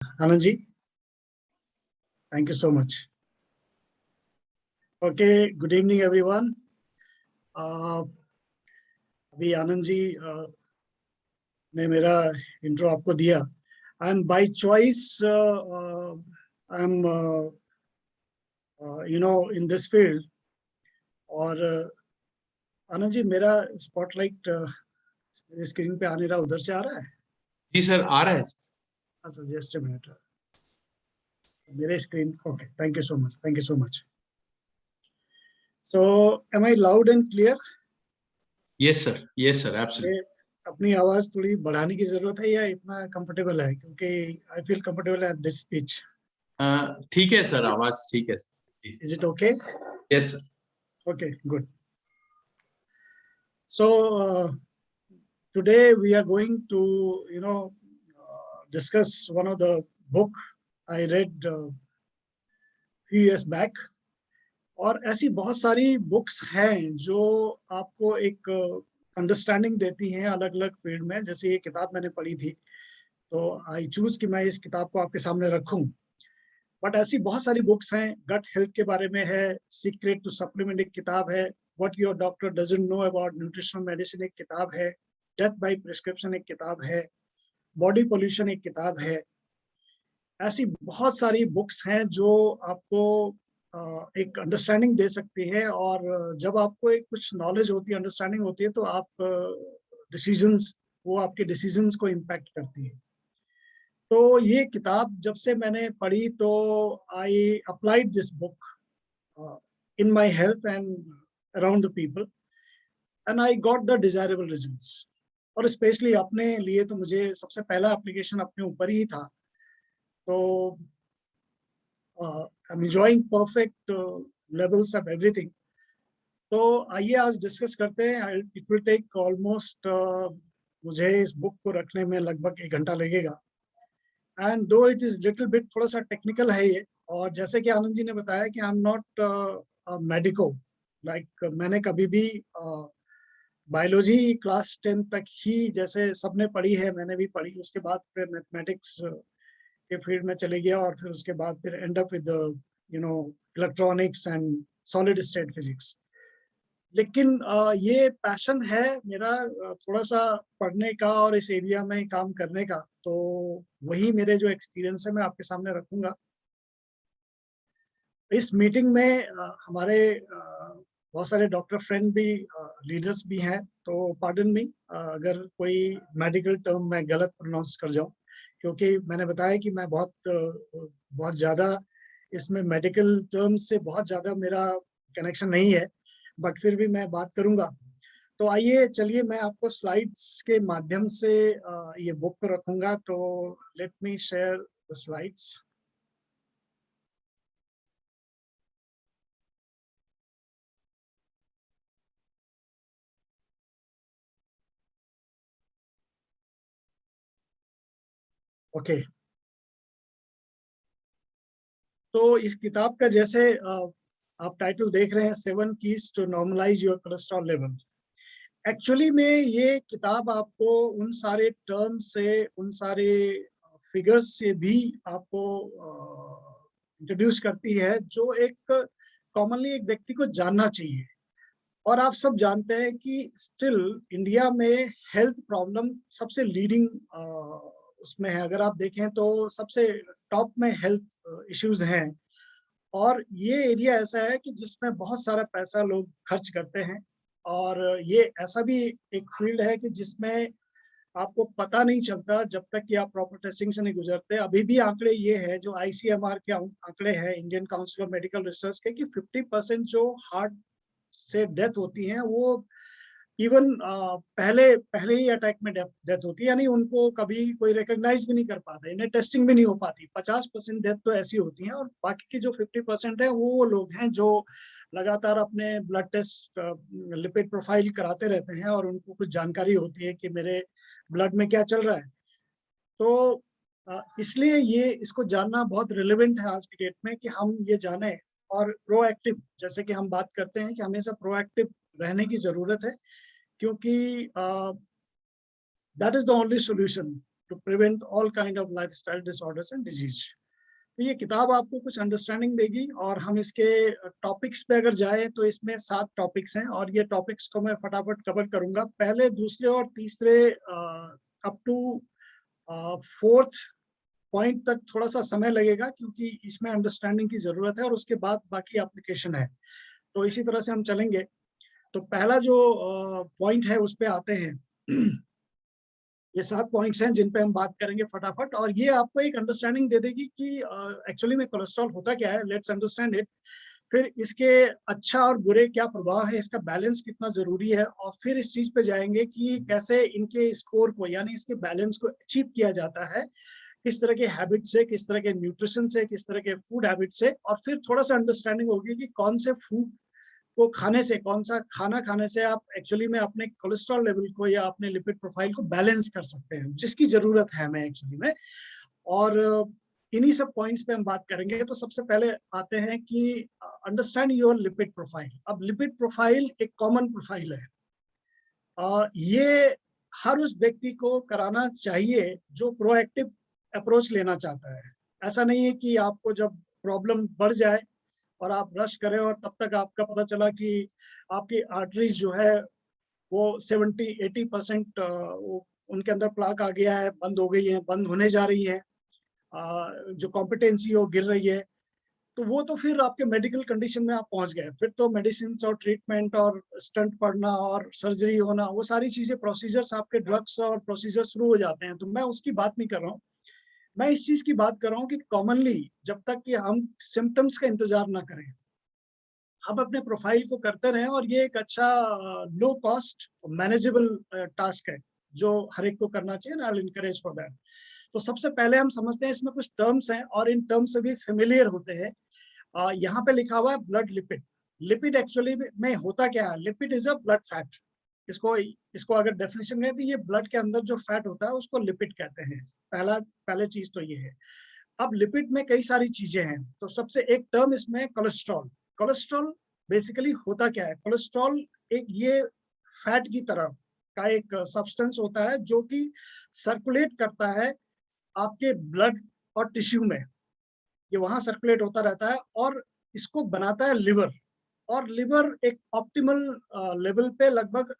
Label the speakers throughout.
Speaker 1: Anand ji, thank you so much. Okay, good evening everyone. अभी आनंद जी ने मेरा इंट्रो आपको दिया। I am by choice, I am in this field. और आनंद जी, मेरा स्पॉटलाइट स्क्रीन पे आ नहीं रहा, उधर से आ रहा है?
Speaker 2: जी सर, आ रहा है।
Speaker 1: अच्छा, जस्ट अ मिनट। मेरे screen, okay, thank you so much, thank you so much. So am I loud and clear?
Speaker 2: Yes sir, absolutely.
Speaker 1: अपनी आवाज थोड़ी बढ़ाने की जरूरत है या इतना कंफर्टेबल है? क्योंकि I feel comfortable at this speech.
Speaker 2: ठीक है सर, आवाज ठीक है।
Speaker 1: Is it okay?
Speaker 2: Yes sir.
Speaker 1: Okay, good. So today we are going to discuss one of the book I read few years back। और ऐसी बहुत सारी बुक्स हैं जो आपको एक अंडरस्टैंडिंग देती हैं अलग अलग फील्ड में। जैसे ये किताब मैंने पढ़ी थी, तो आई चूज कि मैं इस किताब को आपके सामने रखूं। बट ऐसी बहुत सारी बुक्स हैं, गट हेल्थ के बारे में है, सीक्रेट टू सप्लीमेंट एक किताब है, what your doctor doesn't know about nutritional medicine एक किताब है, डेथ बाय प्रिस्क्रिप्शन एक किताब है, बॉडी पोल्यूशन एक किताब है। ऐसी बहुत सारी बुक्स हैं जो आपको एक अंडरस्टैंडिंग दे सकती है। और जब आपको एक कुछ नॉलेज होती है, अंडरस्टैंडिंग होती है, तो आप डिसीजंस, वो आपके डिसीजंस को इम्पैक्ट करती है। तो ये किताब जब से मैंने पढ़ी, तो I applied this book in my health and around the people, and I got the desirable results. और स्पेशली अपने लिए तो मुझे सबसे पहला एप्लीकेशन अपने ऊपर ही था। तो I am enjoying perfect levels of everything. तो आइए आज डिस्कस करते हैं। इट विल टेक ऑलमोस्ट, मुझे इस बुक को रखने में लगभग 1 घंटा लगेगा। एंड दो इट इज लिटिल बिट, थोड़ा सा टेक्निकल है ये। और जैसे कि आनंद जी ने बताया कि I am not medico, like मैंने कभी भी बायोलॉजी क्लास 10 तक ही जैसे सबने पढ़ी है, मैंने भी पढ़ी। उसके बाद फिर मैथमेटिक्स के फील्ड में चले गया, और फिर उसके बाद फिर and up with electronics and solid state physics. लेकिन ये पैशन है मेरा, थोड़ा सा पढ़ने का और इस एरिया में काम करने का। तो वही मेरे जो एक्सपीरियंस है मैं आपके सामने रखूंगा। इस मीटिंग में हमारे बहुत सारे डॉक्टर फ्रेंड भी, लीडर्स भी हैं। तो पार्डन मी अगर कोई मेडिकल टर्म मैं गलत प्रोनाउंस कर जाऊं, क्योंकि मैंने बताया कि मैं बहुत ज़्यादा इसमें मेडिकल टर्म्स से बहुत ज़्यादा मेरा कनेक्शन नहीं है। बट फिर भी मैं बात करूंगा। तो आइए चलिए, मैं आपको स्लाइड्स के माध्यम से ये बुक को रखूंगा। तो let me share the slides. Okay, तो इस किताब का जैसे आप टाइटल देख रहे हैं, 7 keys to normalise your cholesterol level. Actually में ये किताब आपको उन सारे टर्म से, उन सारे फिगर्स से भी आपको इंट्रोड्यूस करती है, जो एक कॉमनली एक व्यक्ति को जानना चाहिए। और आप सब जानते हैं कि स्टिल इंडिया में हेल्थ प्रॉब्लम सबसे लीडिंग उसमें है। अगर आप देखें तो सबसे टॉप में हेल्थ इश्यूज हैं। और ये एरिया ऐसा है कि जिसमें बहुत सारा पैसा लोग खर्च करते हैं। और ये ऐसा भी एक फील्ड है कि जिसमें आपको पता नहीं चलता जब तक कि आप प्रॉपर टेस्टिंग से नहीं गुजरते। अभी भी आंकड़े ये है, जो ICMR के आंकड़े हैं, Indian council of medical research के, कि 50% जो हार्ट से डेथ होती हैं वो इवन पहले पहले ही अटैक में डेथ होती है। यानी उनको कभी कोई रिकॉग्नाइज भी नहीं कर पाता, इन्हें टेस्टिंग भी नहीं हो पाती। 50% डेथ तो ऐसी होती हैं। और बाकी की जो 50% है वो लोग हैं जो लगातार अपने ब्लड टेस्ट, लिपिड प्रोफाइल कराते रहते हैं, और उनको कुछ जानकारी होती है कि मेरे ब्लड में क्या चल रहा है। तो इसलिए ये इसको जानना बहुत रिलेवेंट है आज की डेट में, कि हम ये जाने। और प्रोएक्टिव, जैसे कि हम बात करते हैं कि हमेशा प्रोएक्टिव रहने की जरूरत है, क्योंकि that is the only solution. to prevent all kind of lifestyle disorders and disease. तो ये किताब आपको कुछ अंडरस्टैंडिंग देगी। और हम इसके टॉपिक्स पे अगर जाएं तो इसमें 7 टॉपिक्स हैं और ये टॉपिक्स को मैं फटाफट कवर करूंगा। पहले, दूसरे और तीसरे अप टू 4th पॉइंट तक थोड़ा सा समय लगेगा क्योंकि इसमें अंडरस्टैंडिंग की जरूरत है और उसके बाद बाकी एप्लीकेशन है। तो इसी तरह से हम चलेंगे। तो पहला जो पॉइंट है उस पे आते हैं। ये 7 पॉइंट्स हैं जिन पे हम बात करेंगे फटाफट, और ये आपको एक अंडरस्टैंडिंग दे देगी कि एक्चुअली में कोलेस्ट्रॉल होता क्या है। Let's understand it. फिर इसके अच्छा और बुरे क्या प्रभाव है, इसका बैलेंस कितना जरूरी है, और फिर इस चीज पे जाएंगे कि कैसे इनके स्कोर को यानी इसके बैलेंस को अचीव किया जाता है, किस तरह के हैबिट से, किस तरह के न्यूट्रिशन से, किस तरह के फूड हैबिट से। और फिर थोड़ा सा अंडरस्टैंडिंग होगी कि कौन से फूड को खाने से, कौन सा खाना खाने से आप एक्चुअली में अपने कोलेस्ट्रॉल लेवल को या अपने लिपिड प्रोफाइल को बैलेंस कर सकते हैं, जिसकी जरूरत है हमें एक्चुअली में। और इन्हीं सब पॉइंट्स पे हम बात करेंगे। तो सबसे पहले आते हैं कि अंडरस्टैंड योर लिपिड प्रोफाइल। अब लिपिड प्रोफाइल एक कॉमन प्रोफाइल है। ये हर उस व्यक्ति को कराना चाहिए जो प्रोएक्टिव अप्रोच लेना चाहता है। ऐसा नहीं है कि आपको जब प्रॉब्लम बढ़ जाए और आप रश करें और तब तक आपका पता चला कि आपकी आर्टरीज जो है वो 70-80% उनके अंदर प्लाक आ गया है, बंद हो गई है, बंद होने जा रही है, जो कॉम्पिटेंसी वो गिर रही है। तो वो तो फिर आपके मेडिकल कंडीशन में आप पहुंच गए। फिर तो मेडिसिन और ट्रीटमेंट और स्टंट पड़ना और सर्जरी होना, वो सारी चीजें, प्रोसीजर्स, आपके ड्रग्स और प्रोसीजर शुरू हो जाते हैं। तो मैं उसकी बात नहीं कर रहा हूँ, मैं इस चीज की बात कर रहा हूँ कि कॉमनली जब तक कि हम सिम्टम्स का इंतजार ना करें, हम अपने प्रोफाइल को करते रहें। और ये एक अच्छा लो कॉस्ट मैनेजेबल टास्क है जो हर एक को करना चाहिए ना। I will encourage for that. तो सबसे पहले हम समझते हैं, इसमें कुछ टर्म्स हैं और इन टर्म्स से भी फेमिलियर होते हैं। यहाँ पे लिखा हुआ है ब्लड लिपिड। लिपिड एक्चुअली में होता क्या है? Lipid is a blood fat. इसको अगर डेफिनेशन में, तो ये ब्लड के अंदर जो फैट होता है उसको लिपिड कहते हैं। पहले चीज तो ये है। अब लिपिड में कई सारी चीजें हैं। तो सबसे एक टर्म इसमें कोलेस्ट्रॉल। कोलेस्ट्रॉल बेसिकली होता क्या है? कोलेस्ट्रॉल एक ये फैट की तरह का एक सब्सटेंस होता है जो कि सर्कुलेट करता है आपके ब्लड और टिश्यू में। ये वहां सर्कुलेट होता रहता है और इसको बनाता है लिवर। और लिवर एक ऑप्टिमल लेवल पे लगभग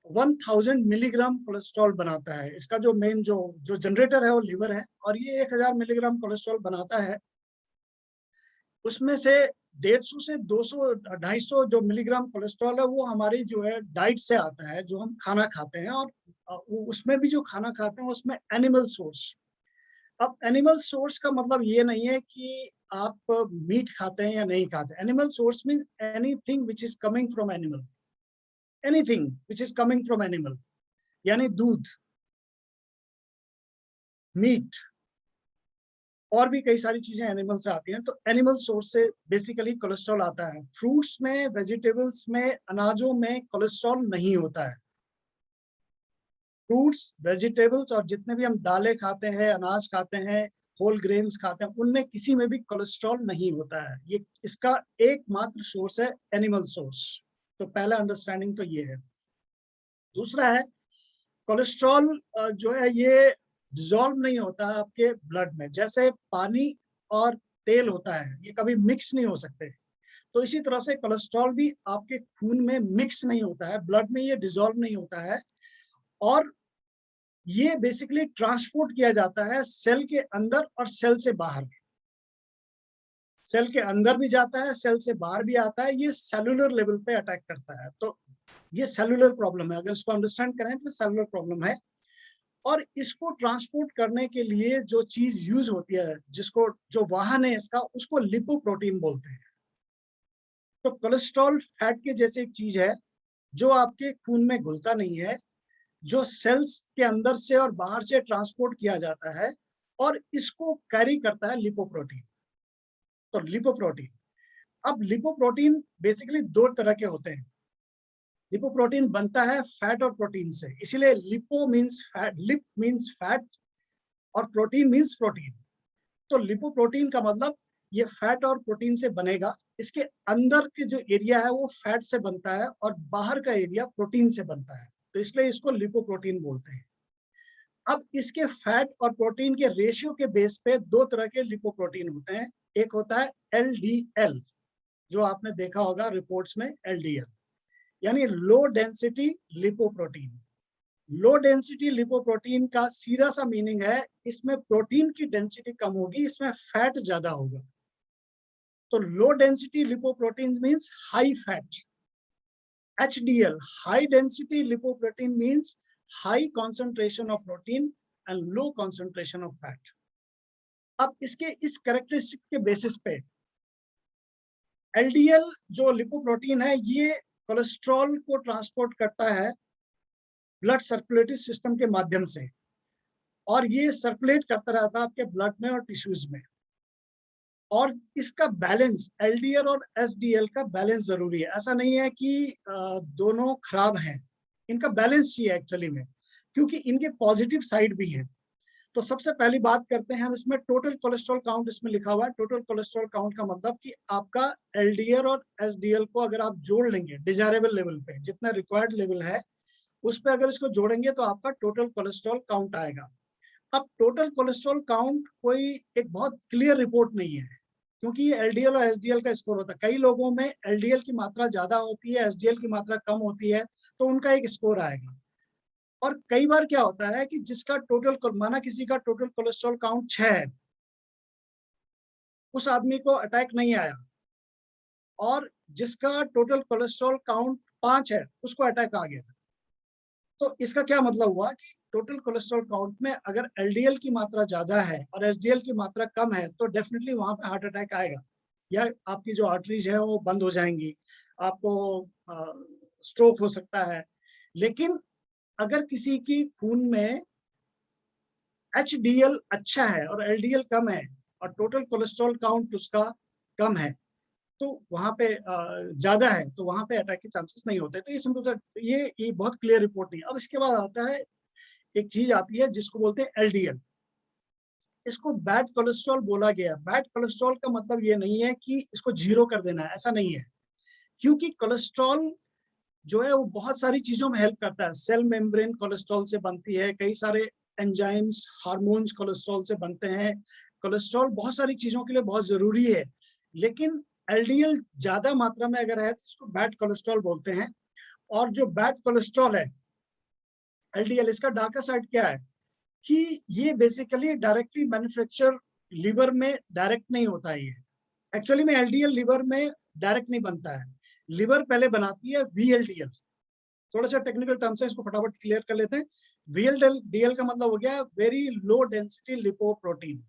Speaker 1: 1000 मिलीग्राम कोलेस्ट्रॉल बनाता है। इसका जो मेन जो जनरेटर है वो लिवर है, और ये 1000 मिलीग्राम कोलेस्ट्रॉल बनाता है। उसमें से 150 से 200 250 जो मिलीग्राम कोलेस्ट्रॉल है वो हमारी जो है डाइट से आता है, जो हम खाना खाते हैं। और उसमें भी जो खाना खाते हैं उसमें एनिमल सोर्स। अब एनिमल सोर्स का मतलब ये नहीं है कि आप मीट खाते हैं या नहीं खाते। Animal source mean anything which is coming from animal, anything which is coming from animal, यानी दूध, मीट, और भी कई सारी चीजें एनिमल से आती हैं। तो एनिमल सोर्स से बेसिकली कोलेस्ट्रॉल आता है। फ्रूट्स में, वेजिटेबल्स में, अनाजों में कोलेस्ट्रॉल नहीं होता है। फ्रूट्स, वेजिटेबल्स और जितने भी हम दालें खाते हैं, अनाज खाते हैं, होल ग्रेन्स खाते हैं, उनमें किसी में भी कोलेस्ट्रॉल नहीं होता है। ये इसका एकमात्र सोर्स है एनिमल सोर्स। तो पहला अंडरस्टैंडिंग तो ये है। दूसरा है, कोलेस्ट्रॉल जो है ये डिजॉल्व नहीं होता है आपके ब्लड में। जैसे पानी और तेल होता है, ये कभी मिक्स नहीं हो सकते। तो इसी तरह से कोलेस्ट्रॉल भी आपके खून में मिक्स नहीं होता है, ब्लड में ये डिजॉल्व नहीं होता है। और ये बेसिकली ट्रांसपोर्ट किया जाता है सेल के अंदर और सेल से बाहर। सेल के अंदर भी जाता है, सेल से बाहर भी आता है। ये सेलुलर लेवल पे अटैक करता है। तो ये सेलुलर प्रॉब्लम है। अगर इसको अंडरस्टैंड करें तो सेलुलर प्रॉब्लम है। और इसको ट्रांसपोर्ट करने के लिए जो चीज यूज होती है, जिसको जो वाहन है इसका, उसको लिपोप्रोटीन बोलते हैं। तो कोलेस्ट्रॉल फैट के जैसे एक चीज है जो आपके खून में घुलता नहीं है, जो सेल्स के अंदर से और बाहर से ट्रांसपोर्ट किया जाता है, और इसको कैरी करता है लिपोप्रोटीन। तो लिपोप्रोटीन, अब लिपोप्रोटीन बेसिकली 2 तरह के होते हैं। लिपोप्रोटीन बनता है फैट और प्रोटीन से, इसीलिए lipo means fat, lip means fat, और प्रोटीन मीन्स प्रोटीन। तो लिपोप्रोटीन का मतलब ये फैट और प्रोटीन से बनेगा। इसके अंदर के जो एरिया है वो फैट से बनता है और बाहर का एरिया प्रोटीन से बनता है। तो इसलिए इसको लिपोप्रोटीन बोलते हैं। अब इसके फैट और प्रोटीन के रेशियो के बेस पे दो तरह के लिपोप्रोटीन होते हैं। एक होता है एलडीएल, जो आपने देखा होगा रिपोर्ट्स में, एलडीएल यानी low density lipoprotein. Low density lipoprotein का सीधा सा मीनिंग है इसमें प्रोटीन की डेंसिटी कम होगी, इसमें फैट ज्यादा होगा। तो low density lipoprotein means high fat. HDL, high density lipoprotein means high concentration of protein and low concentration of fat. अब इसके इस कैरेक्टरिस्टिक के बेसिस पे LDL जो लिपोप्रोटीन है ये कोलेस्ट्रॉल को ट्रांसपोर्ट करता है ब्लड सर्कुलेटरी सिस्टम के माध्यम से, और ये सर्कुलेट करता रहता है आपके ब्लड में और टिश्यूज में। और इसका बैलेंस, LDL और SDL का बैलेंस जरूरी है। ऐसा नहीं है कि दोनों खराब हैं, इनका बैलेंस चाहिए एक्चुअली में, क्योंकि इनके पॉजिटिव साइड भी हैं। तो सबसे पहली बात करते हैं हम इसमें टोटल कोलेस्ट्रॉल काउंट। इसमें लिखा हुआ है टोटल कोलेस्ट्रॉल काउंट का मतलब कि आपका LDL और SDL को अगर आप जोड़ लेंगे डिजायरेबल लेवल पे, जितना रिक्वायर्ड लेवल है उस पर अगर इसको जोड़ेंगे तो आपका टोटल कोलेस्ट्रॉल काउंट आएगा। अब टोटल कोलेस्ट्रॉल काउंट कोई एक बहुत क्लियर रिपोर्ट नहीं है, क्योंकि ये LDL और SDL का स्कोर होता है। कई लोगों में LDL की मात्रा ज्यादा होती है, SDL की मात्रा कम होती है, तो उनका एक स्कोर आएगा। और कई बार क्या होता है कि जिसका टोटल, माना किसी का टोटल कोलेस्ट्रॉल काउंट 6 है, उस आदमी को अटैक नहीं आया, और जिसका टोटल कोलेस्ट्रॉल काउंट 5 है उसको अटैक आ गया। तो इसका क्या मतलब हुआ कि टोटल कोलेस्ट्रॉल काउंट में अगर LDL की मात्रा ज्यादा है और SDL की मात्रा कम है तो डेफिनेटली वहां पे हार्ट अटैक आएगा, या आपकी जो आर्टरीज है वो बंद हो जाएंगी, आपको स्ट्रोक हो सकता है। लेकिन अगर किसी की खून में HDL अच्छा है और LDL कम है और टोटल कोलेस्ट्रॉल काउंट उसका कम है, तो वहां पे ज्यादा है, तो वहां पे अटैक के चांसेस नहीं होते। तो ये सिंपल सा, ये बहुत क्लियर रिपोर्ट नहीं। अब इसके बाद आता है एक चीज आती है जिसको बोलते हैं LDL। इसको बैड कोलेस्ट्रॉल बोला गया। बैड कोलेस्ट्रॉल का मतलब ये नहीं है कि इसको जीरो कर देना है, ऐसा नहीं है, क्योंकि कोलेस्ट्रॉल जो है वो बहुत सारी चीजों में हेल्प करता है। सेल मेम्ब्रेन कोलेस्ट्रॉल से बनती है, कई सारे एंजाइम्स, हार्मोन्स कोलेस्ट्रॉल से बनते हैं। कोलेस्ट्रॉल बहुत सारी चीजों के लिए बहुत जरूरी है, लेकिन LDL ज्यादा मात्रा में अगर है तो इसको बैड कोलेस्ट्रॉल बोलते हैं। और जो बैड कोलेस्ट्रॉल है LDL, इसका डार्कर साइड क्या है कि ये बेसिकली डायरेक्टली मैन्युफैक्चर लिवर में डायरेक्ट नहीं होता है। ये एक्चुअली में LDL लिवर में डायरेक्ट नहीं बनता है, लिवर पहले बनाती है VLDL। थोड़ा सा टेक्निकल टर्म्स है, इसको फटाफट क्लियर कर लेते हैं। VLDL का मतलब हो गया वेरी लो डेंसिटी लिपोप्रोटीन।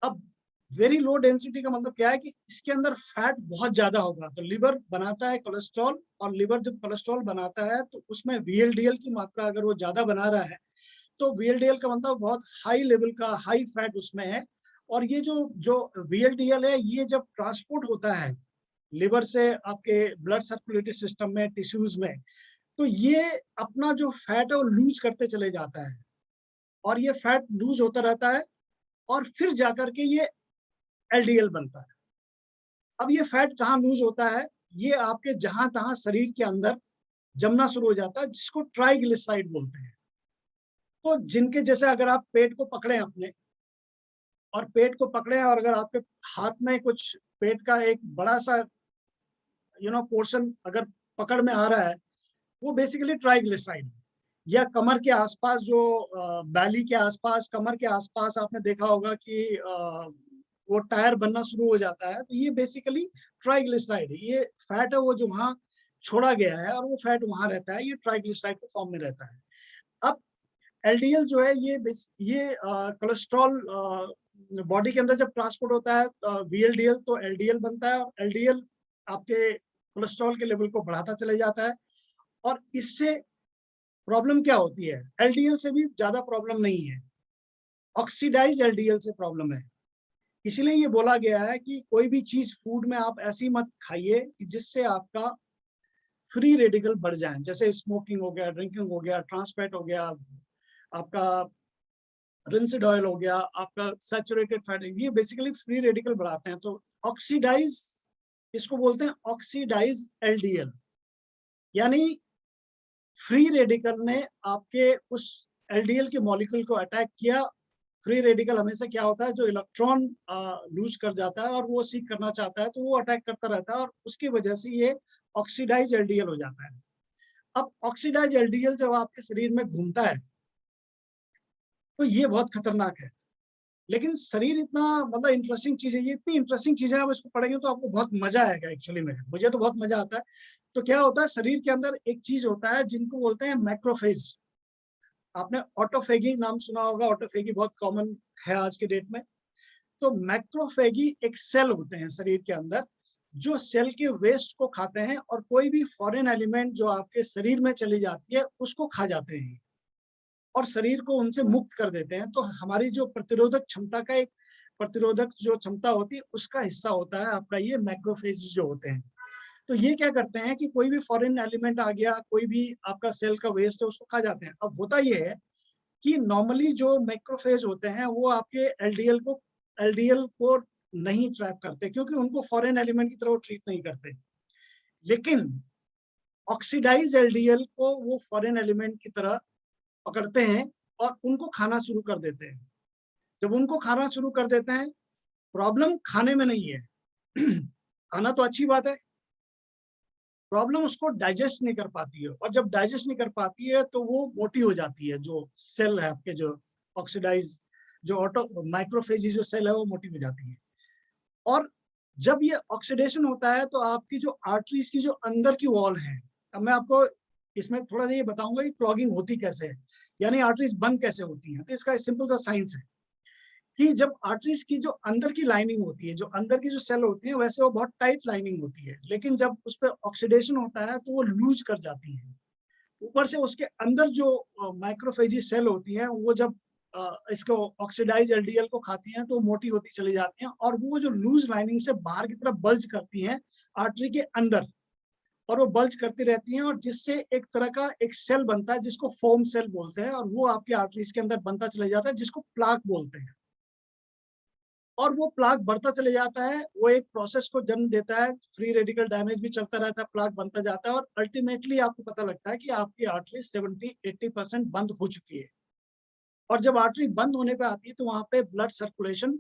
Speaker 1: अब वेरी लो डेंसिटी का मतलब क्या है कि इसके अंदर फैट बहुत ज्यादा होगा। तो लिवर बनाता है कोलेस्ट्रॉल, और लिवर जब कोलेस्ट्रॉल बनाता है तो उसमें VLDL की मात्रा अगर वो ज्यादा बना रहा है तो VLDL का मतलब बहुत हाई लेवल का हाई फैट उसमें है। और ये जो जो VLDL है ये जब ट्रांसपोर्ट होता है लिवर से आपके ब्लड सर्कुलेटरी सिस्टम में, टिश्यूज में, तो ये अपना जो फैट है वो लूज करते चले जाता है, और ये फैट लूज होता रहता है, और फिर जाकर के ये LDL बनता है। अब ये फैट कहाँ लूज होता है, ये आपके जहां तहां शरीर के अंदर जमना शुरू हो जाता है, जिसको ट्राइग्लिसराइड बोलते हैं। तो जिनके जैसे अगर आप पेट को पकड़े अपने, और पेट को पकड़े और अगर आपके हाथ में कुछ पेट का एक बड़ा सा पोर्शन अगर पकड़ में आ रहा है, वो बेसिकली ट्राइग्लिसराइड। या कमर के आसपास जो बैली के आसपास, कमर के आसपास आपने देखा होगा कि वो टायर बनना शुरू हो जाता है, तो ये बेसिकली ट्राइग्लिसराइड है। ये फैट है वो जो वहां छोड़ा गया है, और वो फैट वहां रहता है, ये ट्राइग्लिसराइड के फॉर्म में रहता है। अब LDL जो है ये कोलेस्ट्रॉल बॉडी के अंदर जब ट्रांसपोर्ट होता है VLDL, तो LDL बनता है, और LDL आपके कोलेस्ट्रॉल के लेवल को बढ़ाता चले जाता है। और इससे प्रॉब्लम क्या होती है, LDL से भी ज्यादा प्रॉब्लम नहीं है, ऑक्सीडाइज LDL से प्रॉब्लम है। इसलिए ये बोला गया है कि कोई भी चीज फूड में आप ऐसी मत खाइए कि जिससे आपका फ्री रेडिकल बढ़ जाए, जैसे स्मोकिंग हो गया, ड्रिंकिंग हो गया, ट्रांसफैट हो गया, आपका रिंसिड ऑयल हो गया, आपका सैचुरेटेड फैट, ये बेसिकली फ्री रेडिकल बढ़ाते हैं। तो ऑक्सीडाइज, इसको बोलते हैं ऑक्सीडाइज LDL, यानी फ्री रेडिकल ने आपके उस एलडीएल के मॉलिक्यूल को अटैक किया। फ्री रेडिकल हमेशा क्या होता है, जो इलेक्ट्रॉन लूज कर जाता है और वो सीक करना चाहता है तो वो अटैक करता रहता है और उसकी वजह से ये ऑक्सीडाइज एलडीएल हो जाता है। अब ऑक्सीडाइज एलडीएल जब आपके शरीर में घूमता है तो ये बहुत खतरनाक है। लेकिन शरीर इतना मतलब इंटरेस्टिंग चीज है, ये इतनी इंटरेस्टिंग चीज है, आप इसको पढ़ेंगे तो आपको बहुत मजा आएगा। एक्चुअली में मुझे तो बहुत मजा आता है। तो क्या होता है, शरीर के अंदर एक चीज होता है जिनको बोलते हैं मैक्रोफेज। आपने ऑटोफेगी नाम सुना होगा, ऑटोफेगी बहुत कॉमन है आज के डेट में। तो मैक्रोफेगी एक सेल होते हैं शरीर के अंदर जो सेल के वेस्ट को खाते हैं और कोई भी फॉरेन एलिमेंट जो आपके शरीर में चली जाती है उसको खा जाते हैं और शरीर को उनसे मुक्त कर देते हैं। तो हमारी जो प्रतिरोधक क्षमता का एक प्रतिरोधक जो क्षमता होती है उसका हिस्सा होता है आपका ये मैक्रोफेज जो होते हैं। तो ये क्या करते हैं कि कोई भी फॉरेन एलिमेंट आ गया, कोई भी आपका सेल का वेस्ट है उसको खा जाते हैं। अब होता ये है कि नॉर्मली जो मैक्रोफेज होते हैं वो आपके एलडीएल को नहीं ट्रैप करते क्योंकि उनको फॉरेन एलिमेंट की तरह वो ट्रीट नहीं करते। लेकिन ऑक्सीडाइज एलडीएल को वो फॉरेन एलिमेंट की तरह पकड़ते हैं और उनको खाना शुरू कर देते हैं। जब उनको खाना शुरू कर देते हैं, प्रॉब्लम खाने में नहीं है खाना तो अच्छी बात है, प्रॉब्लम उसको डाइजेस्ट नहीं कर पाती है और जब डाइजेस्ट नहीं कर पाती है तो वो मोटी हो जाती है। जो सेल है आपके, जो ऑक्सीडाइज जो ऑटो माइक्रोफेजी जो सेल है वो मोटी हो जाती है। और जब ये ऑक्सीडेशन होता है तो आपकी जो आर्टरीज की जो अंदर की वॉल है, अब मैं आपको इसमें थोड़ा सा ये बताऊंगा कि क्लॉगिंग होती कैसे है, यानी आर्टरीज बंद कैसे होती हैं। तो इसका सिंपल सा साइंस है कि जब आर्टरीज की जो अंदर की लाइनिंग होती है, जो अंदर की जो सेल होती है, वैसे वो बहुत टाइट लाइनिंग होती है, लेकिन जब उस पर ऑक्सीडेशन होता है तो वो लूज कर जाती है। ऊपर से उसके अंदर जो माइक्रोफेजी सेल होती हैं वो जब इसको ऑक्सीडाइज एलडीएल को खाती हैं तो मोटी होती चली जाती हैं और वो जो लूज लाइनिंग से बाहर की तरफ बल्ज करती हैं आर्टरी के अंदर, और वो बल्ज करती रहती हैं और जिससे एक तरह का एक सेल बनता है जिसको फोम सेल बोलते हैं और वो आपकी आर्टरीज के अंदर बनता चला जाता है जिसको प्लाक बोलते हैं। और वो प्लाक बढ़ता चले जाता है, वो एक प्रोसेस को जन्म देता है, फ्री रेडिकल डैमेज भी चलता रहता है, प्लाक बनता जाता है और अल्टीमेटली आपको पता लगता है कि आपकी आर्टरी 70-80% बंद हो चुकी है। और जब आर्टरी बंद होने पे आती है तो वहां पे ब्लड सर्कुलेशन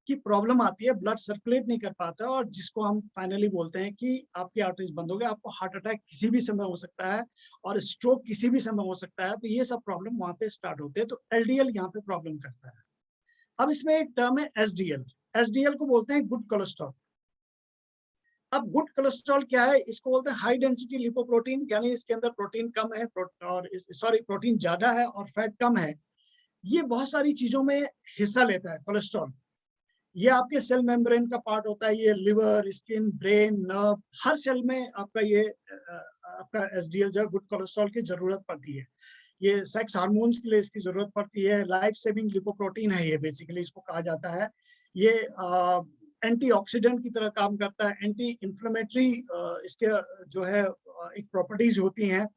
Speaker 1: की प्रॉब्लम आती है, ब्लड सर्कुलेट नहीं कर पाता और जिसको हम फाइनली बोलते हैं कि आपकी आर्टरीज बंद हो गई। आपको हार्ट अटैक किसी भी समय हो सकता है और स्ट्रोक किसी भी समय हो सकता है। तो ये सब प्रॉब्लम वहां पे स्टार्ट होते हैं। तो एलडीएल यहाँ पे प्रॉब्लम करता है। अब इसमें एक टर्म है एसडीएल। एसडीएल को बोलते हैं गुड कोलेस्ट्रॉल। अब गुड कोलेस्ट्रॉल क्या है, इसको बोलते हैं हाई डेंसिटी लिपोप्रोटीन, यानी इसके अंदर प्रोटीन कम है और प्रोटीन ज्यादा है और फैट कम है। ये बहुत सारी चीजों में हिस्सा लेता है कोलेस्ट्रॉल। ये आपके सेल मेम्ब्रेन का पार्ट होता है, ये लिवर, स्किन, ब्रेन, नर्व, हर सेल में आपका ये आपका एसडीएल जो गुड कोलेस्ट्रॉल की जरूरत पड़ती है। ये सेक्स हार्मोन्स के लिए इसकी जरूरत पड़ती है। लाइफ सेविंग लिपोप्रोटीन है ये, बेसिकली इसको कहा जाता है। ये एंटीऑक्सीडेंट की तरह काम करता है, एंटी इन्फ्लेमेटरी इसके जो है एक प्रॉपर्टीज होती हैं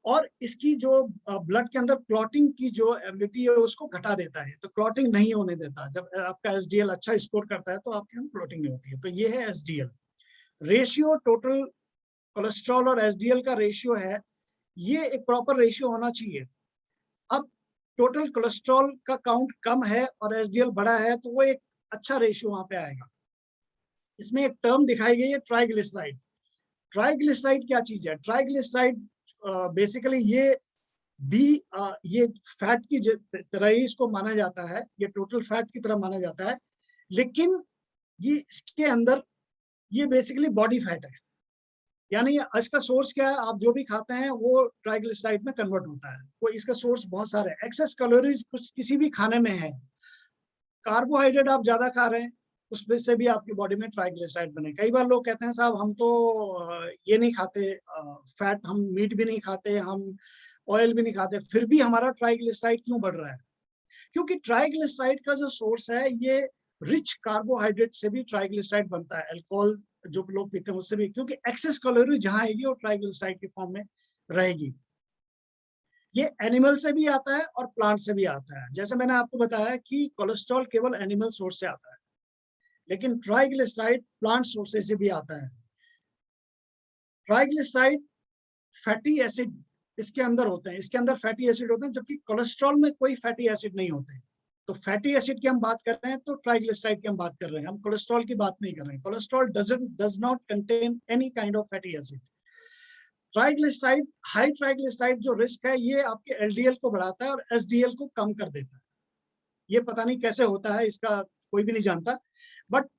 Speaker 1: और इसकी जो ब्लड के अंदर क्लॉटिंग की जो एबिलिटी है उसको घटा देता है, तो क्लॉटिंग नहीं होने देता। जब आपका एसडीएल अच्छा स्कोर करता है तो आपके अंदर क्लॉटिंग नहीं होती है। तो ये है एसडीएल रेशियो। टोटल कोलेस्ट्रॉल और एसडीएल का रेशियो है, ये एक प्रॉपर रेशियो होना चाहिए। अब टोटल कोलेस्ट्रॉल का काउंट कम है और एसडीएल बड़ा है तो वो एक अच्छा रेशियो वहां पे आएगा। इसमें एक टर्म दिखाई गई है ट्राइग्लिसराइड। ट्राइग्लिसराइड क्या चीज है? ट्राइग्लिसराइड बेसिकली ये फैट की तरह ही इसको माना जाता है, ये टोटल फैट की तरह माना जाता है, लेकिन ये इसके अंदर ये बेसिकली बॉडी फैट है। यानी इसका सोर्स क्या है, आप जो भी खाते हैं वो ट्राइग्लिसराइड में कन्वर्ट होता है। वो इसका सोर्स बहुत सारे हैं। एक्सेस कैलोरीज कुछ किसी भी खाने में है, कार्बोहाइड्रेट आप ज्यादा खा रहे हैं उसमें से भी आपकी बॉडी में ट्राइग्लिसराइड बने। कई बार लोग कहते हैं साहब हम तो ये नहीं खाते फैट, हम मीट भी नहीं खाते, हम ऑयल भी नहीं खाते, फिर भी हमारा ट्राइग्लिसराइड क्यों बढ़ रहा है? क्योंकि ट्राइग्लिसराइड का जो सोर्स है ये रिच कार्बोहाइड्रेट से भी ट्राइग्लिसराइड बनता है। अल्कोहल जो लोग पीते हैं उससे भी, क्योंकि एक्सेस कैलोरी जहां आएगी वो ट्राइग्लिसराइड के फॉर्म में रहेगी। ये एनिमल से भी आता है और प्लांट से भी आता है। जैसे मैंने आपको बताया कि कोलेस्ट्रॉल केवल एनिमल सोर्स से आता है, लेकिन ट्राइग्लिसराइड प्लांट सोर्सेज से भी आता है। ट्राइग्लिसराइड फैटी एसिड इसके अंदर होते हैं, इसके अंदर फैटी एसिड होते हैं, जबकि कोलेस्ट्रॉल में कोई फैटी एसिड नहीं होते। तो फैटी एसिड की हम बात कर रहे हैं तो ट्राइग्लिसराइड की हम बात कर रहे हैं, हम कोलेस्ट्रॉल की बात नहीं कर रहे हैं। Cholesterol does not contain any kind of fatty acid. Triglyceride, high triglyceride जो रिस्क है ये आपके एलडीएल को बढ़ाता है और एसडीएल को कम कर देता है। ये पता नहीं कैसे होता है, इसका कोई भी नहीं जानता, बट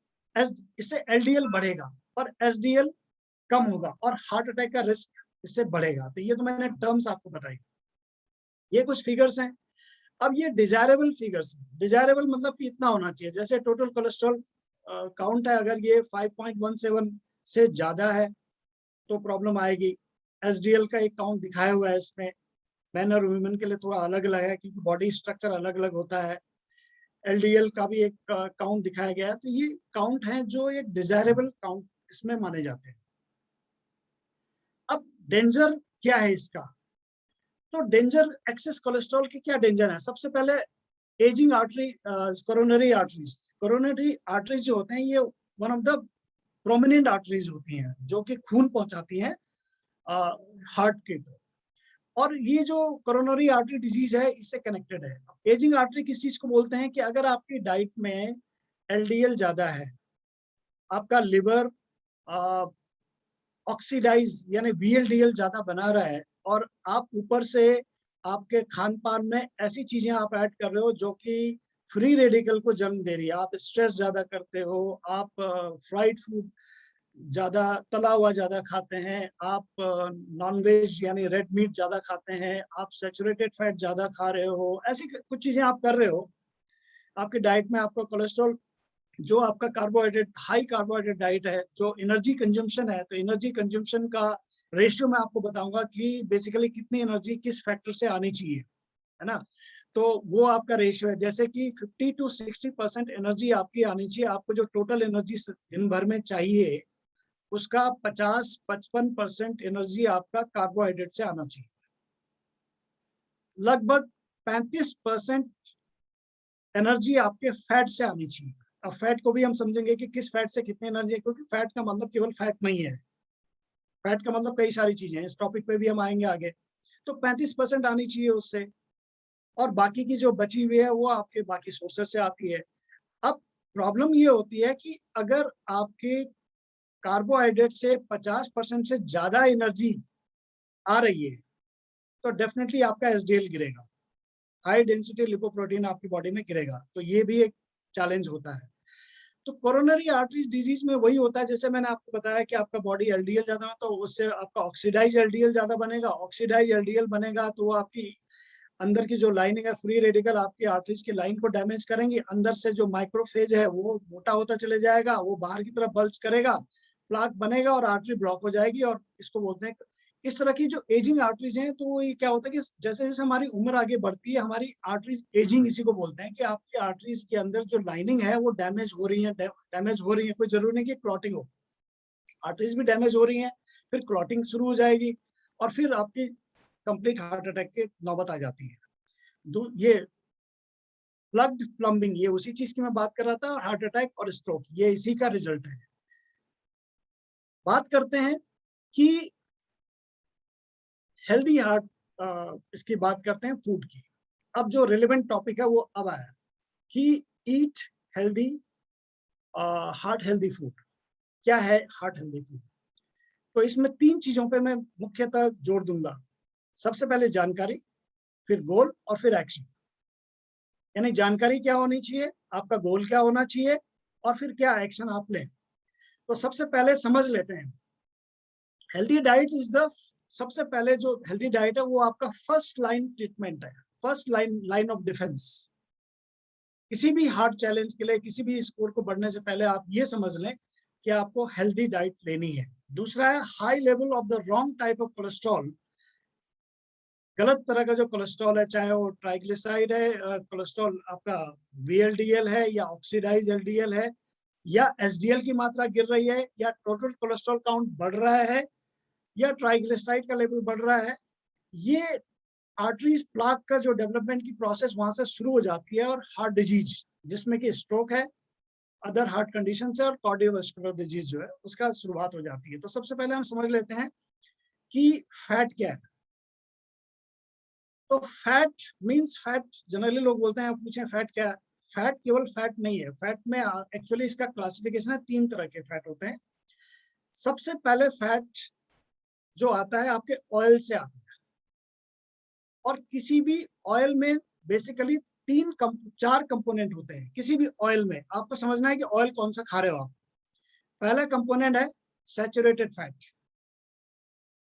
Speaker 1: इससे एलडीएल बढ़ेगा और एसडीएल कम होगा और हार्ट अटैक का रिस्क इससे बढ़ेगा। तो ये तो मैंने टर्म्स आपको बताई। ये कुछ फिगर्स हैं। अब ये डिजायरेबल फिगर्स हैं। डिजायरेबल मतलब कि इतना होना चाहिए, जैसे टोटल कोलेस्ट्रॉल काउंट है, अगर ये 5.17 से ज्यादा है तो प्रॉब्लम आएगी। एसडीएल का एक काउंट दिखाया हुआ है इसमें, मैन और वुमेन के लिए थोड़ा अलग अलग है क्योंकि बॉडी स्ट्रक्चर अलग अलग होता है। एलडीएल का भी एक काउंट दिखाया गया है। तो ये काउंट है जो एक डिजायरेबल काउंट इसमें माने जाते हैं। अब डेंजर क्या है इसका? तो डेंजर एक्सेस कोलेस्ट्रॉल के क्या डेंजर है? सबसे पहले ageing artery, coronary arteries. Coronary arteries जो होते हैं ये one of the prominent arteries होती हैं जो कि खून पहुंचाती हैं हार्ट की तरफ। और ये जो कोरोनरी आर्टरी डिजीज है इससे कनेक्टेड है। एजिंग आर्टरी किस चीज को बोलते हैं कि अगर आपकी डाइट में एलडीएल ज्यादा है, आपका लिवर ऑक्सीडाइज यानी वीएलडीएल ज्यादा बना रहा है, और आप ऊपर से आपके खान पान में ऐसी चीजें आप ऐड कर रहे हो जो कि फ्री रेडिकल को जन्म दे रही है, आप स्ट्रेस ज्यादा करते हो, आप फ्राइड फूड ज्यादा, तला हुआ ज्यादा खाते हैं, आप नॉन वेज यानी रेड मीट ज्यादा खाते हैं, आप सैचुरेटेड फैट ज्यादा खा रहे हो, ऐसी कुछ चीजें आप कर रहे हो आपकी डाइट में। आपका कोलेस्ट्रॉल, जो आपका कार्बोहाइड्रेट, हाई कार्बोहाइड्रेट डाइट है, जो एनर्जी कंजम्पशन है, तो एनर्जी कंजम्पशन का रेशियो मैं आपको बताऊंगा कि बेसिकली कितनी एनर्जी किस फैक्टर से आनी चाहिए, है ना। तो वो आपका रेशियो है, जैसे कि 50 to 60% एनर्जी आपकी आनी चाहिए। आपको जो टोटल एनर्जी दिन भर में चाहिए उसका 50-55% एनर्जी आपका कार्बोहाइड्रेट से आना चाहिए। लगभग 35% एनर्जी आपके फैट से आनी चाहिए। अब फैट को भी हम समझेंगे कि किस फैट से कितनी एनर्जी है, क्योंकि फैट का मतलब केवल फैट नहीं है, फैट का मतलब कई सारी चीजें हैं, इस टॉपिक पे भी हम आएंगे आगे। तो 35% आनी चाहिए उससे, और बाकी की जो बची हुई है वो आपके बाकी सोर्सेस से आती है। अब प्रॉब्लम ये होती है कि अगर आपके कार्बोहाइड्रेट से 50% से ज्यादा एनर्जी आ रही है तो डेफिनेटली आपका एसडीएल गिरेगा, हाई डेंसिटी लिपोप्रोटीन आपकी बॉडी में गिरेगा। तो ये भी एक चैलेंज होता है। तो कोरोनरी आर्टरी डिजीज में वही होता है, जैसे मैंने आपको बताया कि आपका बॉडी एलडीएल ज्यादा है तो उससे आपका ऑक्सीडाइज एलडीएल ज्यादा बनेगा। ऑक्सीडाइज एलडीएल बनेगा तो वो आपकी अंदर की जो लाइनिंग है, फ्री रेडिकल आपकी आर्टरीज की लाइन को डैमेज करेंगे। अंदर से जो माइक्रोफेज है वो मोटा होता चले जाएगा, वो बाहर की तरफ बल्ज करेगा, प्लाक बनेगा और आर्टरी ब्लॉक हो जाएगी। और इसको बोलते हैं, इस तरह की जो एजिंग आर्टरीज हैं, तो ये क्या होता है कि जैसे जैसे हमारी उम्र आगे बढ़ती है हमारी आर्टरीज एजिंग इसी को बोलते हैं कि आपकी आर्टरीज के अंदर जो लाइनिंग है वो डैमेज हो रही है, डैमेज हो रही है। कोई जरूरी नहीं कि क्लॉटिंग हो, आर्टरीज भी डैमेज हो रही है, फिर क्लॉटिंग शुरू हो जाएगी और फिर आपकी कंप्लीट हार्ट अटैक की नौबत आ जाती है। ये प्लग्ड प्लम्बिंग, ये उसी चीज की मैं बात कर रहा था। हार्ट अटैक और स्ट्रोक ये इसी का रिजल्ट है। बात करते हैं कि हेल्दी हार्ट, इसकी बात करते हैं फूड की। अब जो रिलेवेंट टॉपिक है वो अब आया कि eat healthy, heart healthy food. क्या है हार्ट हेल्दी फूड? तो इसमें तीन चीजों पे मैं मुख्यतः जोर दूंगा। सबसे पहले जानकारी, फिर गोल और फिर एक्शन। यानी जानकारी क्या होनी चाहिए, आपका गोल क्या होना चाहिए, और फिर क्या एक्शन आप लें। तो सबसे पहले समझ लेते हैं हेल्दी डाइट इज द, सबसे पहले जो हेल्दी डाइट है वो आपका फर्स्ट लाइन ट्रीटमेंट है, फर्स्ट लाइन ऑफ डिफेंस। किसी भी हार्ट चैलेंज के लिए, किसी भी स्कोर को बढ़ने से पहले आप ये समझ लें कि आपको हेल्दी डाइट लेनी है। दूसरा है high level of the wrong type of cholesterol. गलत तरह का जो कोलेस्ट्रॉल है, चाहे वो ट्राइग्लिसराइड है, कोलेस्ट्रॉल आपका वीएलडीएल है या ऑक्सीडाइज एलडीएल है, या एसडीएल की मात्रा गिर रही है, या टोटल कोलेस्ट्रॉल काउंट बढ़ रहा है, या ट्राइग्लिसराइड का लेवल बढ़ रहा है, ये आर्टरीज प्लाक का जो डेवलपमेंट की प्रोसेस वहां से शुरू हो जाती है। और हार्ट डिजीज जिसमें कि स्ट्रोक है, अदर हार्ट कंडीशन है, और कार्डियोवास्कुलर डिजीज जो है उसका शुरुआत हो जाती है। तो सबसे पहले हम समझ लेते हैं कि फैट क्या है। तो फैट मींस फैट, जनरली लोग बोलते हैं, आप पूछें फैट क्या है, फैट केवल फैट नहीं है। फैट में एक्चुअली इसका क्लासिफिकेशन है, 3 तरह के फैट होते हैं। सबसे पहले फैट जो आता है आपके ऑयल से आता है, और किसी भी ऑयल में बेसिकली 4 कंपोनेंट होते हैं। किसी भी ऑयल में आपको समझना है कि ऑयल कौन सा खा रहे हो आप। पहला कंपोनेंट है सैचुरेटेड फैट।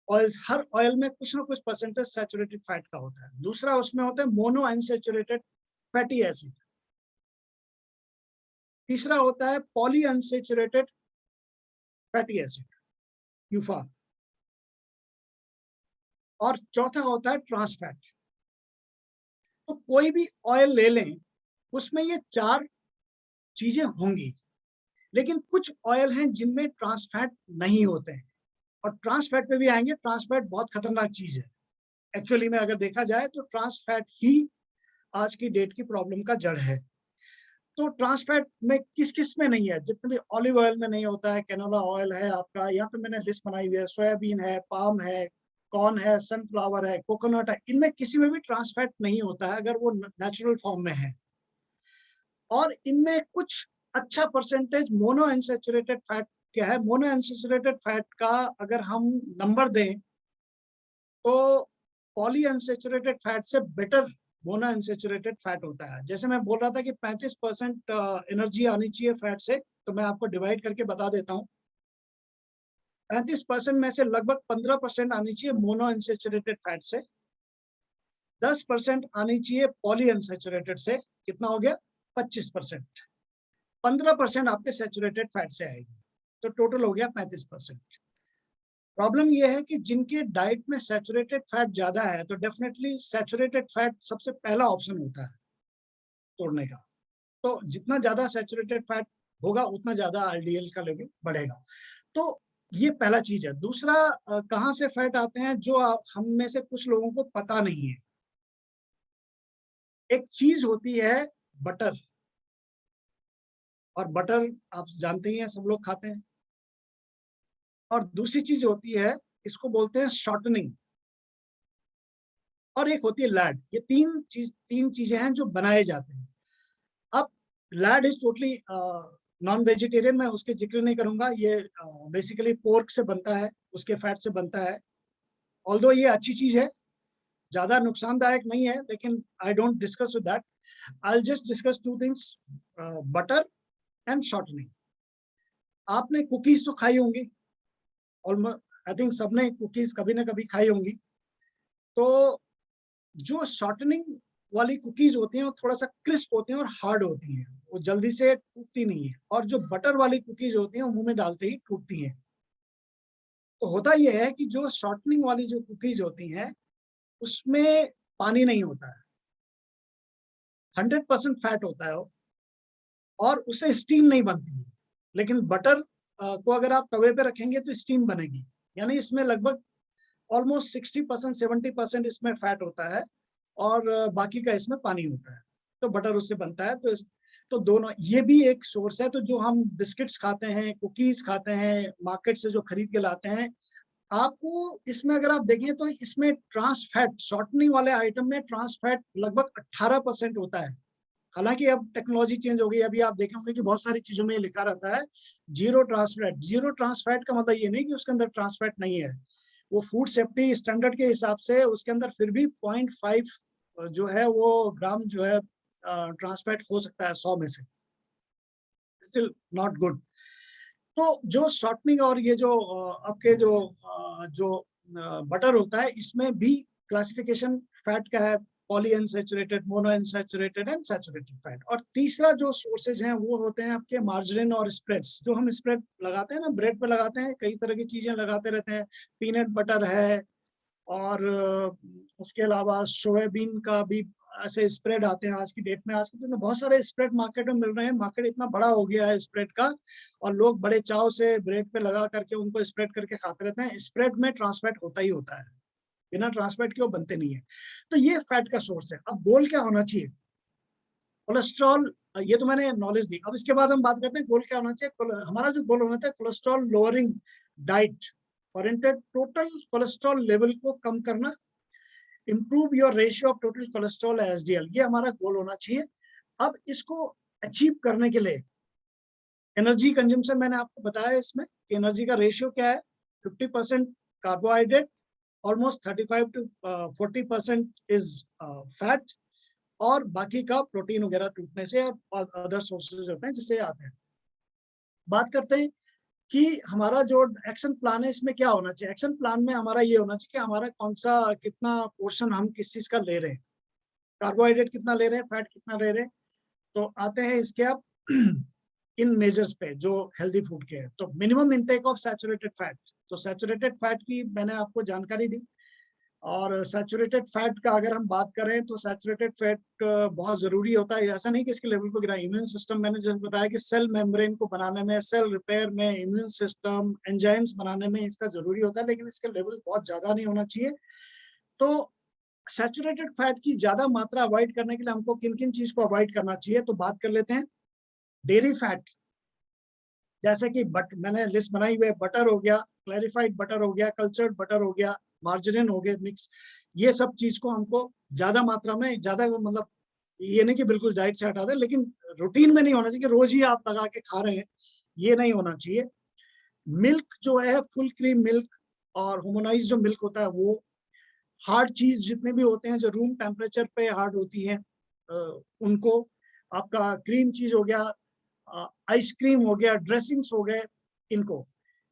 Speaker 1: ऑयल्स, हर ऑयल में कुछ ना कुछ परसेंटेज सैचुरेटेड फैट का होता है। दूसरा उसमें होता है मोनो अनसैचुरेटेड फैटी एसिड। तीसरा होता है poly unsaturated fatty acid, UEFA. और चौथा होता है ट्रांस फैट। तो कोई भी ऑयल ले लें, उसमें ये 4 चीजें होंगी, लेकिन कुछ ऑयल हैं जिनमें ट्रांस फैट नहीं होते हैं, और ट्रांस फैट पे भी आएंगे। ट्रांस फैट बहुत खतरनाक चीज है एक्चुअली में, अगर देखा जाए तो ट्रांस फैट ही आज की डेट की प्रॉब्लम का जड़ है। तो ट्रांस फैट में किस किस में नहीं है, जितने भी ऑलिव ऑयल में नहीं होता है, कैनोला ऑयल है आपका, यहाँ पे मैंने लिस्ट बनाई हुई है, सोयाबीन है, पाम है, कॉर्न है, सनफ्लावर है, कोकोनट है, इनमें किसी में भी ट्रांस फैट नहीं होता है अगर वो नेचुरल फॉर्म में है। और इनमें कुछ अच्छा परसेंटेज मोनो अनसैचुरेटेड फैट क्या है। मोनो अनसैचुरेटेड फैट का अगर हम नंबर दें तो पॉली अनसैचुरेटेड फैट से बेटर मोनो अनसैचुरेटेड फैट होता है। जैसे मैं बोल रहा था कि 35% एनर्जी आनी चाहिए फैट से, तो मैं आपको डिवाइड करके बता देता हूँ। 35% में से लगभग 15% आनी चाहिए मोनो अनसैचुरेटेड फैट से, 10% आनी चाहिए पॉली अनसैचुरेटेड से, कितना हो गया 25%। 15% आपके सैचुरेटेड फैट से आएगी, तो टोटल हो गया 35%। प्रॉब्लम यह है कि जिनके डाइट में सैचुरेटेड फैट ज्यादा है, तो डेफिनेटली सैचुरेटेड फैट सबसे पहला ऑप्शन होता है तोड़ने का। तो जितना ज्यादा सैचुरेटेड फैट होगा उतना ज्यादा एलडीएल का लेवल बढ़ेगा। तो ये पहला चीज है। दूसरा, कहाँ से फैट आते हैं जो हम में से कुछ लोगों को पता नहीं है। एक चीज होती है बटर, और बटर आप जानते ही हैं, सब लोग खाते हैं। और दूसरी चीज होती है, इसको बोलते हैं शॉर्टनिंग, और एक होती है लैड। ये तीन चीजें हैं जो बनाए जाते हैं। अब lad is totally non vegetarian, मैं उसके जिक्र नहीं करूंगा। ये बेसिकली पोर्क से बनता है, उसके फैट से बनता है। ऑल्दो ये अच्छी चीज है, ज्यादा नुकसानदायक नहीं है, लेकिन I don't discuss with that. I just discuss 2 things, butter and shortening. आपने कुकीज तो खाई होंगी, ऑलमोस्ट आई थिंक सबने कुकीज कभी ना कभी खाई होंगी। तो जो शॉर्टनिंग वाली कुकीज होती हैं वो थोड़ा सा क्रिस्प होती हैं और हार्ड होती हैं, वो जल्दी से टूटती नहीं है। और जो बटर वाली कुकीज होती हैं वो मुंह में डालते ही टूटती हैं। तो होता यह है कि जो शॉर्टनिंग वाली जो कुकीज होती हैं उसमें पानी नहीं होता है, 100% फैट होता है वो, और उससे स्टीम नहीं बनती है। लेकिन बटर को अगर आप तवे पे रखेंगे तो स्टीम बनेगी। यानी इसमें लगभग ऑलमोस्ट 60% 70% इसमें फैट होता है, और बाकी का इसमें पानी होता है। तो बटर उससे बनता है। तो दोनों ये भी एक सोर्स है। तो जो हम बिस्किट्स खाते हैं, कुकीज खाते हैं, मार्केट से जो खरीद के लाते हैं, आपको इसमें अगर आप देखें तो इसमें ट्रांस फैट, शॉर्टनिंग वाले आइटम में ट्रांस फैट लगभग 18% होता है। हालांकि अब टेक्नोलॉजी चेंज हो गई। अभी आप देखे होंगे कि बहुत सारी चीजों में लिखा रहता है zero trans fat. Zero trans fat का मतलब ये नहीं कि उसके अंदर ट्रांस फैट नहीं है। वो फूड सेफ्टी स्टैंडर्ड के हिसाब से उसके अंदर फिर भी 0.5 जो है वो ग्राम जो है ट्रांस फैट हो सकता है 100 में से, स्टिल नॉट गुड। तो जो शॉर्टनिंग और ये जो आपके जो बटर होता है, इसमें भी क्लासिफिकेशन फैट का है, poly unsaturated, mono unsaturated and saturated fat. और तीसरा जो सोर्सेज हैं वो होते हैं आपके मार्जरीन और स्प्रेड्स। जो हम स्प्रेड लगाते हैं ना, ब्रेड पे लगाते हैं, कई तरह की चीजें लगाते रहते हैं। पीनट बटर है, और उसके अलावा सोयाबीन का भी ऐसे स्प्रेड आते हैं आज की डेट में। आज की डेट में बहुत सारे स्प्रेड मार्केट में मिल रहे हैं। मार्केट इतना बड़ा हो गया है स्प्रेड का, और लोग बड़े चाव से ब्रेड पे लगा करके उनको स्प्रेड करके खाते रहते हैं। स्प्रेड में ट्रांसफैट होता ही होता है, बिना ट्रांसफैट के वो बनते नहीं है। तो ये फैट का सोर्स है। अब गोल क्या होना चाहिए? कोलेस्ट्रॉल, ये तो मैंने नॉलेज दी। अब इसके बाद हम बात करते हैं गोल क्या होना चाहिए। हमारा जो गोल होना चाहिए, cholesterol lowering diet oriented, total cholesterol level को कम करना, improve your ratio of total cholesterol HDL, ये हमारा गोल होना चाहिए। अब इसको अचीव करने के लिए एनर्जी कंजम्पशन मैंने आपको बताया इसमें कि एनर्जी का रेशियो क्या है, 50% carbohydrate, almost 35 to 40% is fat, और बाकी का प्रोटीन वगैरह टूटने से और अदर सोर्सेज होते हैं जिससे आते हैं। बात करते हैं कि हमारा जो एक्शन प्लान है इसमें क्या होना चाहिए। एक्शन प्लान में हमारा ये होना चाहिए कि हमारा कौन सा कितना पोर्शन हम किस चीज का ले रहे हैं, कार्बोहाइड्रेट कितना ले रहे हैं, फैट कितना ले रहे हैं। तो आते हैं इसके आप इन मेजर्स पे जो हेल्दी फूड के हैं। तो minimum intake of saturated fat, तो सैचुरेटेड फैट की मैंने आपको जानकारी दी। और सैचुरेटेड फैट का अगर हम बात करें तो सैचुरेटेड फैट बहुत जरूरी होता है। ऐसा नहीं कि इसके लेवल को गिरा, इम्यून सिस्टम मैंने जब बताया कि सेल मेम्ब्रेन को बनाने में, सेल रिपेयर में, इम्यून सिस्टम एंजाइम्स बनाने में इसका जरूरी होता है, लेकिन इसका लेवल बहुत ज्यादा नहीं होना चाहिए। तो सैचुरेटेड फैट की ज्यादा मात्रा अवॉइड करने के लिए हमको किन किन चीज को अवॉइड करना चाहिए, तो बात कर लेते हैं। डेयरी फैट, जैसे कि मैंने लिस्ट बनाई हुई है, बटर हो गया, क्लैरिफाइड बटर हो गया, कल्चर्ड बटर हो गया, मार्जरीन हो गए मिक्स, ये सब चीज को हमको ज्यादा मात्रा में, ज्यादा मतलब ये नहीं कि बिल्कुल डाइट से हटा दें, लेकिन रूटीन में नहीं होना चाहिए कि रोज ही आप लगा के खा रहे हैं, ये नहीं होना चाहिए। मिल्क जो है, फुल क्रीम मिल्क और होमोनाइज जो मिल्क होता है वो, हार्ड चीज जितने भी होते हैं जो रूम टेम्परेचर पे हार्ड होती हैं उनको, आपका क्रीम चीज हो गया, आइसक्रीम हो गया, ड्रेसिंग्स हो गए, इनको,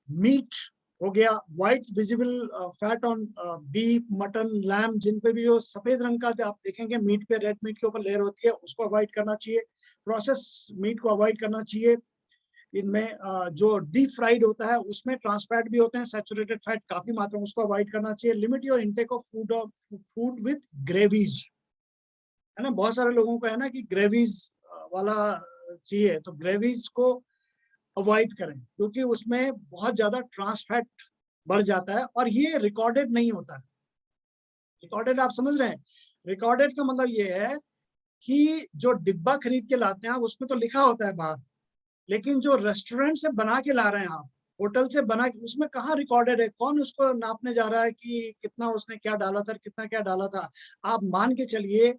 Speaker 1: मीट हो गया, white visible fat on beef, mutton, lamb, जिन पे भी जो सफेद रंग का जो आप देखेंगे मीट पे, रेड मीट के ऊपर लेयर होती है, उसको अवॉइड करना चाहिए। प्रोसेस मीट को अवॉइड करना चाहिए। इनमें जो डीप फ्राइड होता है उसमें ट्रांस फैट भी होते हैं, सैचुरेटेड फैट काफी मात्रा में, उसको अवॉइड करना चाहिए। Limit your intake of food with gravies, है ना। बहुत सारे लोगों को है ना कि ग्रेवीज वाला चाहिए, तो ग्रेवीज को अवॉइड करें क्योंकि उसमें बहुत ज्यादा ट्रांस फैट बढ़ जाता है और ये रिकॉर्डेड नहीं होता है। रिकॉर्डेड आप समझ रहे हैं, रिकॉर्डेड का मतलब ये है कि जो डिब्बा खरीद के लाते हैं आप, उसमें तो लिखा होता है बाहर, लेकिन जो रेस्टोरेंट से बना के ला रहे हैं आप, होटल से बना के, उसमें कहाँ रिकॉर्डेड है, कौन उसको नापने जा रहा है कि कितना उसने क्या डाला था, कितना क्या डाला था। आप मान के चलिए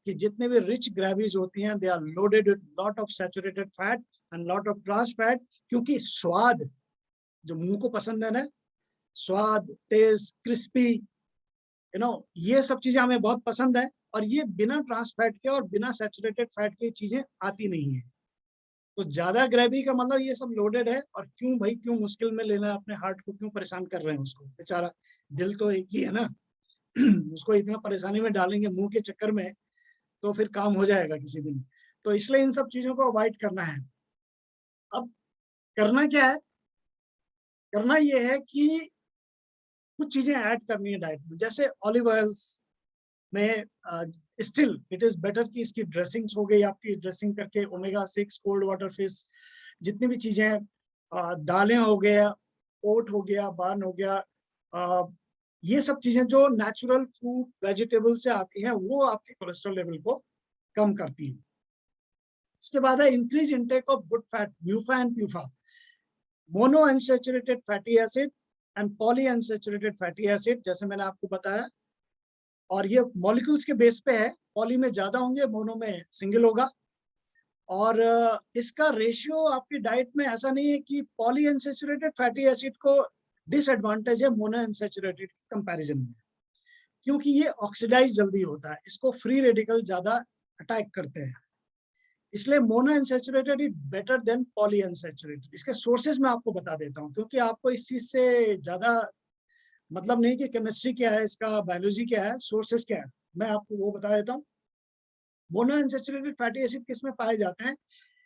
Speaker 1: कि जितने भी रिच ग्रेवीज होती हैं, they are loaded with lot of saturated fat and lot of trans fat, क्योंकि स्वाद जो मुंह को पसंद है ना, स्वाद, टेस्ट, क्रिस्पी, ये सब चीजें हमें बहुत पसंद है, और ये बिना ट्रांस फैट के और बिना सैचुरेटेड फैट के चीजें आती नहीं है। तो ज्यादा ग्रेवी का मतलब ये सब लोडेड है, और क्यों भाई, क्यों मुश्किल में लेना है, अपने हार्ट को क्यों परेशान कर रहे हैं उसको, बेचारा दिल तो एक ही है ना। उसको इतना परेशानी में डालेंगे मुंह के चक्कर में, तो फिर काम हो जाएगा किसी दिन। तो इसलिए इन सब चीजों को अवॉइड करना है। अब करना क्या है, करना ये है कि कुछ चीजें ऐड करनी है डाइट में, जैसे ऑलिव ऑयल्स में स्टिल इट इज बेटर कि इसकी ड्रेसिंग्स हो गई, आपकी ड्रेसिंग करके ओमेगा 6, कोल्ड वाटर फिश, जितनी भी चीजें हैं, दालें हो गया, ओट हो गया, बार्न हो गया, ये सब चीजें जो नेचुरल फूड वेजिटेबल से आती हैं, वो आपके कोलेस्ट्रॉल लेवल को कम करती है। इसके बाद है increase intake of good fat, MUFA and PUFA, mono unsaturated fatty acid and poly unsaturated fatty acid, जैसे मैंने आपको बताया, और ये मॉलिक्यूल्स के बेस पे है, पॉली में ज्यादा होंगे, मोनो में सिंगल होगा। और इसका रेशियो आपकी डाइट में ऐसा नहीं है कि पॉली अनसैचुरेटेड फैटी एसिड को डिसएडवांटेज है मोनो अनसैचुरेटेड कंपैरिजन में, क्योंकि ये ऑक्सीडाइज जल्दी होता है, इसको फ्री रेडिकल ज्यादा अटैक करते हैं, इसलिए mono unsaturated is better than poly unsaturated. इसके सोर्सेज मैं आपको बता देता हूँ, क्योंकि आपको इस चीज से ज्यादा मतलब नहीं कि केमिस्ट्री क्या है इसका, बायोलॉजी क्या है, सोर्सेज क्या है, मैं आपको वो बता देता हूँ। मोनो अनसैचुरेटेड फैटी एसिड किस में पाए जाते हैं,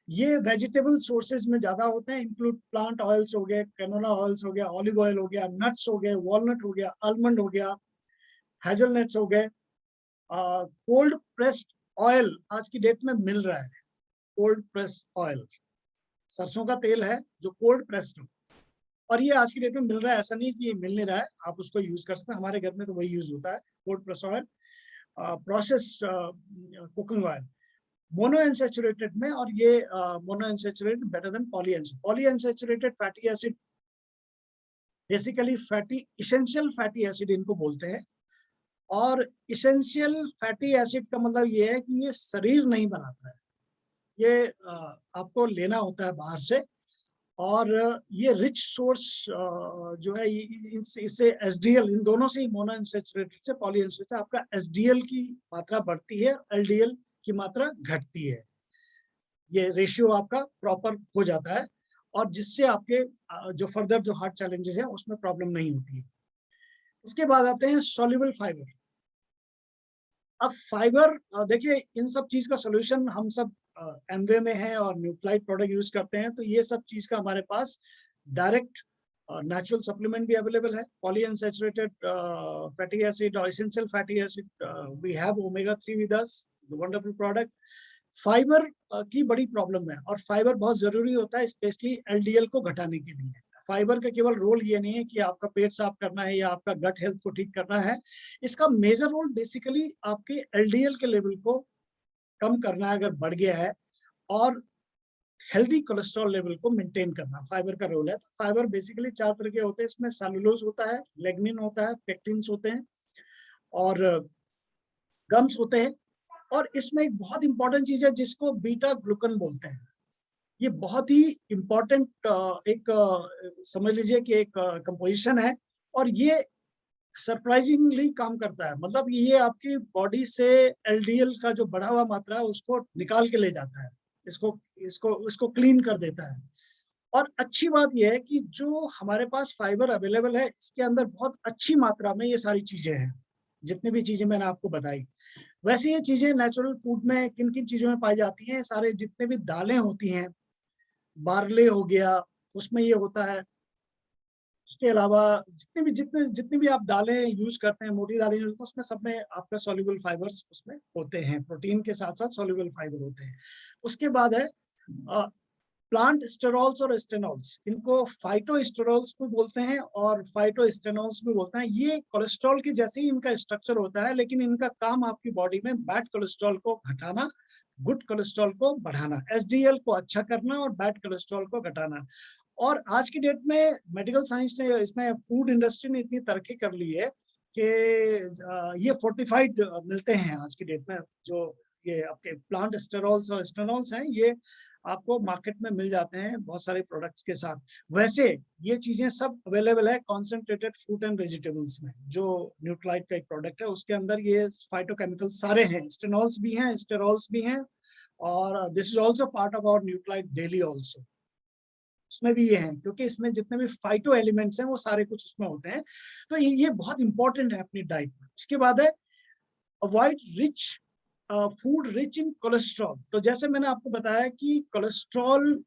Speaker 1: ये वेजिटेबल सोर्सेज में ज्यादा होते हैं, इंक्लूड प्लांट ऑयल्स हो गए, कैनोला ऑयल्स हो गया, ऑलिव ऑयल हो गया, नट्स हो गए, वॉलनट हो गया, आलमंड हो गया, हेजलनट्स हो गए। कोल्ड प्रेस्ड ऑयल आज की डेट में मिल रहा है, कोल्ड प्रेस्ड ऑयल सरसों का तेल है जो कोल्ड प्रेस्ड हो, और ये आज की डेट में मिल रहा है, ऐसा नहीं कि ये मिल नहीं रहा है, आप उसको यूज कर सकते हैं, हमारे घर में तो वही यूज होता है, cold pressed oil, process cooking oil, mono unsaturated में। और ये mono unsaturated better than poly unsaturated fatty acid, basically fatty essential fatty acid इनको बोलते हैं, और इसेंशियल फैटी एसिड का मतलब ये है कि ये शरीर नहीं बनाता है, ये आपको लेना होता है बाहर से। और ये रिच सोर्स जो है इससे एसडीएल, इन दोनों से ही, मोनो अनसैचुरेटेड से पॉली अनसैचुरेटेड से आपका एसडीएल की मात्रा बढ़ती है, एलडीएल की मात्रा घटती है। ये रेशियो आपका प्रॉपर हो जाता है और जिससे आपके जो फर्दर जो हार्ट चैलेंजेस हैं उसमें प्रॉब्लम नहीं होती है। उसके बाद आते हैं सॉल्युबल फाइबर। अब फाइबर देखिए, इन सब चीज का सोल्यूशन हम सब एमवे में है और न्यूक्लाइड प्रोडक्ट यूज करते हैं, तो ये सब चीज का हमारे पास डायरेक्ट नेचुरल सप्लीमेंट भी अवेलेबल है। पॉली अनसैचुरेटेड फैटी एसिड और essential fatty acid, we have omega 3 with us, wonderful product. Fibre की बड़ी प्रॉब्लम है और फाइबर बहुत जरूरी होता है, स्पेशली एलडीएल को घटाने के लिए। फाइबर का केवल रोल ये नहीं है कि आपका पेट साफ करना है या आपका गट हेल्थ को ठीक करना है, इसका मेजर रोल बेसिकली आपके एलडीएल के लेवल को कम करना है अगर बढ़ गया है, और हेल्दी कोलेस्ट्रॉल लेवल को मेंटेन करना फाइबर का रोल है। तो फाइबर बेसिकली 4 तरह के होते हैं, इसमें सेलुलोज होता है, लेग्निन होता है, पेक्टिन्स होते हैं और गम्स होते हैं। और इसमें एक बहुत इंपॉर्टेंट चीज है जिसको बीटा ग्लूकन बोलते हैं। ये बहुत ही इंपॉर्टेंट एक समझ लीजिए कि एक कंपोजिशन है और ये सरप्राइजिंगली काम करता है। मतलब ये आपकी बॉडी से एलडीएल का जो बढ़ा हुआ मात्रा है उसको निकाल के ले जाता है, इसको इसको इसको क्लीन कर देता है। और अच्छी बात यह है कि जो हमारे पास फाइबर अवेलेबल है इसके अंदर बहुत अच्छी मात्रा में ये सारी चीजें हैं, जितनी भी चीजें मैंने आपको बताई। वैसे ये चीजें नेचुरल फूड में किन किन चीजों में पाई जाती हैं? सारे जितने भी दालें होती हैं, बार्ले हो गया, उसमें ये होता है। उसके अलावा जितनी भी आप दालें यूज करते हैं, मोटी दालें यूज करते हैं, उसमें सब में आपका सॉल्युबल फाइबर्स उसमें होते हैं, प्रोटीन के साथ साथ सॉल्युबल फाइबर होते हैं। उसके बाद है प्लांट स्टेरॉल्स और स्टेनॉल्स, इनको फाइटोस्टेरॉल्स भी बोलते हैं और फाइटोस्टेनॉल्स भी बोलते हैं। ये कोलेस्ट्रॉल के जैसे ही इनका स्ट्रक्चर होता है, लेकिन इनका काम आपकी बॉडी में बैड कोलेस्ट्रॉल को घटाना, गुड कोलेस्ट्रॉल को बढ़ाना, एसडीएल को अच्छा करना और बैड कोलेस्ट्रॉल को घटाना। और आज की डेट में मेडिकल साइंस ने, इसने फूड इंडस्ट्री ने इतनी तरक्की कर ली है कि ये फोर्टिफाइड मिलते हैं आज की डेट में। जो ये आपके प्लांट स्टेरॉल्स और स्टेनॉल्स हैं, ये आपको मार्केट में मिल जाते हैं बहुत सारे प्रोडक्ट्स के साथ। वैसे ये चीजें सब अवेलेबल है कॉन्सेंट्रेटेड फ्रूट एंड वेजिटेबल्स में, जो न्यूट्राइट का एक प्रोडक्ट है, उसके अंदर ये फाइटोकेमिकल सारे हैं, स्टेनॉल्स भी हैं, स्टेरॉल्स भी हैं, और this is also part of our nutrient daily also. उसमें भी ये है, क्योंकि इसमें जितने भी फाइटो एलिमेंट्स हैं वो सारे कुछ उसमें होते हैं। तो ये बहुत इंपॉर्टेंट है अपनी डाइट में। उसके बाद है avoid rich food rich in cholesterol. तो जैसे मैंने आपको बताया कि कोलेस्ट्रॉल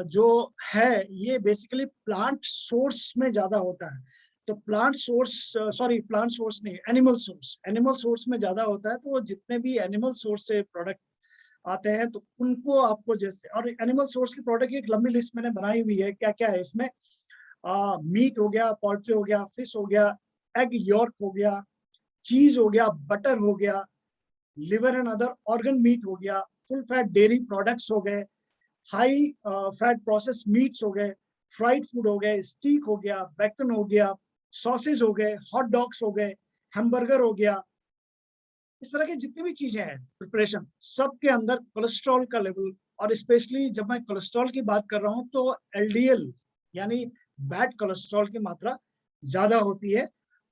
Speaker 1: जो है ये बेसिकली प्लांट सोर्स में ज्यादा होता है। तो प्लांट सोर्स नहीं, एनिमल सोर्स में ज्यादा होता है। तो वो जितने भी एनिमल सोर्स से प्रोडक्ट आते हैं तो उनको आपको, जैसे, और एनिमल सोर्स की प्रोडक्ट की एक लंबी लिस्ट मैंने बनाई हुई है, क्या क्या है इसमें। मीट हो गया, पोल्ट्री हो गया, फिश हो गया, एग यॉर्क हो गया, चीज हो गया, बटर हो गया, liver and other organ meet हो गया, फुल फैट डेयरी प्रोडक्ट्स हो गए, हाई फैट प्रोसेस मीट्स हो गए, फ्राइड फूड हो गए, स्टीक हो गया, बैकन हो गया, सॉसेज हो गए, हॉट डॉग्स हो गए, हैमबर्गर हो गया। इस तरह की जितनी भी चीजें हैं प्रिपरेशन, सबके अंदर कोलेस्ट्रॉल का लेवल, और स्पेशली जब मैं कोलेस्ट्रॉल की बात कर रहा हूं तो एलडीएल यानी बैड कोलेस्ट्रॉल की मात्रा ज्यादा होती है।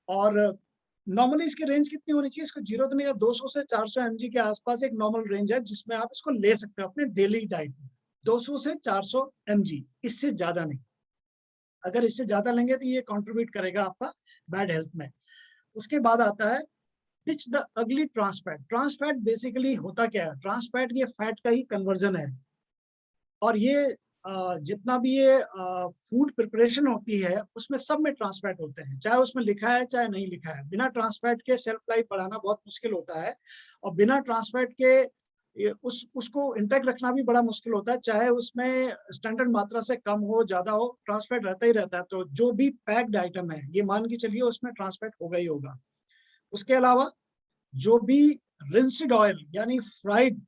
Speaker 1: और नॉर्मली इसकी रेंज कितनी होनी चाहिए? इसको जीरो तो नहीं, 200 से 400 mg के आसपास एक नॉर्मल रेंज है जिसमें आप इसको ले सकते हो अपने डेली डाइट में। 200 से 400 mg, इससे ज्यादा नहीं। अगर इससे ज्यादा लेंगे तो ये कंट्रीब्यूट करेगा आपका बैड हेल्थ में। उसके बाद आता है ditch the ugly trans fat. Trans fat basically होता क्या है? ट्रांसफैट ये फैट का ही कन्वर्जन है, और ये जितना भी ये फूड प्रिपरेशन होती है उसमें सब में ट्रांसफैट होते हैं, चाहे उसमें लिखा है चाहे नहीं लिखा है। बिना ट्रांसफैट के सेल्फ लाइफ बढ़ाना बहुत मुश्किल होता है, और बिना ट्रांसफैट के उसको इंटैक्ट रखना भी बड़ा मुश्किल होता है, चाहे उसमें स्टैंडर्ड मात्रा से कम हो ज्यादा हो, ट्रांसफैट रहता ही रहता है। तो जो भी पैक्ड आइटम है ये मान के चलिए उसमें ट्रांसफैट होगा ही होगा। उसके अलावा जो भी रिंस्ड ऑयल यानी फ्राइड,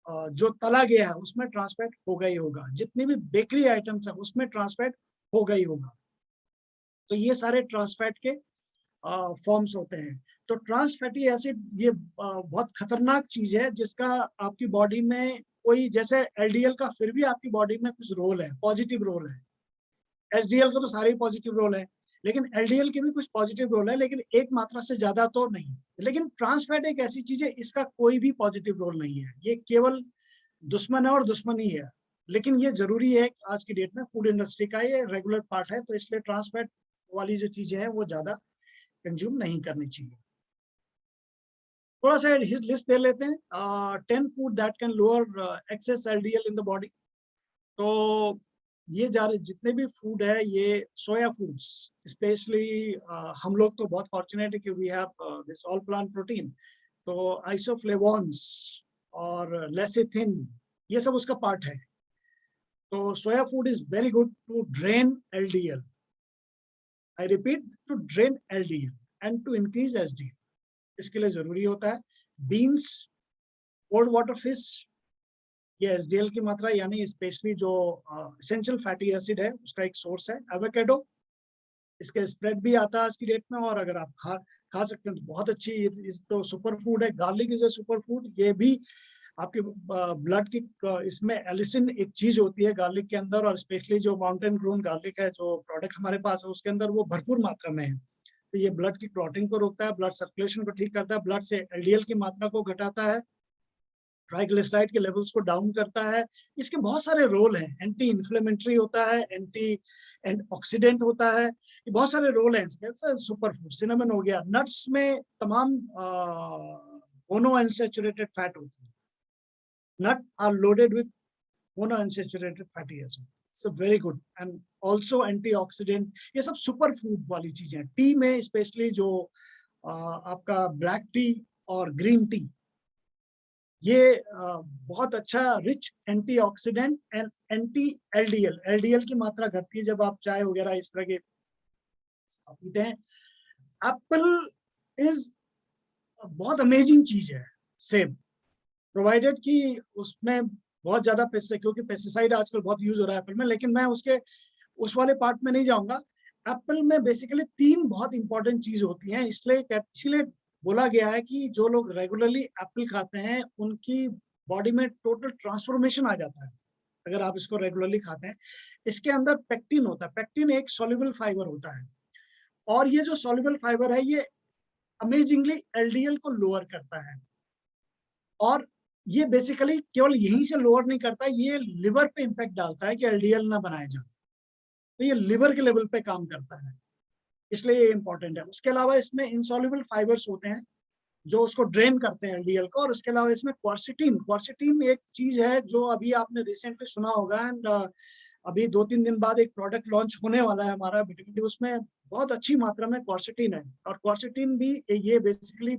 Speaker 1: जो तला गया है उसमें ट्रांसफैट होगा ही होगा। जितनी भी बेकरी आइटम्स है उसमें ट्रांसफैट होगा ही होगा। तो ये सारे ट्रांसफैट के फॉर्म्स होते हैं। तो ट्रांस फैटी एसिड ये बहुत खतरनाक चीज है, जिसका आपकी बॉडी में कोई, जैसे एलडीएल का फिर भी आपकी बॉडी में कुछ रोल है, पॉजिटिव रोल है। एसडीएल का तो सारे ही पॉजिटिव रोल है, लेकिन एलडीएल के भी कुछ पॉजिटिव रोल है, लेकिन एक मात्रा से ज्यादा तो नहीं। लेकिन ट्रांस फैट एक ऐसी चीज है, इसका कोई भी पॉजिटिव रोल नहीं है, ये केवल दुश्मन है और दुश्मनी है। लेकिन ये जरूरी है आज की डेट में, फूड इंडस्ट्री का ये रेगुलर पार्ट है, तो इसलिए ट्रांस फैट वाली जो चीजें हैं वो ज्यादा कंज्यूम नहीं करनी चाहिए। थोड़ा सा लिस्ट दे लेते हैं, 10 food that can lower excess LDL in the body. तो ये जितने भी फूड है, ये सोया फूड्स स्पेशली, हम लोग तो बहुत फॉर्चुनेट है कि we have this all plant protein. तो आइसोफ्लेवोन्स और लेसिथिन, ये सब उसका पार्ट है। तो soya food is very good to drain LDL. I repeat, to drain LDL and to increase SDL, इसके लिए जरूरी होता है। बीन्स, कोल्ड वाटर फिश, ये एसडीएल की मात्रा यानी स्पेशली जो एसेंशियल फैटी एसिड है उसका एक सोर्स है। एवोकेडो, इसके स्प्रेड भी आता है आज की डेट में, और अगर आप खा सकते हैं तो बहुत अच्छी, इस तो सुपर फूड है। Garlic is a super food, ये भी आपके ब्लड की, इसमें एलिसिन एक चीज होती है गार्लिक के अंदर, और स्पेशली जो माउंटेन ग्रोन गार्लिक है, जो प्रोडक्ट हमारे पास है, उसके अंदर वो भरपूर मात्रा में है। तो ये ब्लड की क्लॉटिंग को रोकता है, ब्लड सर्कुलेशन को ठीक करता है, ब्लड से एलडीएल की मात्रा को घटाता है, ट्राइग्लिसराइड के लेवल्स को डाउन करता है। इसके बहुत सारे रोल हैं, एंटी इन्फ्लेमेटरी होता है, एंटी ऑक्सीडेंट होता है, ये बहुत सारे रोल हैं इसके। सुपर फूड सिनेमन हो गया। नट्स में तमाम मोनोअनसैचुरेटेड फैट होती है। Nut are loaded with monounsaturated fatty acid, so very good, and also antioxidant. ये सब सुपर फूड वाली चीजें हैं। टी में स्पेशली जो आपका ब्लैक टी और ग्रीन टी, ये बहुत अच्छा rich antioxidant and anti LDL, LDL की मात्रा घटती है जब आप चाय वगैरह इस तरह के पीते हैं। एप्पल इज बहुत अमेजिंग चीज है। सेब, प्रोवाइडेड कि उसमें बहुत ज्यादा क्योंकि पेस्टिसाइड आजकल बहुत यूज हो रहा है एप्पल में, लेकिन मैं उसके उस वाले पार्ट में नहीं जाऊंगा। एप्पल में बेसिकली 3 बहुत इंपॉर्टेंट चीज होती हैं, इसलिए बोला गया है कि जो लोग रेगुलरली एप्पल खाते हैं उनकी बॉडी में टोटल ट्रांसफॉर्मेशन आ जाता है, अगर आप इसको रेगुलरली खाते हैं। इसके अंदर पेक्टिन होता है, पेक्टिन एक सॉल्युबल फाइबर होता है, और ये जो सॉल्युबल फाइबर है ये अमेजिंगली एलडीएल को लोअर करता है। और ये बेसिकली केवल यहीं से लोअर नहीं करता, ये लिवर पे इंपैक्ट डालता है कि एलडीएल ना बनाया जाए, तो ये लिवर के लेवल पे काम करता है, इसलिए ये इंपॉर्टेंट है। उसके अलावा इसमें इंसॉल्युबल फाइबर्स होते हैं जो उसको ड्रेन करते हैं एलडीएल को, और उसके अलावा इसमें क्वार्सिटीन, क्वार्सिटीन एक चीज है जो अभी आपने रिसेंटली सुना होगा, एंड अभी 2-3 दिन बाद एक प्रोडक्ट लॉन्च होने वाला है हमारा विटामिन डी, उसमें बहुत अच्छी मात्रा में क्वार्सिटीन है। और क्वार्सिटीन भी ये बेसिकली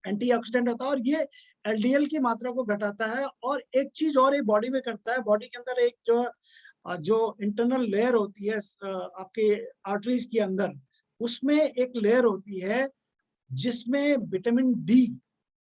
Speaker 1: एंटीऑक्सीडेंट होता है, और ये एलडीएल की मात्रा को घटाता है। और एक चीज और ये बॉडी में करता है, बॉडी के अंदर एक जो इंटरनल लेयर होती है आपके आर्टरीज के अंदर, उसमें एक लेयर होती है जिसमें विटामिन डी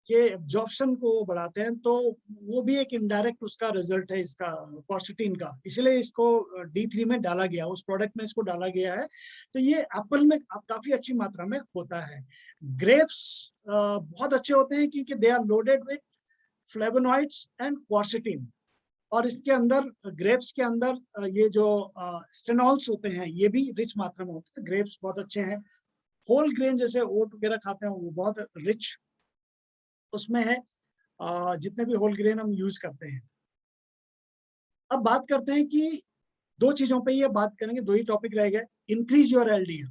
Speaker 1: के एब्जॉर्प्शन को बढ़ाते हैं, तो वो भी एक इनडायरेक्ट उसका रिजल्ट है इसका क्वार्सिटीन का, इसलिए इसको D3 में डाला गया, उस प्रोडक्ट में इसको डाला गया है। तो ये एप्पल में काफी अच्छी मात्रा में होता है। ग्रेप्स बहुत अच्छे होते हैं क्योंकि they are loaded with flavonoids and quercetin, और इसके अंदर ग्रेप्स के अंदर ये जो स्टेनॉल्स होते हैं ये भी रिच मात्रा में होते हैं। ग्रेप्स बहुत अच्छे हैं। होल ग्रेन जैसे ओट वगैरह खाते हैं वो बहुत रिच उसमें है, जितने भी होल ग्रेन हम यूज करते हैं। अब बात करते हैं कि 2 चीजों पे ये बात करेंगे, 2 ही टॉपिक रह गए। इंक्रीज योर एलडीएल,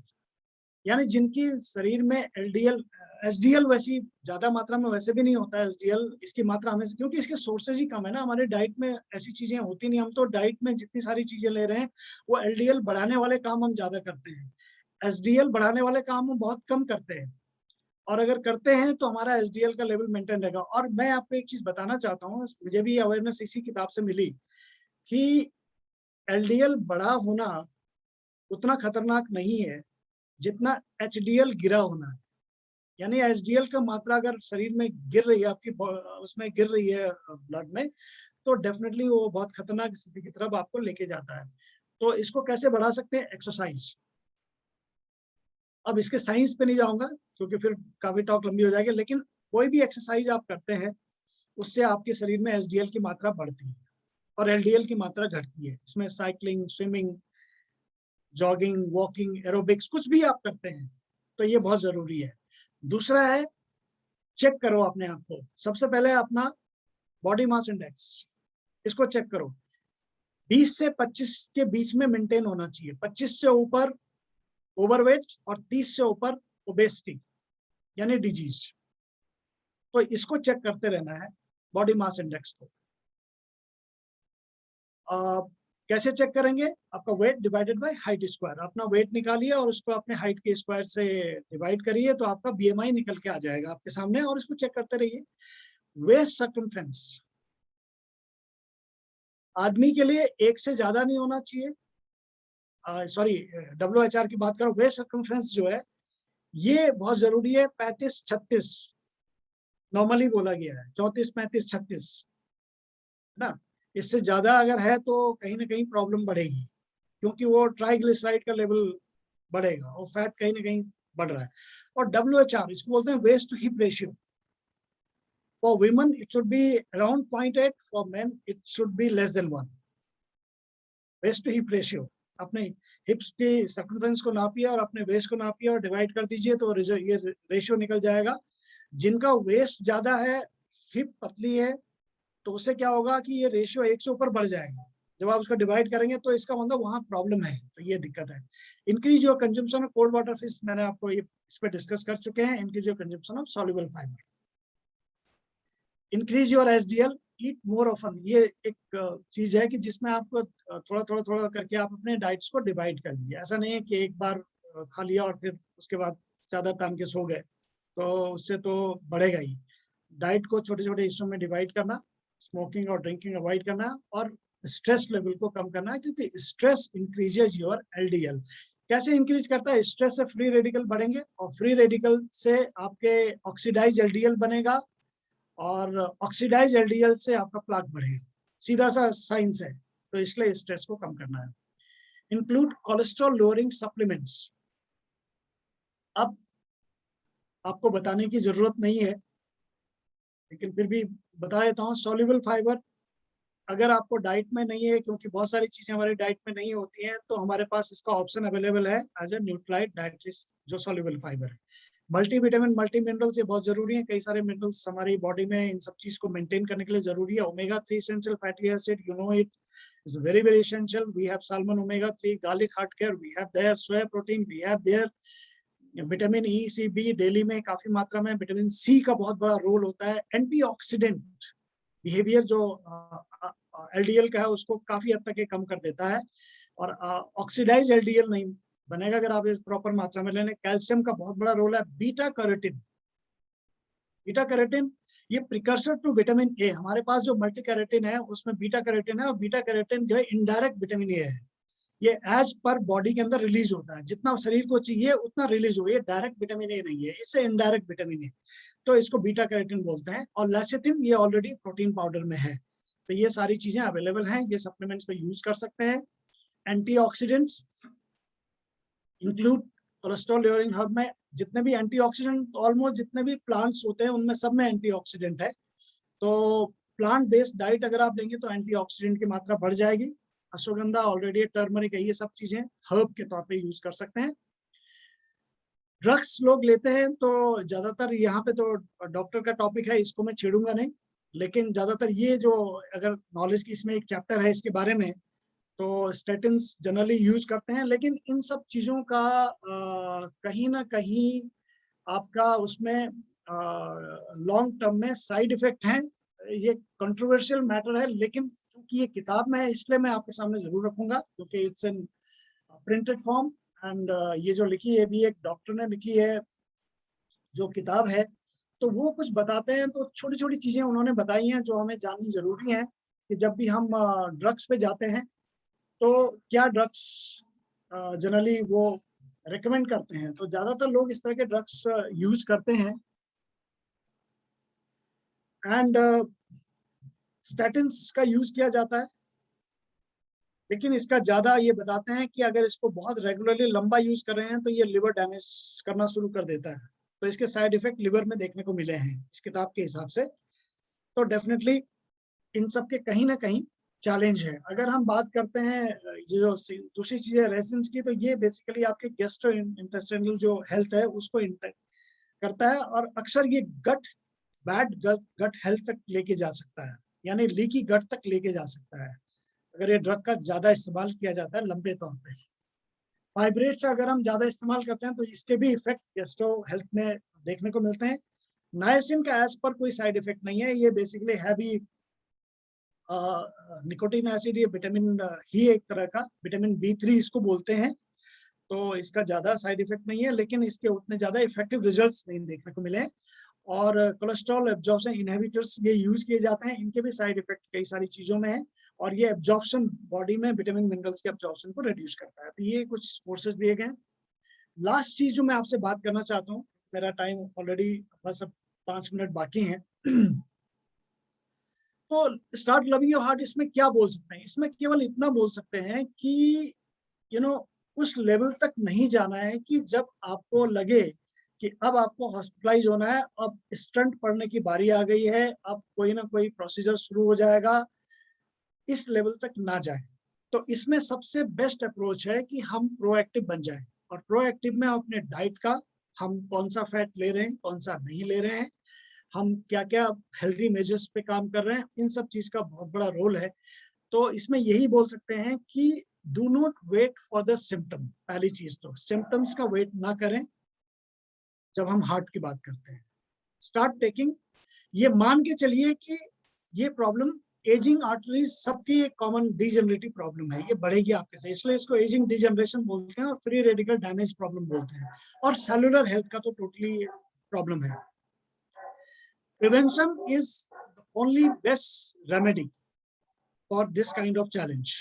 Speaker 1: यानी जिनकी शरीर में एलडीएल, एसडीएल वैसी ज्यादा मात्रा में वैसे भी नहीं होता है एसडीएल, इसकी मात्रा हमें, क्योंकि इसके सोर्सेज ही कम है ना, हमारे डाइट में ऐसी चीजें होती नहीं। हम तो डाइट में जितनी सारी चीजें ले रहे हैं वो एलडीएल बढ़ाने वाले काम हम ज्यादा करते हैं, एसडीएल बढ़ाने वाले काम हम बहुत कम करते हैं, और अगर करते हैं तो हमारा एसडीएल का लेवल मेंटेन रहेगा। और मैं आपको एक चीज बताना चाहता हूँ, मुझे भी अवेयरनेस इसी किताब से मिली कि एलडीएल बड़ा होना उतना खतरनाक नहीं है जितना एचडीएल गिरा होना है। यानी एचडीएल का मात्रा अगर शरीर में गिर रही है, आपकी उसमें गिर रही है ब्लड में, तो डेफिनेटली वो बहुत खतरनाक स्थिति की तरफ आपको लेके जाता है। तो इसको कैसे बढ़ा सकते हैं? एक्सरसाइज। अब इसके साइंस पे नहीं जाऊंगा क्योंकि फिर काफी टॉक लंबी हो जाएगी, लेकिन कोई भी एक्सरसाइज आप करते हैं उससे आपके शरीर में एसडीएल की मात्रा बढ़ती है और एलडीएल की मात्रा घटती है। इसमें cycling, swimming, jogging, walking, aerobics कुछ भी आप करते हैं तो ये बहुत जरूरी है। दूसरा है, चेक करो अपने आप को। सबसे पहले अपना बॉडी मास इंडेक्स, इसको चेक करो। 20 से 25 के बीच में मेंटेन होना चाहिए। 25 से ऊपर ओवरवेट और 30 से ऊपर ओबेसिटी यानी डिजीज। तो इसको चेक करते रहना है, बॉडी मास इंडेक्स को। कैसे चेक करेंगे? आपका weight divided by height square. अपना वेट निकालिए और उसको अपने हाइट के स्क्वायर से डिवाइड करिए तो आपका बीएमआई निकल के आ जाएगा आपके सामने, और इसको चेक करते रहिए। वेस्ट सर्कमफ्रेंस आदमी के लिए 1 से ज्यादा नहीं होना चाहिए। सॉरी, WHR की बात करो। वेस्ट सर्कमफ्रेंस जो है ये बहुत जरूरी है। 35-36 नॉर्मली बोला गया है, 34-35-36 ना। इससे ज्यादा अगर है तो कहीं ना कहीं प्रॉब्लम बढ़ेगी, क्योंकि वो ट्राइग्लिसराइड का लेवल बढ़ेगा और फैट कहीं ना कहीं बढ़ रहा है। और WHR इसको बोलते हैं waist to hip ratio. For women it should be around 0.8, for men it should be less than 1। Waist to hip ratio, अपने हिप्स की सर्कमफ्रेंस को नापिए और अपने वेस्ट को नापिए और डिवाइड कर दीजिए तो ये रेशियो निकल जाएगा। जिनका वेस्ट ज्यादा है, हिप पतली है, तो उससे क्या होगा कि ये रेशियो 1 से ऊपर बढ़ जाएगा। जब आप उसको डिवाइड करेंगे तो इसका मतलब वहां प्रॉब्लम है, तो ये दिक्कत है। Increase your consumption of cold water fish, मैंने आपको ये इस पर डिस्कस कर चुके हैं। Increase your consumption of soluble fibre. Increase your SDL, eat more often. ये एक चीज है कि जिसमें आपको थोड़ा थोड़ा थोड़ा करके आप अपने डाइट्स को डिवाइड कर लीजिए। ऐसा नहीं है कि एक बार खा लिया और फिर उसके बाद चादर तान के सो गए, तो उससे तो बढ़ेगा ही। डाइट को छोटे छोटे हिस्सों में डिवाइड करना, स्मोकिंग और ड्रिंकिंग अवॉइड करना, और स्ट्रेस लेवल को कम करना है, क्योंकि स्ट्रेस इंक्रीजेज योर एलडीएल। कैसे इंक्रीज करता है? स्ट्रेस से फ्री रेडिकल बढ़ेंगे और फ्री रेडिकल से आपके ऑक्सीडाइज एलडीएल बनेगा और ऑक्सीडाइज एलडीएल से आपका प्लाक बढ़ेगा। सीधा सा साइंस है, तो इसलिए स्ट्रेस को कम करना है। Include cholesterol lowering supplements. अब आपको बताने की जरूरत नहीं है, लेकिन फिर भी बता देता हूँ। सॉल्युबल फाइबर अगर आपको डाइट में नहीं है, क्योंकि बहुत सारी चीजें हमारी डाइट में नहीं होती हैं, तो हमारे पास इसका ऑप्शन अवेलेबल है एज ए न्यूट्राइट डाइट्री, जो सॉल्युबल फाइबर है। मल्टीविटामिन, मल्टी मिनरल्स ये बहुत जरूरी है। कई सारे मिनरल्स हमारी बॉडी में इन सब चीज को मेंटेन करने के लिए जरूरी है। omega-3 essential fatty acid, you know it is very very essential. We have salmon omega-3, garlic heart care, we have there soya protein, we have there vitamin E, C, B. Daily में काफी मात्रा में vitamin C का बहुत बड़ा role होता है। Antioxidant behaviour जो एलडीएल का है उसको काफी हद तक कम कर देता है, और ऑक्सीडाइज एलडीएल नहीं बनेगा अगर आप इस प्रॉपर मात्रा में लेने। कैल्शियम का बहुत बड़ा रोल है। बीटा कैरोटीन, बीटा कैरोटीन ये प्रिकर्सर टू विटामिन ए। हमारे पास जो मल्टी कैरोटीन है उसमें बीटा कैरोटीन है, और बीटा कैरोटीन जो है इनडायरेक्ट विटामिन ए है। ये एज पर बॉडी के अंदर रिलीज होता है, जितना शरीर को चाहिए उतना रिलीज हो। ये डायरेक्ट विटामिन ए नहीं है, इससे इनडायरेक्ट विटामिन ए, तो इसको बीटा कैरोटीन बोलते हैं। और लेसिथिन ये ऑलरेडी प्रोटीन पाउडर में है। तो ये सारी चीजें अवेलेबल हैं, ये सप्लीमेंट्स को यूज कर सकते हैं। Antioxidants include cholesterol lowering hub में जितने भी एंटीऑक्सीडेंट, ऑलमोस्ट जितने भी प्लांट्स होते हैं उनमें सब में एंटीऑक्सीडेंट है। तो प्लांट बेस्ड डाइट अगर आप लेंगे तो एंटीऑक्सीडेंट की मात्रा बढ़ जाएगी। अश्वगंधा, ऑलरेडी टर्मरिक है, ये सब चीजें हर्ब के तौर पे यूज कर सकते हैं। ड्रग्स लोग लेते हैं तो ज्यादातर, यहाँ पे तो डॉक्टर का टॉपिक है, इसको मैं छेड़ूंगा नहीं, लेकिन ज्यादातर ये जो अगर नॉलेज की इसमें एक चैप्टर है इसके बारे में, तो स्टेटिन्स जनरली यूज करते हैं। लेकिन इन सब चीजों का कहीं ना कहीं आपका उसमें लॉन्ग टर्म में साइड इफेक्ट हैं। ये कंट्रोवर्शियल मैटर है, लेकिन क्योंकि ये किताब में है इसलिए मैं आपके सामने जरूर रखूंगा, क्योंकि it's in printed form. And ये जो लिखी है भी एक डॉक्टर ने लिखी है जो किताब है, तो वो कुछ बताते हैं। तो छोटी छोटी चीजें उन्होंने बताई हैं जो हमें जाननी जरूरी है, कि जब भी हम ड्रग्स पे जाते हैं तो क्या ड्रग्स जनरली वो रेकमेंड करते हैं। तो ज्यादातर लोग इस तरह के ड्रग्स यूज करते हैं। एंड स्टैटिन्स का यूज किया जाता है। लेकिन इसका ज्यादा ये बताते हैं कि अगर इसको बहुत रेगुलरली लंबा यूज कर रहे हैं तो ये लिवर डैमेज करना शुरू कर देता है। तो इसके साइड इफेक्ट लिवर में देखने को मिले हैं इस किताब के हिसाब से। तो डेफिनेटली इन सब के कहीं ना कहीं चैलेंज है। अगर हम बात करते हैं ये जो दूसरी चीज है रेसिन्स की, तो ये बेसिकली आपके गैस्ट्रो इंटेस्टाइनल जो हेल्थ है उसको करता है, और अक्सर ये बैड गट हेल्थ तक लेके जा सकता है, यानी लीकी गट तक लेके जा सकता है अगर ये ड्रग का ज्यादा इस्तेमाल किया जाता है लंबे तौर पे। फाइब्रेट्स अगर हम ज्यादा इस्तेमाल करते हैं तो इसके भी इफेक्ट गैस्ट्रो हेल्थ में देखने को मिलते हैं। नायसिन का एज पर कोई साइड इफेक्ट नहीं है, ये बेसिकली हैवी निकोटिन एसिड, ये विटामिन ही एक तरह का विटामिन B3 इसको बोलते हैं। तो इसका ज्यादा साइड इफेक्ट नहीं है, लेकिन इसके उतने ज्यादा इफेक्टिव रिजल्ट्स नहीं देखने को मिले। और कोलेस्ट्रॉल एब्जॉर्प्शन इनहिबिटर्स ये यूज किए जाते हैं, इनके भी साइड इफेक्ट कई सारी चीजों में है, और ये एब्जॉर्प्शन बॉडी में विटामिन मिनरल्स के एब्जॉर्प्शन को रिड्यूस करता है। तो ये कुछ कोर्सेज दिए गए। लास्ट चीज जो मैं आपसे बात करना चाहता हूँ, मेरा टाइम ऑलरेडी बस अब 5 मिनट बाकी हैं। तो स्टार्ट लविंग योर हार्ट, इसमें क्या बोल सकते हैं? इसमें केवल इतना बोल सकते हैं कि उस लेवल तक नहीं जाना है कि जब आपको लगे कि अब आपको हॉस्पिटलाइज होना है, अब स्टंट पड़ने की बारी आ गई है, अब कोई ना कोई प्रोसीजर शुरू हो जाएगा, इस लेवल तक ना जाए। तो इसमें सबसे बेस्ट अप्रोच है कि हम प्रोएक्टिव बन जाएं, और प्रोएक्टिव में अपने डाइट का, हम कौन सा फैट ले रहे हैं, कौन सा नहीं ले रहे हैं, हम क्या क्या हेल्दी मेजर्स पे काम कर रहे हैं, इन सब चीज का बहुत बड़ा रोल है। तो इसमें यही बोल सकते हैं कि do not wait for the symptom. पहली चीज तो सिम्टम्स का वेट ना करें जब हम हार्ट की बात करते हैं। स्टार्ट टेकिंग, ये मान के चलिए कि ये प्रॉब्लम एजिंग आर्टरीज सबकी एक कॉमन डीजनरेटिव प्रॉब्लम है, ये बढ़ेगी आपके से, इसलिए इसको एजिंग डिजनरेशन बोलते हैं और फ्री रेडिकल डैमेज प्रॉब्लम बोलते हैं, और सेलुलर हेल्थ का तो टोटली प्रॉब्लम है। Prevention is only best remedy for this kind of challenge.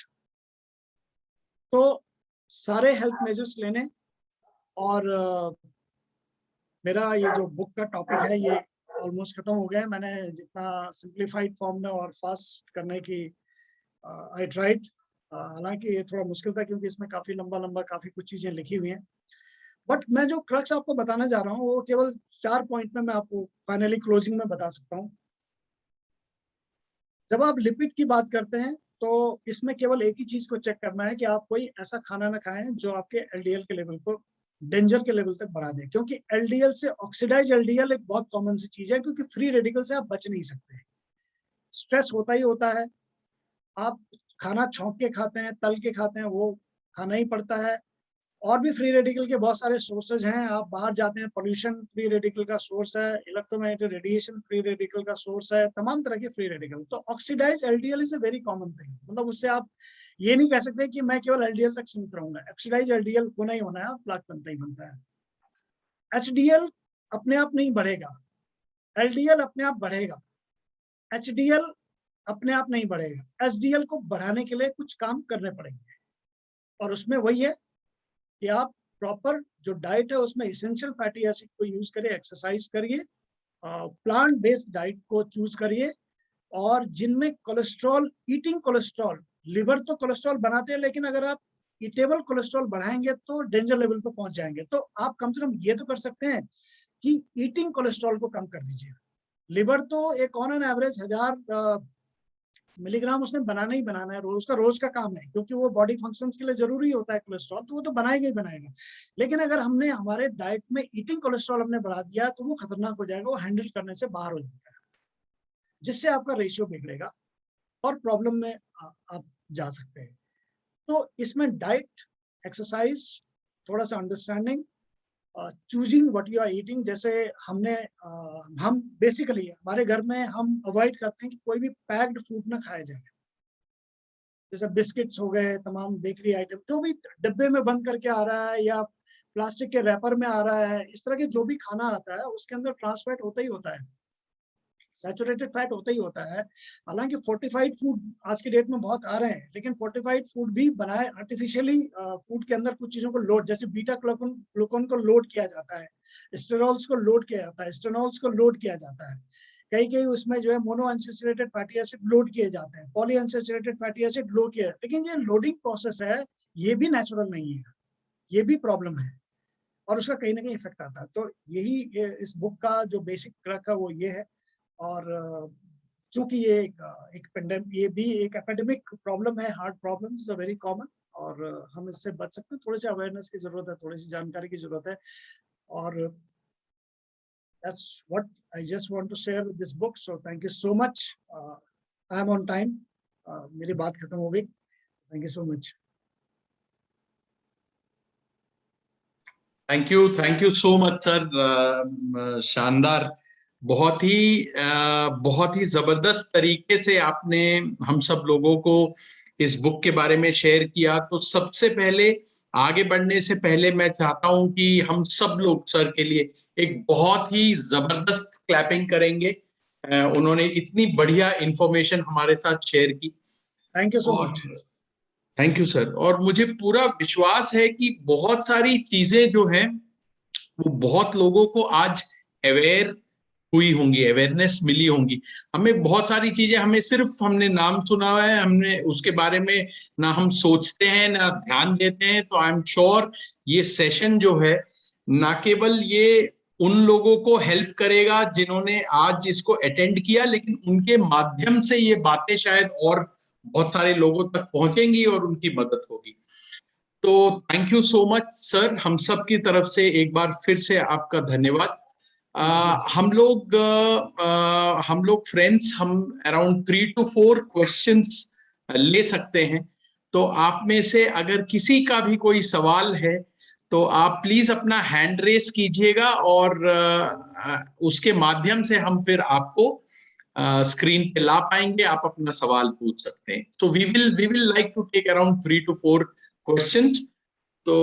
Speaker 1: तो सारे हेल्थ मेजर्स लेने, और मेरा ये जो बुक का टॉपिक है ये ऑलमोस्ट खत्म हो गया है। मैंने जितना सिंप्लीफाइड फॉर्म में और फास्ट करने की आई ट्राइड, हालांकि ये थोड़ा मुश्किल था क्योंकि इसमें काफी लंबा काफी कुछ चीजें लिखी हुई हैं, बट मैं जो क्रक्स आपको बताना चाह रहा हूँ वो केवल 4 पॉइंट में मैं आपको फाइनली क्लोजिंग में बता सकता हूँ। जब आप लिपिड की बात करते हैं तो इसमें केवल एक ही चीज को चेक करना है कि आप कोई ऐसा खाना ना खाएं जो आपके एलडीएल के लेवल को डेंजर के लेवल तक बढ़ा दे, क्योंकि एलडीएल से ऑक्सीडाइज एलडीएल एक बहुत कॉमन सी चीज है, क्योंकि फ्री रेडिकल से आप बच नहीं सकते। स्ट्रेस होता ही होता है, आप खाना छौंक के खाते हैं, तल के खाते हैं, वो खाना ही पड़ता है। और भी फ्री रेडिकल के बहुत सारे सोर्सेज हैं, आप बाहर जाते हैं, पोल्यूशन फ्री रेडिकल का सोर्स है, इलेक्ट्रोमैग्नेटिक रेडिएशन फ्री रेडिकल का सोर्स है, तमाम तरह के फ्री रेडिकल। तो oxidise LDL is a very common thing, मतलब उससे आप ये नहीं कह सकते कि मैं केवल एलडीएल तक सीमित रहूंगा। ऑक्सीडाइज एलडीएल होना ही होना है, प्लाक बनता ही बनता है। एचडीएल अपने आप नहीं बढ़ेगा, एलडीएल अपने आप बढ़ेगा, एचडीएल अपने आप नहीं बढ़ेगा। एसडीएल को बढ़ाने के लिए कुछ काम करने पड़ेंगे, और उसमें वही है कि आप प्रॉपर जो डाइट है उसमें इसेंशियल फैटी एसिड को यूज करिए, एक्सरसाइज करिए, प्लांट बेस्ड डाइट को चूज करिए, और जिनमें कोलेस्ट्रॉल, ईटिंग कोलेस्ट्रॉल, लिवर तो कोलेस्ट्रॉल बनाते हैं, लेकिन अगर आप ईटेबल कोलेस्ट्रॉल बढ़ाएंगे तो डेंजर लेवल पर पहुंच जाएंगे। तो आप कम से कम ये तो कर सकते हैं कि ईटिंग कोलेस्ट्रॉल को कम कर दीजिए। लिवर तो एक ऑन एन एवरेज 1000 मिलीग्राम उसने बनाना ही बनाना है, उसका रोज का काम है, क्योंकि वो बॉडी फंक्शंस के लिए जरूरी होता है कोलेस्ट्रॉल, तो वो तो बनाएगा ही बनाएगा। लेकिन अगर हमने हमारे डाइट में ईटिंग कोलेस्ट्रॉल हमने बढ़ा दिया तो वो खतरनाक हो जाएगा, वो हैंडल करने से बाहर हो जाएगा, जिससे आपका रेशियो बिगड़ेगा और प्रॉब्लम में आप जा सकते हैं। तो इसमें डाइट, एक्सरसाइज, थोड़ा सा understanding, choosing what you are eating. जैसे हम बेसिकली हमारे घर में हम अवॉइड करते हैं कि कोई भी पैक्ड फूड ना खाया जाए, जैसे बिस्किट्स हो गए, तमाम बेकरी आइटम जो भी डब्बे में बंद करके आ रहा है या प्लास्टिक के रैपर में आ रहा है, इस तरह के जो भी खाना आता है उसके अंदर ट्रांस फैट होता ही होता है, सैचुरेटेड फैट होता ही होता है। हालांकि फोर्टिफाइड फूड आज की डेट में बहुत आ रहे हैं, लेकिन फोर्टिफाइड फूड भी बनाए आर्टिफिशियली, फूड के अंदर कुछ चीजों को लोड, जैसे बीटा ग्लूकन को लोड किया जाता है, स्टेरॉल्स को लोड किया जाता है, स्टेनॉल्स को लोड किया जाता है। कई कई उसमें जो है mono unsaturated fatty acid load किए जाते हैं, poly unsaturated fatty acid load किए, लेकिन ये लोडिंग प्रोसेस है, ये भी नेचुरल नहीं है, ये भी प्रॉब्लम है और उसका कहीं ना कहीं इफेक्ट आता है। तो यही इस बुक का जो बेसिक ट्रक है वो ये है। और चूंकि ये एक पेंडेमिक, ये भी एक एपिडेमिक प्रॉब्लम है, heart problems are very common, और हम इससे बच सकते हैं। थोड़े से अवेयरनेस की जरूरत है, थोड़ी सी जानकारी की जरूरत है, और that's what I just want to share with this book. So thank you so much. I am on time. मेरी बात खत्म हो गई। Thank you so much.
Speaker 2: Thank you so much sir, शानदार, बहुत ही जबरदस्त तरीके से आपने हम सब लोगों को इस बुक के बारे में शेयर किया। तो सबसे पहले आगे बढ़ने से पहले मैं चाहता हूं कि हम सब लोग सर के लिए एक बहुत ही जबरदस्त क्लैपिंग करेंगे। उन्होंने इतनी बढ़िया इंफॉर्मेशन हमारे साथ शेयर की।
Speaker 1: Thank you so
Speaker 2: और
Speaker 1: much.
Speaker 2: Thank you sir. और मुझे पूरा विश्वास है कि बहुत सारी चीजें जो हैं वो बहुत लोगों को आज अवेयर हुई होंगी, अवेयरनेस मिली होंगी। हमें बहुत सारी चीजें, हमें सिर्फ हमने नाम सुना हुआ है, हमने उसके बारे में ना हम सोचते हैं ना ध्यान देते हैं। तो आई एम श्योर ये सेशन जो है ना केवल ये उन लोगों को हेल्प करेगा जिन्होंने आज इसको अटेंड किया, लेकिन उनके माध्यम से ये बातें शायद और बहुत सारे लोगों तक पहुंचेंगी और उनकी मदद होगी। तो thank you so much sir, हम सब की तरफ से एक बार फिर से आपका धन्यवाद। हम लोग फ्रेंड्स, हम अराउंड 3 to 4 क्वेश्चंस ले सकते हैं। तो आप में से अगर किसी का भी कोई सवाल है तो आप प्लीज अपना हैंड रेस कीजिएगा, और उसके माध्यम से हम फिर आपको स्क्रीन पे ला पाएंगे, आप अपना सवाल पूछ सकते हैं। So we will like to take around 3 to 4 questions. तो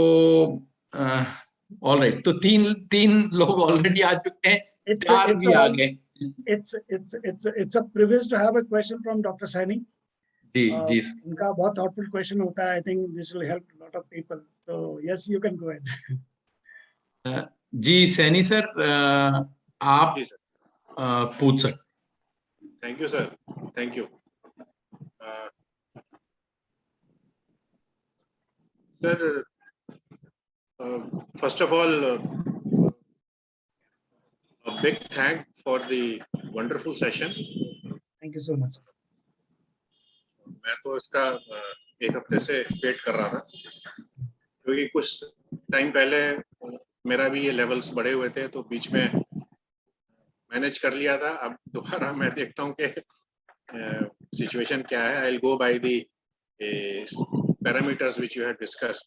Speaker 2: ऑल राइट, तो तीन तीन लोग ऑलरेडी आ चुके हैं, चार भी आ गए।
Speaker 1: It's a privilege to have a question from Dr. Saini.
Speaker 2: जी जी
Speaker 1: उनका बहुत thoughtful question होता है। I think this will help a lot of people. So yes, you can go ahead.
Speaker 2: जी सैनी सर, आप
Speaker 3: जी सर,
Speaker 2: पूछ सकते।
Speaker 3: Thank you sir, thank you sir. First of all, a big thank for the wonderful session.
Speaker 1: Thank you so much.
Speaker 3: मैं तो इसका एक हफ्ते से वेट कर रहा था, क्योंकि कुछ टाइम पहले मेरा भी ये लेवल्स बढ़े हुए थे, तो बीच में मैनेज कर लिया था। अब दोबारा मैं देखता हूँ कि सिचुएशन क्या है। I will go by the parameters which you had discussed.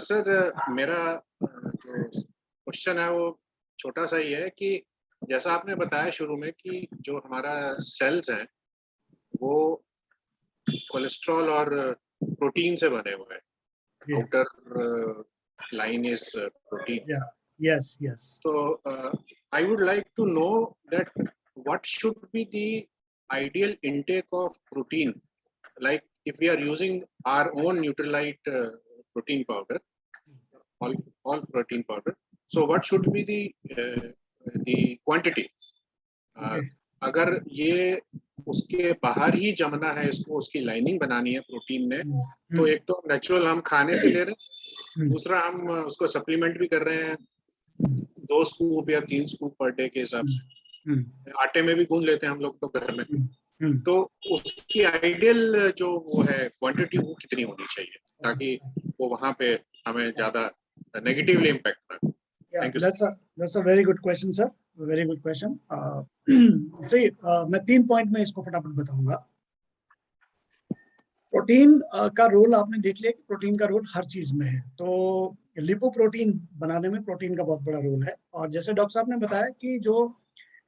Speaker 3: Sir, मेरा जो क्वेश्चन है वो छोटा सा ही है कि जैसा आपने बताया शुरू में कि जो हमारा सेल्स हैं वो कोलेस्ट्रॉल और प्रोटीन से बने हुए हैं।
Speaker 1: Yeah.
Speaker 3: Outer line is protein.
Speaker 1: Yeah. Yes. Yes.
Speaker 3: So I would like to know that what should be the ideal intake of protein, like if we are using our own Nutrilite protein powder, all protein powder. So what should be the quantity?
Speaker 1: Okay.
Speaker 3: अगर ये उसके बाहर ही जमना है, इसको उसकी lining बनानी है protein ने, तो एक तो नेचुरल हम खाने से ले रहे हैं, दूसरा हम उसको सप्लीमेंट भी कर रहे हैं 2 स्कूप या 3 स्कूप पर डे के हिसाब से। आटे में भी गूंद लेते हैं हम लोग तो घर में। तो उसकी आइडियल जो वो है क्वांटिटी वो कितनी होनी चाहिए ताकि वो वहां पे हमें ज्यादा नेगेटिवली इम्पैक्ट ना करे?
Speaker 1: Yeah, that's a very good question, sir. Very good question. See, मैं 3 पॉइंट में इसको फटाफट बताऊंगा। प्रोटीन का रोल आपने देख लिया कि प्रोटीन का रोल हर चीज में है। तो लिपोप्रोटीन बनाने में प्रोटीन का बहुत बड़ा रोल है। और जैसे डॉक्टर साहब ने बताया कि जो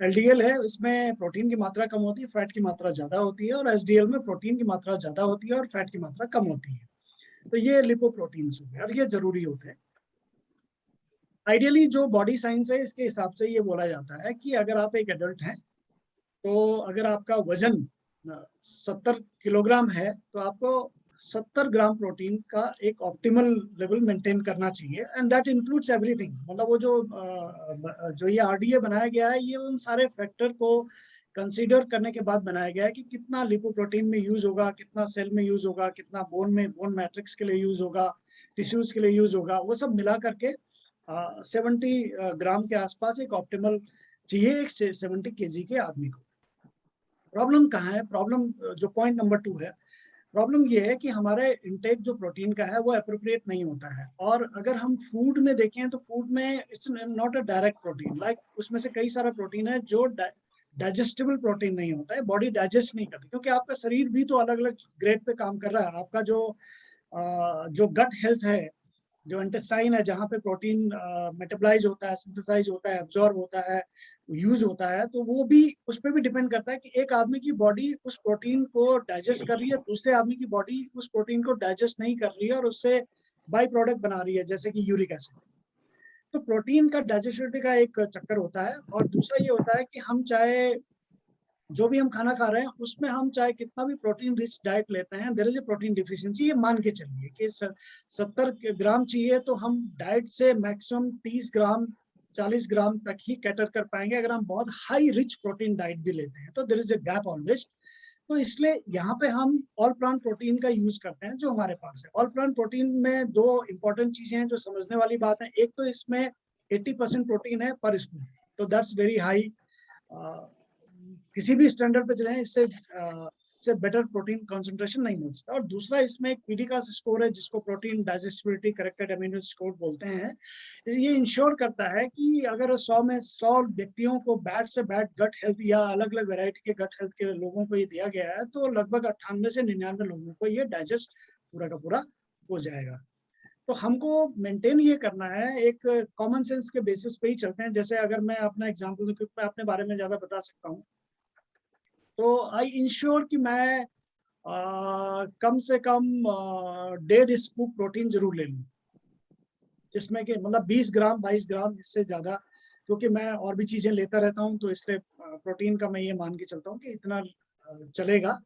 Speaker 1: LDL है इसमें प्रोटीन की मात्रा कम होती है, फैट की मात्रा ज्यादा होती है, और SDL में प्रोटीन की मात्रा ज्यादा होती है और फैट की मात्रा कम होती है। तो ये लिपोप्रोटीन्स हो गए और ये जरूरी होते हैं। आइडियली जो बॉडी साइंस है इसके हिसाब से ये बोला जाता है कि अगर आप एक एडल्ट हैं तो अगर आपका वजन 70 किलोग्राम है तो आपको 70 ग्राम प्रोटीन का एक ऑप्टिमल लेवल मेंटेन करना चाहिए, एंड दैट इंक्लूड्स एवरीथिंग। मतलब वो जो ये आरडीए बनाया गया है, ये उन सारे फैक्टर को कंसीडर करने के बाद बनाया गया है कि कितना लिपोप्रोटीन में यूज होगा, कितना सेल में यूज होगा, कितना बोन मैट्रिक्स के लिए यूज होगा, टिश्यूज के लिए यूज होगा, वो सब मिला करके 70 ग्राम के आसपास एक ऑप्टिमल चाहिए एक 70 केजी के आदमी को। प्रॉब्लम कहाँ है? प्रॉब्लम जो पॉइंट नंबर 2 है, प्रॉब्लम ये है कि हमारे इंटेक जो प्रोटीन का है वो अप्रोप्रिएट नहीं होता है। और अगर हम फूड में देखें तो फूड में it's not a direct protein, like उसमें से कई सारा प्रोटीन है जो डाइजेस्टेबल प्रोटीन नहीं होता है, बॉडी डाइजेस्ट नहीं करती, क्योंकि आपका शरीर भी तो अलग अलग ग्रेड पे काम कर रहा है। आपका जो गट हेल्थ है, जो इंटेस्टाइन है, जहाँ पे प्रोटीन मेटाबलाइज होता है, सिंथेसाइज होता है, एब्जॉर्ब होता है, यूज होता है, तो वो भी उस पर भी डिपेंड करता है कि एक आदमी की बॉडी उस प्रोटीन को डाइजेस्ट कर रही है, दूसरे आदमी की बॉडी उस प्रोटीन को डाइजेस्ट नहीं कर रही है और उससे बाई प्रोडक्ट बना रही है, जैसे कि यूरिक एसिड। तो प्रोटीन का डाइजेस्टिविटी का एक चक्कर होता है। और दूसरा ये होता है कि हम चाहे जो भी हम खाना खा रहे हैं उसमें हम चाहे कितना भी प्रोटीन रिच डाइट लेते हैं, there is a protein deficiency. ये मान के चलिए कि 70 ग्राम चाहिए तो हम डाइट से मैक्सिमम 30 ग्राम 40 ग्राम तक ही कैटर कर पाएंगे। अगर हम बहुत हाई रिच प्रोटीन डाइट भी लेते हैं तो there is a gap always. तो इसलिए यहाँ पे हम ऑल प्लांट प्रोटीन का यूज करते हैं जो हमारे पास है। ऑल प्लांट प्रोटीन में 2 इंपॉर्टेंट चीजें हैं जो समझने वाली बात है। एक तो इसमें 80% प्रोटीन है पर स्कूप, तो दैट्स वेरी हाई। किसी भी स्टैंडर्ड पे चले इससे बेटर प्रोटीन कंसंट्रेशन नहीं मिल सकता। और दूसरा इसमें एक पीडीकास स्कोर है जिसको protein digestibility corrected amino score बोलते हैं। ये इंश्योर करता है कि अगर 100 में 100 व्यक्तियों को बैड से बैड गट हेल्थ या अलग अलग वैरायटी के गट हेल्थ के लोगों को ये दिया गया है तो लगभग 98 से 99 लोगों को ये डाइजेस्ट पूरा का पूरा हो जाएगा। तो हमको मेंटेन ये करना है, एक कॉमन सेंस के बेसिस पे ही चलते हैं। जैसे अगर मैं अपना एग्जांपल दूं, क्योंकि मैं अपने बारे में ज्यादा बता सकता हूँ, तो आई इंश्योर कि मैं कम से कम 1.5 स्कूप प्रोटीन जरूर ले लूँ, जिसमें कि मतलब 20 ग्राम 22 ग्राम, इससे ज्यादा, क्योंकि मैं और भी चीजें लेता रहता हूँ तो इसलिए प्रोटीन का मैं ये मान के चलता हूँ कि इतना चलेगा।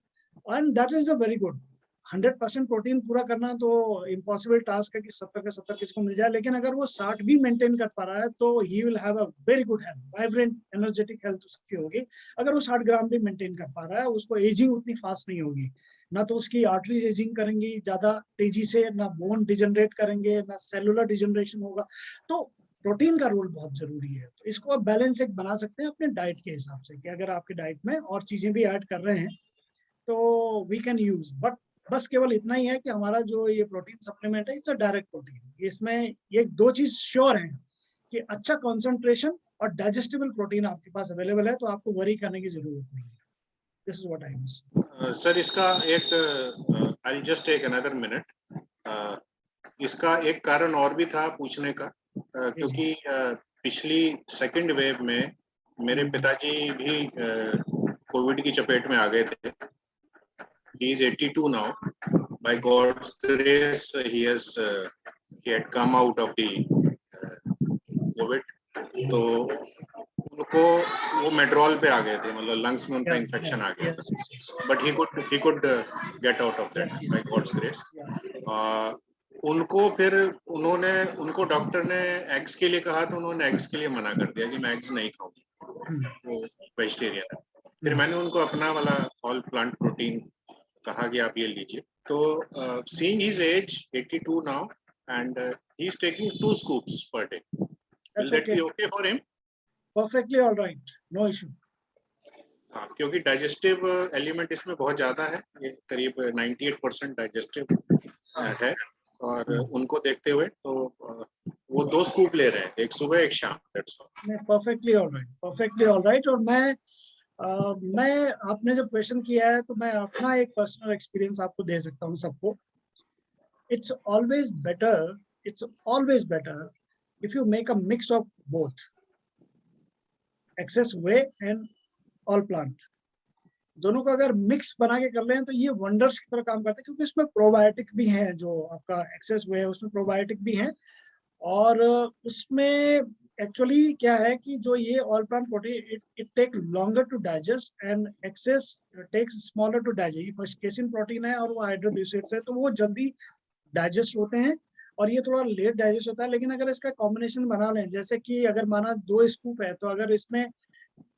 Speaker 1: And that is a very good. 100% protein पूरा करना तो इम्पॉसिबल टास्क है कि 70 के 70 किसको मिल जाए, लेकिन अगर वो 60 भी मेंटेन कर पा रहा है तो he will have a very good health, vibrant energetic health उसकी होगी। अगर वो 60 ग्राम भी मेंटेन कर पा रहा है, उसको एजिंग उतनी फास्ट नहीं होगी, ना तो उसकी आर्टरीज एजिंग करेंगी ज्यादा तेजी से, ना बोन डिजनरेट करेंगे, ना सेलुलर डिजनरेशन होगा। तो प्रोटीन का रोल बहुत जरूरी है। तो इसको आप बैलेंस एक बना सकते हैं अपने डाइट के हिसाब से, कि अगर आपके डाइट में और चीजें भी ऐड कर रहे हैं तो वी कैन यूज। बट बस केवल इतना ही है कि हमारा जो ये प्रोटीन सप्लीमेंट है, इट्स अ डायरेक्ट प्रोटीन। इसमें ये 2 चीज श्योर है कि अच्छा कंसंट्रेशन और डाइजेस्टेबल प्रोटीन आपके पास अवेलेबल है, तो आपको वरी करने की जरूरत नहीं है। This is what I am.
Speaker 3: Sir इसका एक I just take another minute. इसका एक कारण और भी था पूछने का, क्योंकि पिछली सेकंड वेव में मेरे पिताजी भी कोविड की चपेट में आ गए थे। He is 82 now. By God's grace, he had come out of the COVID. तो उनको वो मेड्रोल पे आ गए थे, मतलब लंग्स में उनका इन्फेक्शन आ गया था, but he could get out of that by God's grace. उनको फिर उनको डॉक्टर ने एग्स के लिए कहा तो उन्होंने एग्स के लिए मना कर दिया कि मैं एग्स नहीं खाऊंगी, वो वेजिटेरियन है। फिर मैंने उनको अपना वाला ऑल प्लांट प्रोटीन कहा कि आप ये लीजिए। तो seeing his age 82 now and he is taking 2 scoops per day. Will that be okay for him?
Speaker 1: Perfectly all right, no issue.
Speaker 3: हाँ, क्योंकि डाइजेस्टिव एलिमेंट इसमें बहुत ज्यादा है, ये करीब 98% डाइजेस्टिव है। और उनको देखते हुए तो वो 2 स्कूप ले रहे हैं, एक सुबह एक शाम। That's all.
Speaker 1: Perfectly all right, perfectly all right। और मैं आपने जब क्वेश्चन किया है तो मैं अपना एक पर्सनल एक्सपीरियंस आपको दे सकता हूँ सबको। It's always better if you make a mix of both, excess whey and all plant। दोनों का अगर मिक्स बना के कर रहे हैं तो ये वंडर्स की तरह काम करते हैं, क्योंकि उसमें प्रोबायोटिक भी हैं। जो आपका एक्सेस वे है उसमें प्रोबायोटिक भी हैं, और उसमें एक्चुअली क्या है कि जो ये all plant protein it take longer to digest and excess takes smaller to digest. Casein protein है और वो हाइड्रोलिसिस है, तो वो जल्दी डाइजेस्ट होते हैं और ये थोड़ा लेट डाइजेस्ट होता है। लेकिन अगर इसका कॉम्बिनेशन बना लें, जैसे कि अगर माना 2 स्कूप है, तो अगर इसमें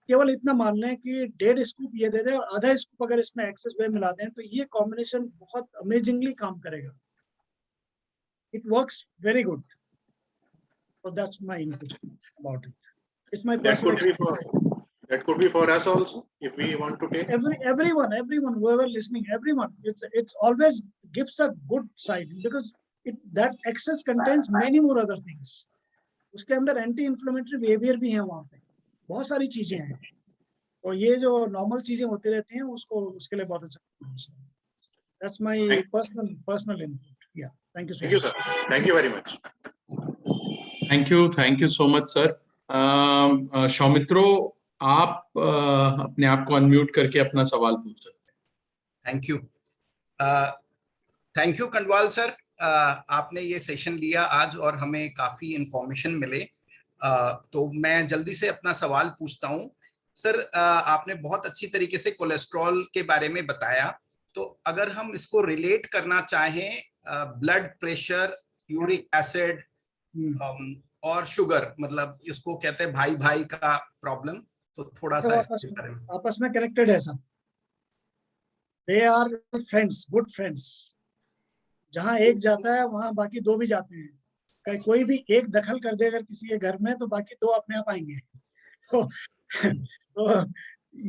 Speaker 1: केवल इतना मान लें कि 1.5 स्कूप ये दे दें और आधा स्कूप अगर इसमें एक्सेस वे मिला दें, तो ये कॉम्बिनेशन बहुत अमेजिंगली काम करेगा। It works very good. So that's my input about it. It's my personal experience.
Speaker 3: That could be for us also if we want to take.
Speaker 1: Everyone, whoever listening, everyone. It's always gives a good side because that excess contains many more other things. उसके अंदर anti inflammatory behaviour भी है, वहाँ पे बहुत सारी चीजें हैं। और ये जो नॉर्मल चीजें होती रहती हैं उसके लिए बहुत अच्छा। That's my personal input. Yeah, thank you so much.
Speaker 3: Thank you, sir. Thank you very much.
Speaker 2: Thank you so much sir. Soumitro, आप अपने आप को अनम्यूट करके अपना सवाल पूछ सकते हैं।
Speaker 4: थैंक यू कंडवाल सर, आपने ये सेशन लिया आज और हमें काफी इंफॉर्मेशन मिले। तो मैं जल्दी से अपना सवाल पूछता हूँ। सर, आपने बहुत अच्छी तरीके से कोलेस्ट्रॉल के बारे में बताया, तो अगर हम इसको रिलेट करना चाहें ब्लड प्रेशर, यूरिक एसिड और शुगर, मतलब इसको कहते हैं भाई भाई का प्रॉब्लम, तो थोड़ा सा
Speaker 1: आपस में कनेक्टेड है सब। They are friends, good friends. जहाँ एक जाता है वहाँ बाकी 2 भी जाते हैं। कोई भी एक दखल कर दे अगर किसी के घर में, तो बाकी 2 अपने आप आएंगे। तो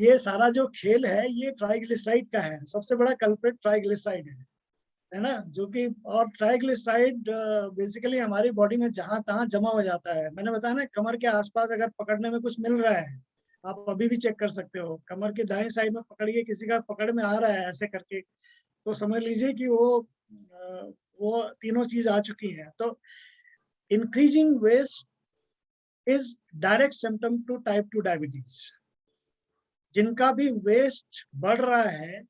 Speaker 1: ये सारा जो खेल है ये ट्राइग्लिसराइड का है। सबसे बड़ा कल्प्रिट ट्राइग्लिसराइड है ना, जो कि और ट्राइग्लिसराइड बेसिकली हमारी बॉडी में जहां तहां जमा हो जाता है। मैंने बताया ना, कमर के आसपास अगर पकड़ने में कुछ मिल रहा है, आप अभी भी चेक कर सकते हो। कमर के दाएं साइड में पकड़िए, किसी का पकड़ में आ रहा है ऐसे करके, तो समझ लीजिए कि वो तीनों चीज आ चुकी हैं। तो increasing waist is direct symptom to type 2 diabetes. जिनका भी वेस्ट बढ़ रहा है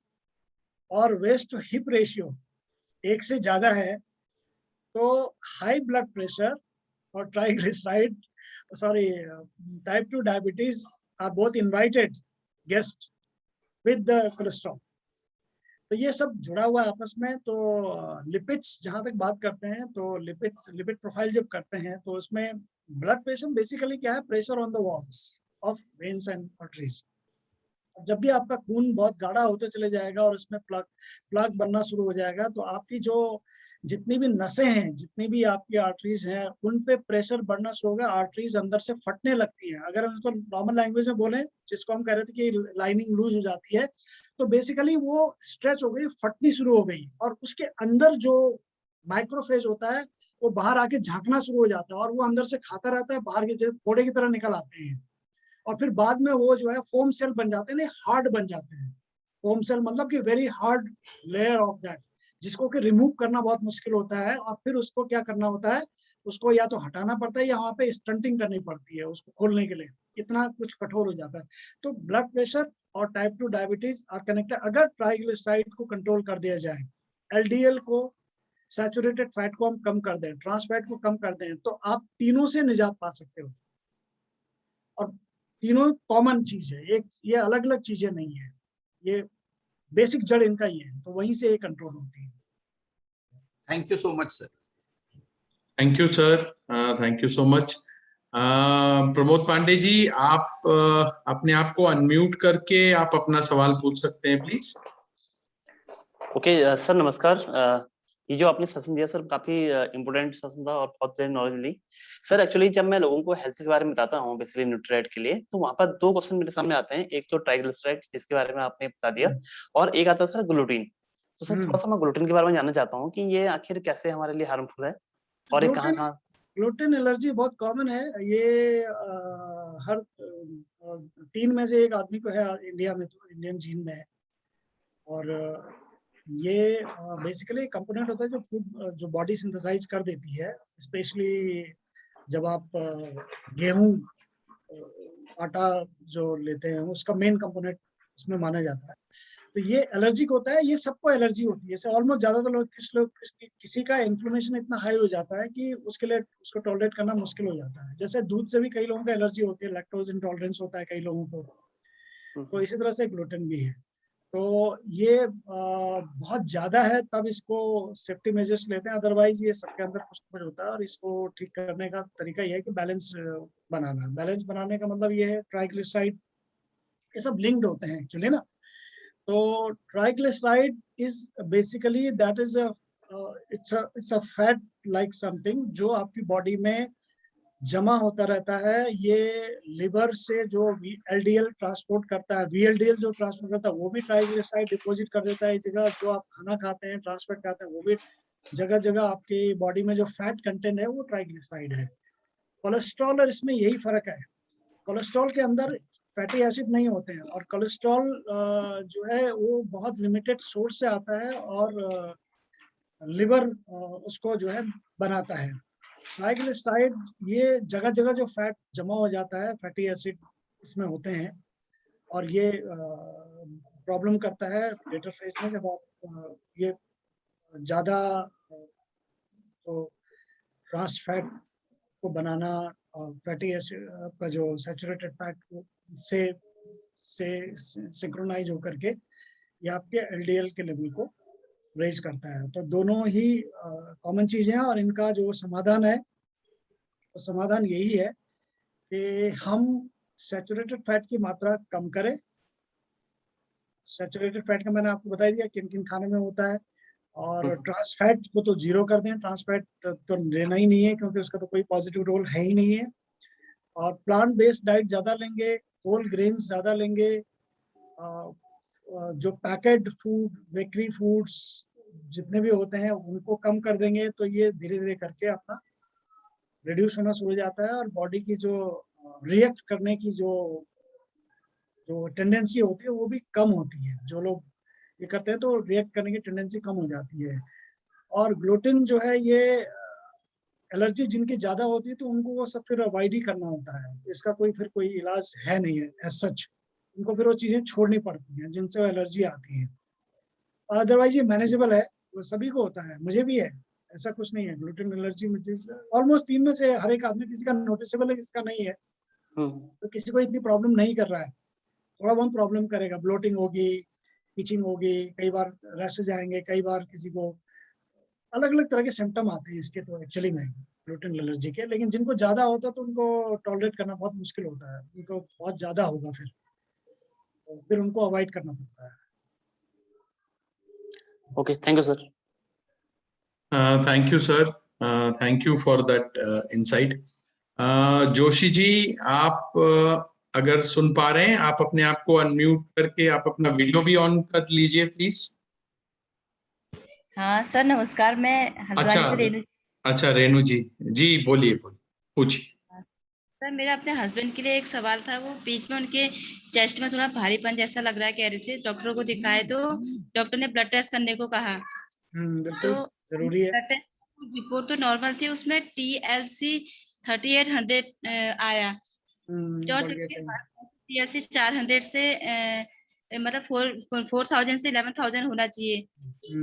Speaker 1: और वेस्ट टू हिप रेशियो 1 से ज्यादा है, तो हाई ब्लड प्रेशर और triglyceride type 2 diabetes are both invited guest with the cholesterol. तो ये सब जुड़ा हुआ है आपस में। तो लिपिड्स जहां तक बात करते हैं, तो लिपिड प्रोफाइल जब करते हैं, तो उसमें ब्लड प्रेशर बेसिकली क्या है, pressure on the walls of veins and arteries. जब भी आपका खून बहुत गाढ़ा होते चले जाएगा और उसमें प्लग बनना शुरू हो जाएगा, तो आपकी जो जितनी भी नसें हैं, जितनी भी आपकी आर्टरीज हैं, उन पे प्रेशर बढ़ना शुरू होगा। आर्टरीज अंदर से फटने लगती हैं। अगर हम इसको नॉर्मल लैंग्वेज में बोलें, जिसको हम कह रहे थे कि लाइनिंग लूज हो जाती है, तो बेसिकली वो स्ट्रेच हो गई, फटनी शुरू हो गई, और उसके अंदर जो माइक्रोफेज होता है वो बाहर आके झांकना शुरू हो जाता है, और वो अंदर से खाता रहता है, बाहर के फोड़े की तरह निकल आते हैं। और फिर बाद में वो जो है फोम सेल बन जाते हैं, हार्ड बन जाते हैं। फोम सेल मतलब कि very hard layer of that, जिसको कि रिमूव करना बहुत मुश्किल होता है। और फिर उसको क्या करना होता है, उसको या तो हटाना पड़ता है या वहाँ पे स्टंटिंग करनी पड़ती है उसको खोलने के लिए, इतना कुछ कठोर हो जाता है। तो ब्लड प्रेशर और टाइप 2 डायबिटीज आर कनेक्टेड। अगर ट्राइग्लिसराइड को कंट्रोल कर दिया जाए, एलडीएल को, सैचुरेटेड फैट को हम कम कर दें, ट्रांस फैट को कम कर दें, तो आप तीनों से निजात पा सकते हो। और तीनों कॉमन चीज है, एक ये अलग अलग चीजें नहीं है, ये बेसिक जड़ इनका ही है, तो वहीं से ये कंट्रोल होती है।
Speaker 4: Thank you so much sir.
Speaker 2: Thank you sir, thank you so much. Pramod Pandey ji, आप अपने आप को अनम्यूट करके आप अपना सवाल पूछ सकते हैं प्लीज।
Speaker 5: ओके सर, नमस्कार। ये जो आपने सेशन दिया सर, काफी इम्पोर्टेंट सेशन था और बहुत ज्यादा नॉलेज मिली सर। एक्चुअली जब मैं लोगों को हेल्थ के बारे में बताता हूँ, बेसिकली न्यूट्रीडाइट के लिए, तो वहाँ पर 2 क्वेश्चन मेरे सामने आते हैं। एक तो ट्राइग्लिसराइड, जिसके बारे में आपने बता दिया, और एक आता है सर ग्लूटीन। तो सर थोड़ा सा मैं ग्लूटीन के बारे में जानना चाहता हूँ कि ये आखिर कैसे हमारे लिए हार्मफुल है, और ये कहाँ।
Speaker 1: ग्लूटेन एलर्जी बहुत कॉमन है। ये हर 3 में से 1 आदमी को है इंडिया में, तो इंडियन जीन में है। और ये बेसिकली कंपोनेंट होता है जो फूड जो बॉडी सिंथेसाइज कर देती है, स्पेशली जब आप गेहूं आटा जो लेते हैं, उसका मेन कंपोनेंट उसमें माना जाता है। तो ये एलर्जिक होता है, ये सबको एलर्जी होती है। जैसे ऑलमोस्ट ज्यादातर लोग किसी का इन्फ्लेमेशन इतना हाई हो जाता है कि उसके लिए उसको टॉलरेट करना मुश्किल हो जाता है। जैसे दूध से भी कई लोगों को एलर्जी होती है, लैक्टोज इंटॉलरेंस होता है कई लोगों को, तो इसी तरह से ग्लूटेन भी है। तो ये बहुत ज्यादा है तब इसको सेफ्टी मेजर्स लेते हैं, अदरवाइज ये सबके अंदर कुछ ना कुछ होता है। और इसको ठीक करने का तरीका ये है कि बैलेंस बनाना। बैलेंस बनाने का मतलब ये है ट्राइग्लिसराइड, ये सब लिंक्ड होते हैं एक्चुअली ना। तो triglyceride is basically that is it's a fat like something जो आपकी बॉडी में जमा होता रहता है। ये लिवर से जो एलडीएल ट्रांसपोर्ट करता है, वीएलडीएल जो ट्रांसपोर्ट करता है, वो भी ट्राइग्लिसराइड डिपॉजिट कर देता है जगह। जो आप खाना खाते हैं, ट्रांसफर खाते हैं, वो भी जगह जगह आपकी बॉडी में जो फैट कंटेंट है वो ट्राइग्लिसराइड है। कोलेस्ट्रॉल और इसमें यही फर्क है, कोलेस्ट्रॉल के अंदर फैटी एसिड नहीं होते हैं, और कोलेस्ट्रॉल जो है वो बहुत लिमिटेड सोर्स से आता है, और लिवर उसको जो है बनाता है। ट्राइग्लिसराइड ये जगह जगह जो फैट जमा हो जाता है, फैटी एसिड इसमें होते हैं, और ये प्रॉब्लम करता है लेटर फेज में जब आप ये ज़्यादा तो ट्रांस फैट को बनाना, फैटी एसिड का जो सैचुरेटेड फैट को से सिंक्रोनाइज होकर के ये आपके एलडीएल के लेवल को रेज करता है। तो दोनों ही कॉमन चीजें हैं, और इनका जो समाधान है तो समाधान यही है कि हम सैचुरेटेड फैट की मात्रा कम करें। सैचुरेटेड फैट का मैंने आपको बता दिया किन किन खाने में होता है, और ट्रांस फैट को तो जीरो कर दें। ट्रांस फैट तो लेना ही नहीं है क्योंकि उसका तो कोई पॉजिटिव रोल है ही नहीं है। और प्लांट बेस्ड डाइट ज़्यादा लेंगे, होल ग्रेन्स ज़्यादा लेंगे, जो पैकेट फूड, बेकरी फूड्स जितने भी होते हैं उनको कम कर देंगे, तो ये धीरे धीरे करके अपना रिड्यूस होना शुरू हो जाता है। और बॉडी की जो रिएक्ट करने की जो टेंडेंसी होती है वो भी कम होती है। जो लोग ये करते हैं तो रिएक्ट करने की टेंडेंसी कम हो जाती है। और ग्लूटेन जो है ये एलर्जी जिनकी ज्यादा होती है तो उनको वो सब फिर अवॉइड ही करना होता है। इसका फिर कोई इलाज है नहीं है एज सच। उनको फिर वो चीजें छोड़नी पड़ती हैं जिनसे वो एलर्जी आती है। अदरवाइज ये मैनेजेबल है, वो सभी को होता है, मुझे भी है, ऐसा कुछ नहीं है। ग्लूटेन एलर्जी मुझे ऑलमोस्ट 3 में से हर एक आदमी, किसी का नोटिसेबल है किसी का नहीं है। तो किसी को इतनी प्रॉब्लम नहीं कर रहा है, थोड़ा बहुत प्रॉब्लम करेगा, ब्लोटिंग होगी, इचिंग होगी, कई बार रैशेज आएंगे, कई बार किसी को अलग अलग तरह के सिम्टम आते हैं इसके तो एक्चुअली में ग्लूटेन एलर्जी के। लेकिन जिनको ज्यादा होता है तो उनको टॉलरेट करना बहुत मुश्किल होता है, उनको बहुत ज्यादा होगा फिर उनको अवॉइड करना पड़ता है।
Speaker 5: Okay, thank you sir.
Speaker 2: Thank you sir, thank you for that insight. Joshi ji, आप अगर सुन पा रहे हैं, आप अपने आप को अनम्यूट करके आप अपना वीडियो भी ऑन कर लीजिए प्लीज।
Speaker 6: हाँ सर, नमस्कार। मैं हल्द्वानी से रेणु।
Speaker 2: अच्छा रेणु जी, जी बोलिए पूछिए।
Speaker 6: सर, मेरा अपने हस्बैंड के लिए एक सवाल था। वो बीच में उनके चेस्ट में थोड़ा भारीपन जैसा लग रहा है, कह रहे थे डॉक्टरों को दिखाए तो डॉक्टर ने ब्लड टेस्ट करने को कहा।
Speaker 1: बिल्कुल
Speaker 6: तो
Speaker 1: जरूरी है।
Speaker 6: ब्लड टेस्ट रिपोर्ट तो नॉर्मल थी, उसमें TLC 3800 आया, और जबकि TLC 400 से मतलब 4000 से 11,000 होना चाहिए।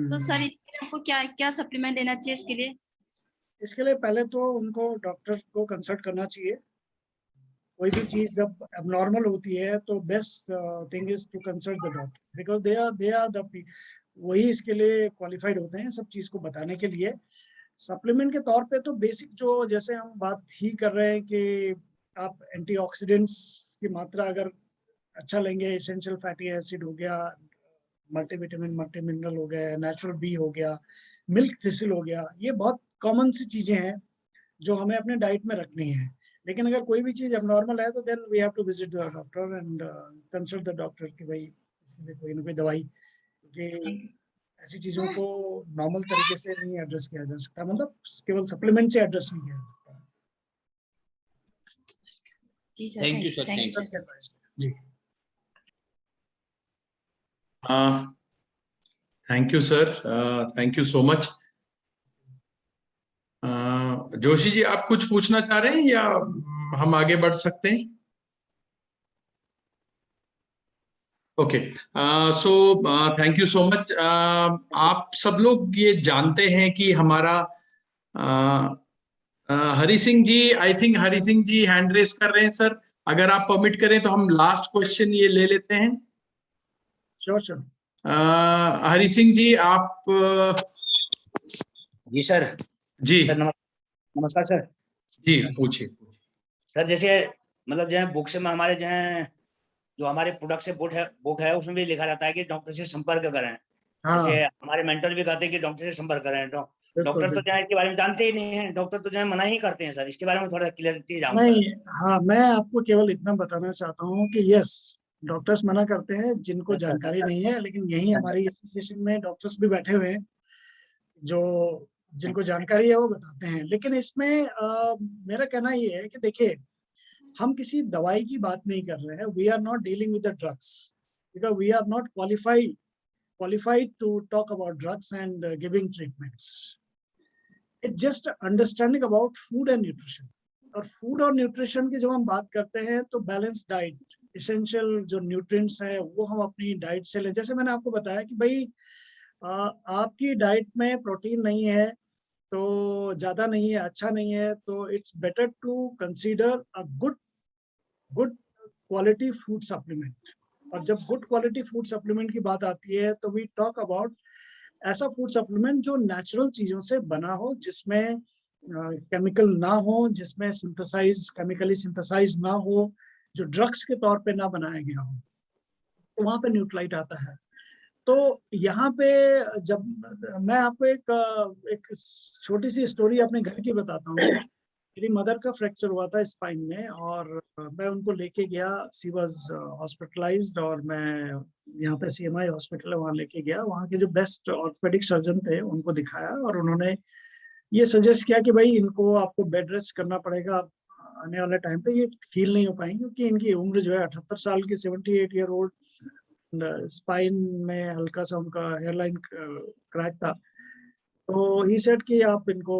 Speaker 6: तो सर आपको क्या क्या सप्लीमेंट लेना चाहिए इसके लिए?
Speaker 1: इसके लिए पहले तो उनको डॉक्टर को कंसल्ट करना चाहिए। कोई भी चीज जब एबनॉर्मल होती है तो best thing is to consult the doctor, because they are the वही इसके लिए क्वालिफाइड होते हैं सब चीज को बताने के लिए। सप्लीमेंट के तौर पे तो बेसिक जो जैसे हम बात ही कर रहे हैं कि आप एंटीऑक्सीडेंट्स की मात्रा अगर अच्छा लेंगे, एसेंशियल फैटी एसिड हो गया, मल्टीविटामिन मल्टी मिनरल हो गया, नेचुरल बी हो गया, मिल्क थिसिल हो गया, ये बहुत कॉमन सी चीजें हैं जो हमें अपने डाइट में रखनी है। लेकिन अगर कोई भी चीज एबनॉर्मल है तो then we have to visit the doctor and consult the doctor कि भाई इसमें कोई ना कोई दवाई, क्योंकि ऐसी चीजों को नॉर्मल तरीके से नहीं एड्रेस किया जा सकता, मतलब केवल सप्लीमेंट से एड्रेस नहीं किया जा सकता।
Speaker 6: जी sir,
Speaker 2: thank you sir,
Speaker 6: thank you sir.
Speaker 1: जी
Speaker 2: thank you sir, thank you so much. Joshi ji, आप कुछ पूछना चाह रहे हैं या हम आगे बढ़ सकते हैं? Okay, so thank you so much. आप सब लोग ये जानते हैं कि हमारा Hari Singh ji, I think Hari Singh ji hand raise कर रहे हैं सर, अगर आप परमिट करें तो हम लास्ट क्वेश्चन ये ले लेते हैं।
Speaker 1: Sure sure.
Speaker 2: हरि सिंह जी आप
Speaker 7: जी सर।
Speaker 2: जी
Speaker 7: सर नमस्कार सर।
Speaker 2: जी पूछिए।
Speaker 7: सर जैसे मतलब जो है बुक्स में हमारे जो हमारे प्रोडक्ट से बुक है उसमें भी लिखा रहता है कि डॉक्टर से संपर्क करें।
Speaker 1: हाँ
Speaker 7: जैसे हमारे मेंटर भी कहते हैं कि डॉक्टर से संपर्क करें। डॉक्टर तो जो है इसके बारे में जानते ही नहीं है, डॉक्टर तो जो है मना ही करते हैं सर। इसके बारे में थोड़ा क्लियरिटी जानूंगा।
Speaker 1: नहीं, हाँ मैं आपको केवल इतना बताना चाहता हूँ कि यस, डॉक्टर्स मना करते हैं जिनको जानकारी नहीं है, लेकिन यही हमारी एसोसिएशन में डॉक्टर्स भी बैठे हुए हैं जो जिनको जानकारी है वो बताते हैं। लेकिन इसमें मेरा कहना ये है कि देखिए, हम किसी दवाई की बात नहीं कर रहे हैं। We are not dealing with the drugs, because we are not qualified to talk about drugs and giving treatments. It's just understanding about food and nutrition. और फूड और न्यूट्रिशन की जब हम बात करते हैं तो बैलेंस डाइट, इसेंशियल जो न्यूट्रिएंट्स हैं वो हम अपनी डाइट से लें। जैसे मैंने आपको बताया कि भाई आपकी डाइट में प्रोटीन नहीं है तो ज्यादा नहीं है, अच्छा नहीं है, तो it's better to consider a good quality food supplement. और जब गुड क्वालिटी फूड सप्लीमेंट की बात आती है तो वी टॉक अबाउट ऐसा फूड सप्लीमेंट जो नेचुरल चीजों से बना हो, जिसमें केमिकल ना हो, जिसमें केमिकली सिंथेसाइज ना हो, जो ड्रग्स के तौर पे ना बनाया गया हो, तो वहां पे न्यूट्राइट आता है। तो यहाँ पे जब मैं आपको एक छोटी सी स्टोरी अपने घर की बताता हूँ। मेरी मदर का फ्रैक्चर हुआ था स्पाइन में और मैं उनको लेके गया। शी वाज हॉस्पिटलाइज्ड और मैं यहाँ पे CMI हॉस्पिटल है वहाँ लेके गया। वहाँ के जो बेस्ट ऑर्थोपेडिक सर्जन थे उनको दिखाया और उन्होंने ये सजेस्ट किया कि भाई इनको आपको बेड रेस्ट करना पड़ेगा, आने वाले टाइम पे ये हील नहीं हो पाएंगे क्योंकि इनकी उम्र जो है 78 साल की, 78 ईयर ओल्ड, स्पाइन में हल्का सा उनका हेयरलाइन क्रैक था। तो ही सेड कि आप इनको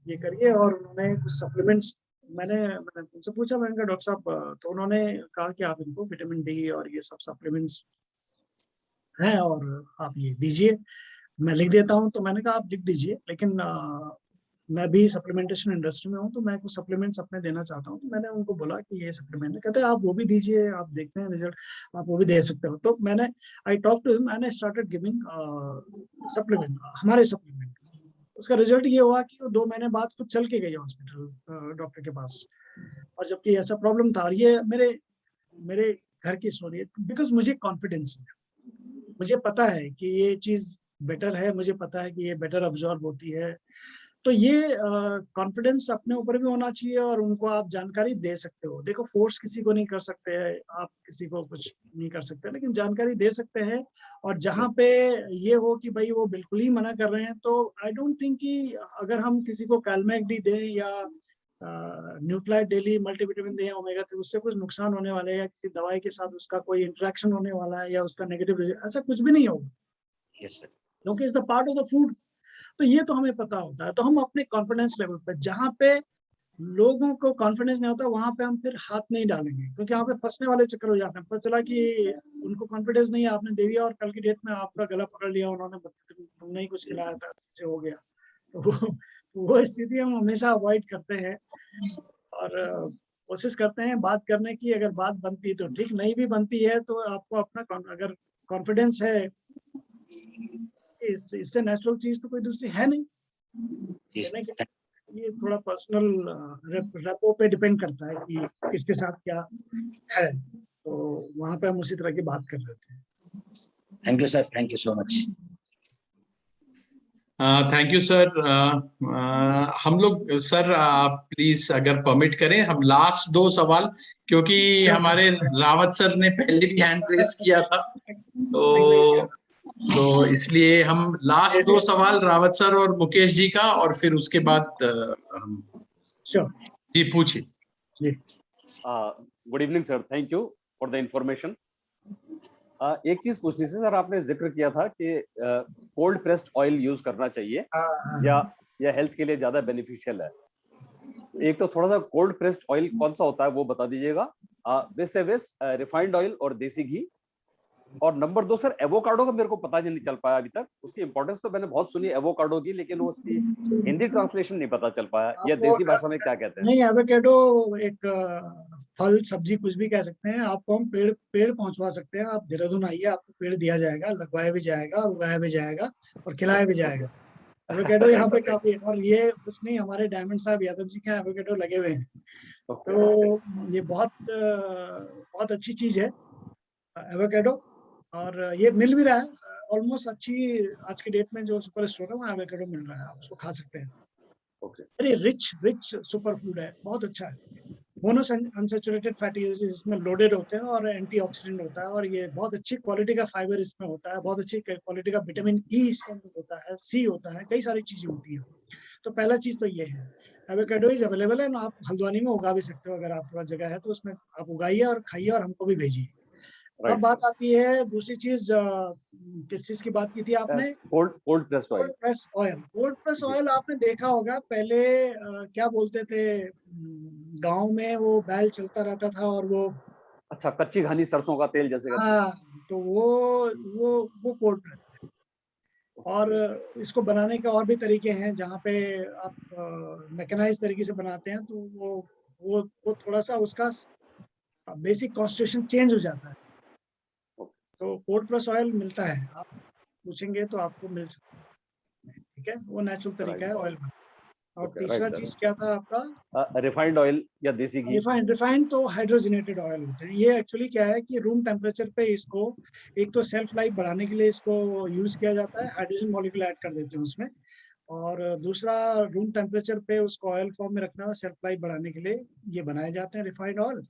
Speaker 1: ये करिए और उन्होंने कुछ सप्लीमेंट्स, मैंने उनसे पूछा, मैंने कहा डॉक्टर साहब, तो उन्होंने कहा कि आप इनको विटामिन डी और ये सब सप्लीमेंट्स हैं और आप ये दीजिए, मैं लिख देता हूँ। तो मैंने कहा आप लिख दीजिए, लेकिन मैं भी सप्लीमेंटेशन इंडस्ट्री में हूँ तो मैं कुछ सप्लीमेंट्स अपने देना चाहता हूँ। तो मैंने उनको बोला कि ये सप्लीमेंट है, कहते हैं आप वो भी दीजिए, आप देखते हैं रिजल्ट, आप वो भी दे सकते हो। तो मैंने I talk to him and I started giving supplement, हमारे सप्लीमेंट। उसका रिजल्ट ये हुआ कि वो 2 महीने बाद खुद चल के गई हॉस्पिटल डॉक्टर के पास, और जबकि ऐसा प्रॉब्लम था। और ये मेरे घर की स्टोरी है, बिकॉज मुझे कॉन्फिडेंस है, मुझे पता है कि ये चीज बेटर है, मुझे पता है कि ये बेटर अब्जॉर्ब होती है। तो ये कॉन्फिडेंस अपने ऊपर भी होना चाहिए और उनको आप जानकारी दे सकते हो। देखो, फोर्स किसी को नहीं कर सकते हैं, आप किसी को कुछ नहीं कर सकते, लेकिन जानकारी दे सकते हैं। और जहाँ पे ये हो कि भाई वो बिल्कुल ही मना कर रहे हैं, तो आई डोंट थिंक कि अगर हम किसी को कैलमैक डी दें या न्यूट्राइट डेली मल्टीविटामिन दें, ओमेगा 3, उससे कुछ नुकसान होने वाला है या किसी दवाई के साथ उसका कोई इंटरेक्शन होने वाला है या उसका नेगेटिव रिजल्ट, ऐसा कुछ भी नहीं होगा।
Speaker 7: Yes sir.
Speaker 1: क्योंकि it's the part of the food. तो ये तो हमें पता होता है। तो हम अपने कॉन्फिडेंस लेवल पे, जहाँ पे लोगों को कॉन्फिडेंस नहीं होता, वहां पे हम फिर हाथ नहीं डालेंगे, क्योंकि यहाँ पे फंसने वाले चक्कर हो जाते हैं। पता चला कि उनको कॉन्फिडेंस नहीं है, आपने दे दिया और कल की डेट में आपका गला पकड़ लिया उन्होंने, तुमने ही कुछ खिलाया था, से हो गया। तो वो स्थिति हम हमेशा अवॉइड करते हैं और कोशिश करते हैं बात करने की। अगर बात बनती है तो ठीक, नहीं भी बनती है तो आपको अपना अगर कॉन्फिडेंस है, इससे नेचुरल चीज तो कोई दूसरी है नहीं। ये थोड़ा पर्सनल रेपो पे डिपेंड करता है कि किसके साथ क्या है, तो वहां पे हम उसी तरह की बात कर रहे थे।
Speaker 7: Thank you sir, thank you so much.
Speaker 2: Thank you sir. हम लोग सर प्लीज अगर परमिट करें, हम लास्ट 2 सवाल, क्योंकि हमारे रावत सर ने पहले भी हैंड रेस किया था, तो इसलिए हम लास्ट 2 सवाल रावत सर और मुकेश जी का, और फिर उसके बाद हम जी पूछिए।
Speaker 8: Good evening sir, thank you for the information. एक चीज पूछनी थी सर, आपने जिक्र किया था कि कोल्ड प्रेस्ड ऑयल यूज करना चाहिए या हेल्थ के लिए ज्यादा बेनिफिशियल है। एक तो थोड़ा सा कोल्ड प्रेस्ड ऑयल कौन सा होता है वो बता दीजिएगा, विस रिफाइंड ऑयल और देसी घी। और नंबर 2 सर, एवोकाडो का मेरे को पता नहीं चल पाया अभी तक। उसकी इंपॉर्टेंस तो मैंने बहुत सुनी एवोकाडो की, लेकिन वो उसकी हिंदी ट्रांसलेशन नहीं पता चल पाया, या देसी भाषा में क्या कहते हैं?
Speaker 1: नहीं, एवोकाडो एक फल सब्जी कुछ भी कह सकते हैं। आपको हम पेड़ पहुंचवा सकते हैं। आप देहरादून आइए, आपको पेड़ दिया जाएगा, लगवाया भी जाएगा, उगाया भी जाएगा और खिलाया भी जाएगा। एवोकाडो यहाँ पे काफी, और ये कुछ नहीं, हमारे डायमंड साहब यादव जी के एवोकाडो लगे हुए हैं। तो ये बहुत अच्छी चीज है एवोकाडो, और ये मिल भी रहा है ऑलमोस्ट। अच्छी आज की डेट में जो सुपर स्टोर है वहाँ एवोकाडो मिल रहा है, आप उसको खा सकते हैं। वेरी रिच सुपर फूड है, बहुत अच्छा है। मोनोस अनसैचुरेटेड फैटी एसिड्स इसमें लोडेड होते हैं और एंटीऑक्सीडेंट होता है, और ये बहुत अच्छी क्वालिटी का फाइबर इसमें होता है, बहुत अच्छी क्वालिटी का विटामिन ई इसके अंदर होता है, सी होता है, कई सारी चीजें होती हैं। तो पहला चीज तो ये है, एवोकाडो इज अवेलेबल है। आप हल्द्वानी में उगा भी सकते हो, अगर आपके पास जगह है तो उसमें आप उगाइए और खाइए और हमको भी भेजिए। अब बात आती है दूसरी चीज, किस चीज की बात की थी आपने?
Speaker 8: Cold pressed oil.
Speaker 1: Cold press oil आपने देखा होगा पहले, क्या बोलते थे, गांव में वो बैल चलता रहता था और वो,
Speaker 8: अच्छा, कच्ची घानी सरसों का तेल जैसे कहते हैं।
Speaker 1: हाँ, तो वो कोल्ड प्रेस है। और इसको बनाने के और भी तरीके हैं, जहाँ पे आप मैकेनाइज तरीके से बनाते हैं, तो वो थोड़ा सा उसका बेसिक कॉन्स्टिट्यूशन चेंज हो जाता है। तो कोल्ड प्रेस ऑयल मिलता है, आप पूछेंगे तो आपको मिल सकता है, ठीक है। वो नेचुरल तरीका है ऑयल बनाने। और तीसरा चीज क्या था आपका?
Speaker 8: रिफाइंड ऑयल या देसी घी?
Speaker 1: रिफाइंड तो हाइड्रोजनेटेड ऑयल होते हैं। ये एक्चुअली क्या है कि रूम टेम्परेचर पे इसको, एक तो सेल्फ लाइफ बढ़ाने के लिए इसको यूज किया जाता है, हाइड्रोजन मॉलिक्यूल ऐड कर देते हैं उसमें, और दूसरा रूम टेम्परेचर पे उसको ऑयल फॉर्म में रखना है, सेल्फ लाइफ बढ़ाने के लिए ये बनाए जाते हैं रिफाइंड ऑयल।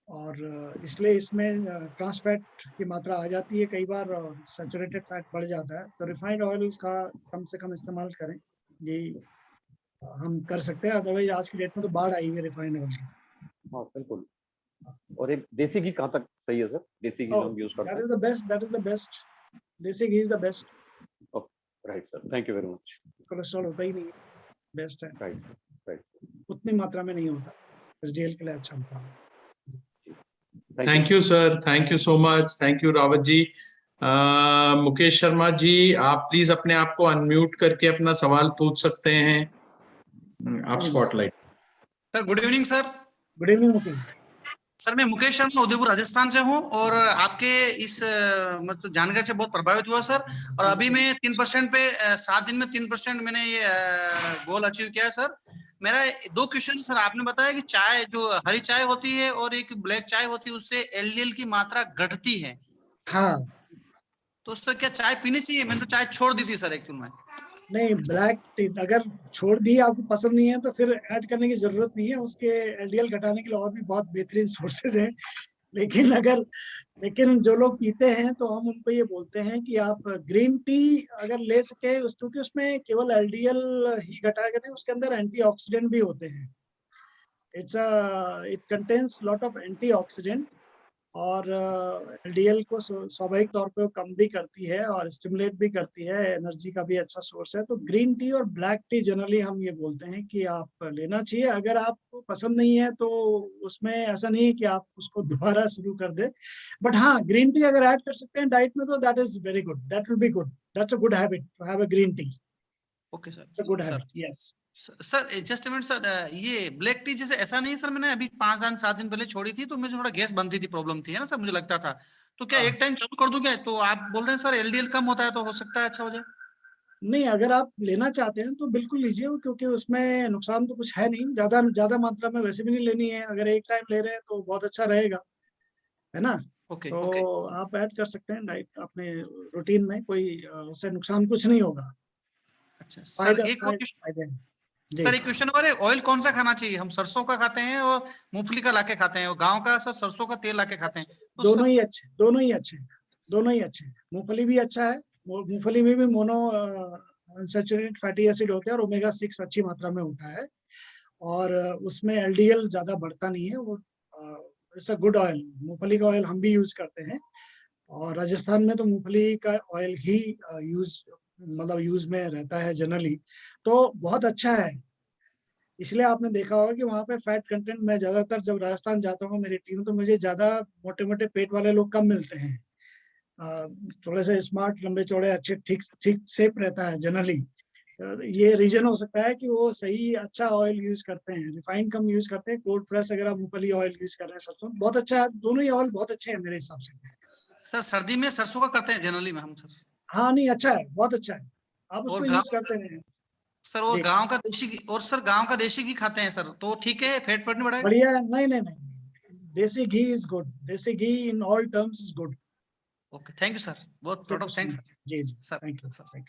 Speaker 1: और इसलिए इसमें ट्रांस फैट की मात्रा आ जाती है कई बार, और सैचुरेटेड फैट बढ़ जाता है। तो रिफाइंड ऑयल का कम से कम इस्तेमाल करें, ये हम कर सकते हैं। अदरवाइज आज की डेट में तो बाढ़ आई है रिफाइंड ऑयल की।
Speaker 8: हाँ बिल्कुल। और एक देसी घी कहाँ तक सही है सर? देसी घी हम यूज करते हैं।
Speaker 1: That is the best. Desi ghee is the best.
Speaker 8: Right sir, thank you very much.
Speaker 1: Cholesterol होता ही नहीं है, बेस्ट है।
Speaker 8: राइट।
Speaker 1: उतनी मात्रा में नहीं होता, एसडीएल के लिए अच्छा होता है।
Speaker 2: Thank you sir, thank you so much, thank you Rawat ji. Mukesh Sharma ji, आप प्लीज अपने आप को अनम्यूट करके अपना सवाल पूछ सकते हैं। आप spotlight.
Speaker 4: Sir good evening sir.
Speaker 1: Good evening Mukesh.
Speaker 4: Sir मैं मुकेश शर्मा उदयपुर राजस्थान से हूं, और आपके इस मतलब जानकारी से बहुत प्रभावित हुआ सर। और अभी मैं 3% पे 7 दिन में 3% मैंने ये गोल अचीव किया है सर। मेरा 2 क्वेश्चन सर। आपने बताया कि चाय, जो हरी चाय होती है और एक ब्लैक चाय होती है, उससे एलडीएल की मात्रा घटती है।
Speaker 1: हाँ,
Speaker 4: तो उससे क्या चाय पीनी चाहिए? मैंने तो चाय छोड़ दी थी सर एक्चुअल में।
Speaker 1: नहीं, ब्लैक टी अगर छोड़ दी, आपको पसंद नहीं है तो फिर ऐड करने की जरूरत नहीं है। उसके एलडीएल घटाने के लिए और भी बहुत बेहतरीन सोर्सेज हैं। लेकिन जो लोग पीते हैं तो हम उनको ये बोलते हैं कि आप ग्रीन टी अगर ले सके, क्योंकि उसमें केवल एलडीएल ही घटाएगा नहीं, उसके अंदर एंटीऑक्सीडेंट भी होते हैं। It contains lot of antioxidant, और एलडीएल को स्वाभाविक तौर पे वो कम भी करती है और स्टिमुलेट भी करती है, एनर्जी का भी अच्छा सोर्स है। तो ग्रीन टी और ब्लैक टी जनरली हम ये बोलते हैं कि आप लेना चाहिए। अगर आपको पसंद नहीं है तो उसमें ऐसा नहीं है कि आप उसको दोबारा शुरू कर दे। बट हाँ, ग्रीन टी अगर ऐड कर सकते हैं डाइट में तो that is very good, that will be good, that's a good habit to have a green tea.
Speaker 4: Okay sir,
Speaker 1: it's a good habit. Yes
Speaker 4: sir just a minute sir, ये black tea जैसे ऐसा नहीं है sir, मैंने अभी 5-7 दिन पहले छोड़ी थी तो मुझे थोड़ा गैस बनती थी, प्रॉब्लम थी, है ना सर, मुझे लगता था। तो क्या एक टाइम चालू कर दूं क्या? तो आप बोल रहे हैं सर एलडीएल कम होता है तो हो सकता है अच्छा हो जाए।
Speaker 1: नहीं, अगर आप लेना चाहते हैं तो बिल्कुल लीजिए, क्योंकि उसमें नुकसान तो कुछ है नहीं। ज्यादा मात्रा में वैसे भी नहीं लेनी है। अगर एक टाइम ले रहे हैं तो बहुत अच्छा रहेगा, है ना।
Speaker 4: ओके
Speaker 1: तो आप ऐड कर सकते हैं डाइट अपने रूटीन में, कोई उससे नुकसान कुछ नहीं होगा।
Speaker 4: अच्छा सर, एक
Speaker 1: फायदे हैं।
Speaker 4: सर एक क्वेश्चन और है, ऑयल कौन सा खाना चाहिए? हम सरसों का खाते हैं और मूंगफली का लाके खाते हैं, और गांव का सर सरसों का तेल लाके खाते हैं। तो
Speaker 1: दोनों ही अच्छे। मूंगफली भी अच्छा है। मूंगफली में भी मोनो अनसैचुरेटेड फैटी एसिड होते हैं और ओमेगा 6 अच्छी मात्रा में होता है, और उसमें एलडीएल ज्यादा बढ़ता नहीं है। वो इट्स अ गुड ऑयल। मूंगफली का ऑयल हम भी यूज करते हैं, और राजस्थान में तो मूंगफली का ऑयल ही यूज में रहता है जनरली, तो बहुत अच्छा है। इसलिए आपने देखा होगा कि वहाँ पे फैट कंटेंट, मैं ज्यादातर जब राजस्थान जाता हूँ मेरी टीम, तो मुझे ज्यादा मोटे मोटे पेट वाले लोग कम मिलते हैं। थोड़े से स्मार्ट, लंबे चौड़े, अच्छे, ठीक ठीक शेप रहता है जनरली। ये रीजन हो सकता है कि वो सही अच्छा ऑयल यूज करते हैं, रिफाइंड कम यूज करते हैं। कोल्ड प्रेस अगर आप मूंगफली ऑयल यूज कर रहे हैं सरसों, बहुत अच्छा है। दोनों ही ऑयल बहुत अच्छे हैं मेरे हिसाब से।
Speaker 9: सर सर्दी में सरसों का करते हैं जनरली में हम सर।
Speaker 1: हाँ नहीं, अच्छा है, बहुत अच्छा है, आप उसको यूज करते हैं
Speaker 9: सर। वो गांव का देशी घी, और सर गांव का देशी घी खाते हैं सर, तो ठीक है, फैट नहीं बढ़ाएगा?
Speaker 1: बढ़िया है। नहीं नहीं नहीं, देसी ghee is good, desi ghee in all terms is good.
Speaker 9: Okay, thank you sir, बहुत लॉट ऑफ थैंक्स।
Speaker 1: जी जी
Speaker 9: sir,
Speaker 1: thank you
Speaker 9: sir.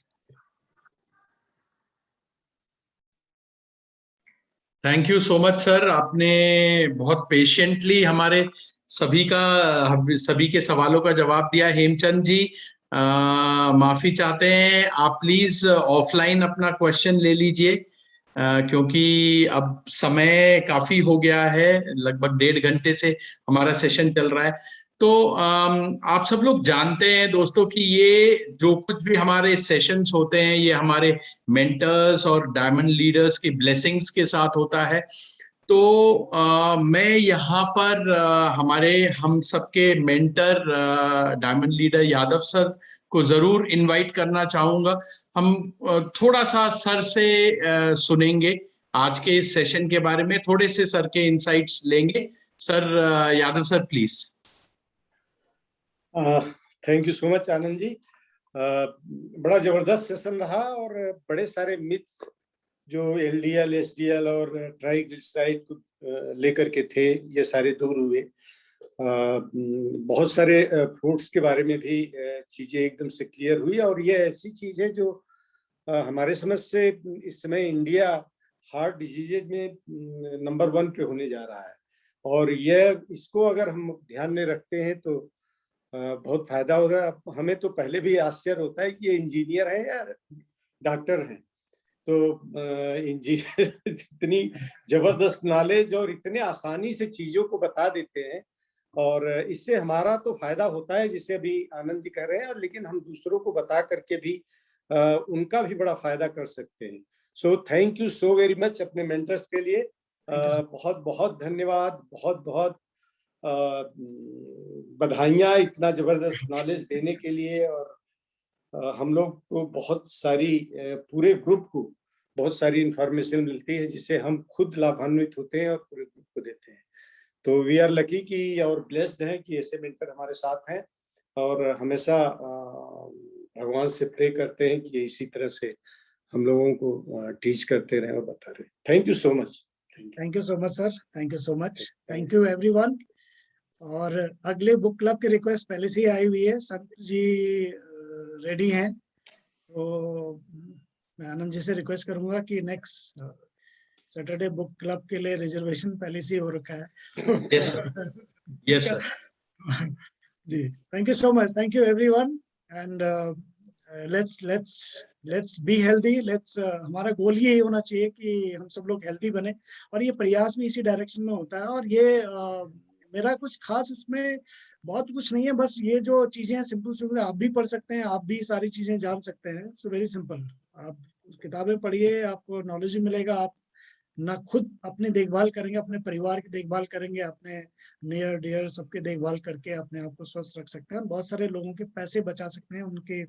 Speaker 2: Thank you so much sir, आपने बहुत पेशेंटली हमारे सभी के सवालों का जवाब दिया। हेमचंद जी माफी चाहते हैं, आप प्लीज ऑफलाइन अपना क्वेश्चन ले लीजिए, क्योंकि अब समय काफी हो गया है, लगभग 1.5 घंटे से हमारा सेशन चल रहा है। तो आप सब लोग जानते हैं दोस्तों कि ये जो कुछ भी हमारे सेशंस होते हैं, ये हमारे मेंटर्स और डायमंड लीडर्स की ब्लेसिंग्स के साथ होता है। तो मैं यहाँ पर हम सबके mentor diamond leader Yadav sir को जरूर इनवाइट करना चाहूंगा। हम थोड़ा सा सर से सुनेंगे आज के इस सेशन के बारे में, थोड़े से सर के इनसाइट्स लेंगे। Sir Yadav sir please.
Speaker 10: Thank you so much Anand ji. बड़ा जबरदस्त सेशन रहा और बड़े सारे मिथ जो एलडीएल, एसडीएल और ट्राइग्लिसराइड को लेकर के थे, ये सारे दूर हुए। बहुत सारे फ्रूट्स के बारे में भी चीजें एकदम से क्लियर हुई, और ये ऐसी चीज है जो हमारे समझ से इस समय इंडिया हार्ट डिजीजेज में नंबर 1 पे होने जा रहा है। और यह इसको अगर हम ध्यान में रखते हैं तो बहुत फायदा होगा। हमें तो पहले भी आश्चर्य होता है कि ये इंजीनियर है या डॉक्टर हैं, तो इंजीनियर इतनी जबरदस्त नॉलेज और इतने आसानी से चीजों को बता देते हैं, और इससे हमारा तो फायदा होता है, जिसे अभी आनंद जी कह रहे हैं, और लेकिन हम दूसरों को बता करके भी उनका भी बड़ा फायदा कर सकते हैं। सो thank you so very much अपने मेंटर्स के लिए। बहुत बहुत धन्यवाद, बहुत बहुत बधाइयाँ इतना जबरदस्त नॉलेज देने के लिए। और हम लोग को बहुत सारी पूरे ग्रुप को बहुत सारी इंफॉर्मेशन मिलती है, जिससे हम खुद लाभान्वित होते हैं और पूरे ग्रुप को देते हैं। तो वी आर लकी कि और ब्लेस्ड हैं कि ऐसे मेंटर हमारे साथ हैं, और हमेशा भगवान से प्रे करते हैं कि इसी तरह से हम लोगों को टीच करते रहें और बता रहे। Thank you so much.
Speaker 1: Thank you so much sir, thank you so much, thank you everyone. और अगले बुक क्लब की रिक्वेस्ट पहले से ही आई हुई है, संत जी रेडी हैं, तो मैं आनंद जी से रिक्वेस्ट करूंगा कि नेक्स्ट सैटरडे बुक क्लब के लिए रिजर्वेशन पहले से ही हो रखा है।
Speaker 2: Yes sir.
Speaker 1: जी thank you so much, thank you everyone, and let's be healthy. हमारा गोल यही होना चाहिए कि हम सब लोग हेल्दी बने, और ये प्रयास भी इसी डायरेक्शन में होता है। और ये मेरा कुछ खास इसमें बहुत कुछ नहीं है, बस ये जो चीजें हैं सिंपल सिंपल आप भी पढ़ सकते हैं, आप भी सारी चीजें जान सकते हैं। इट्स वेरी सिंपल, आप किताबें पढ़िए, आपको नॉलेज भी मिलेगा। आप ना खुद अपनी देखभाल करेंगे, अपने परिवार की देखभाल करेंगे, अपने नियर डियर सबके देखभाल करके अपने आप को स्वस्थ रख सकते हैं। बहुत सारे लोगों के पैसे बचा सकते हैं, उनके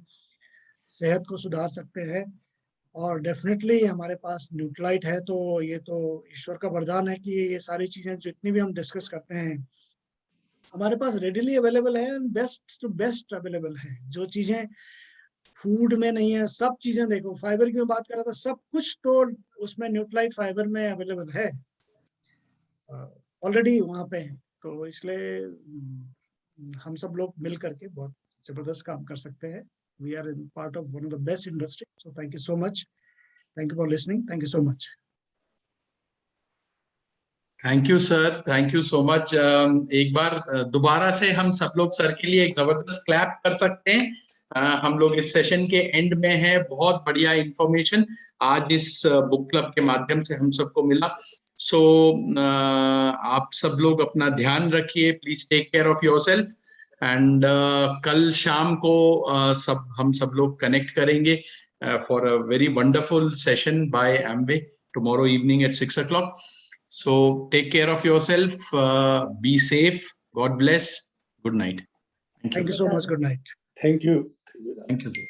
Speaker 1: सेहत को सुधार सकते हैं। और डेफिनेटली हमारे पास न्यूट्रालाइट है, तो ये तो ईश्वर का वरदान है कि ये सारी चीजें जितनी भी हम डिस्कस करते हैं हमारे पास रेडिली अवेलेबल है, बेस्ट टू बेस्ट अवेलेबल है। जो चीजें फूड में नहीं है, सब चीजें देखो, फाइबर की मैं बात कर रहा था, सब कुछ तो उसमें न्यूट्रालाइट फाइबर में अवेलेबल है ऑलरेडी वहां पे। तो इसलिए हम सब लोग मिल करके बहुत जबरदस्त काम कर सकते हैं। We are in part of one of the best industry. So thank you so much. Thank you for listening. Thank you so much.
Speaker 2: Thank you sir, thank you so much. एक बार दोबारा से हम सब लोग सर के लिए एक जबरदस्त क्लैप कर सकते हैं। हम लोग इस सेशन के एंड में हैं। बहुत बढ़िया इंफॉर्मेशन आज इस बुक क्लब के माध्यम से हम सबको मिला। सो आप सब लोग अपना ध्यान रखिए, please take care of yourself, and कल शाम को हम सब लोग कनेक्ट करेंगे for a very wonderful session by Amway tomorrow evening at 6 o'clock. So take care of yourself, be safe, God bless, good night.
Speaker 1: Thank you so much, good night.
Speaker 10: Thank you
Speaker 2: thank you sir,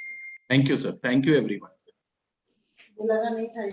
Speaker 2: thank you sir, thank you everyone.
Speaker 11: लगा नहीं था।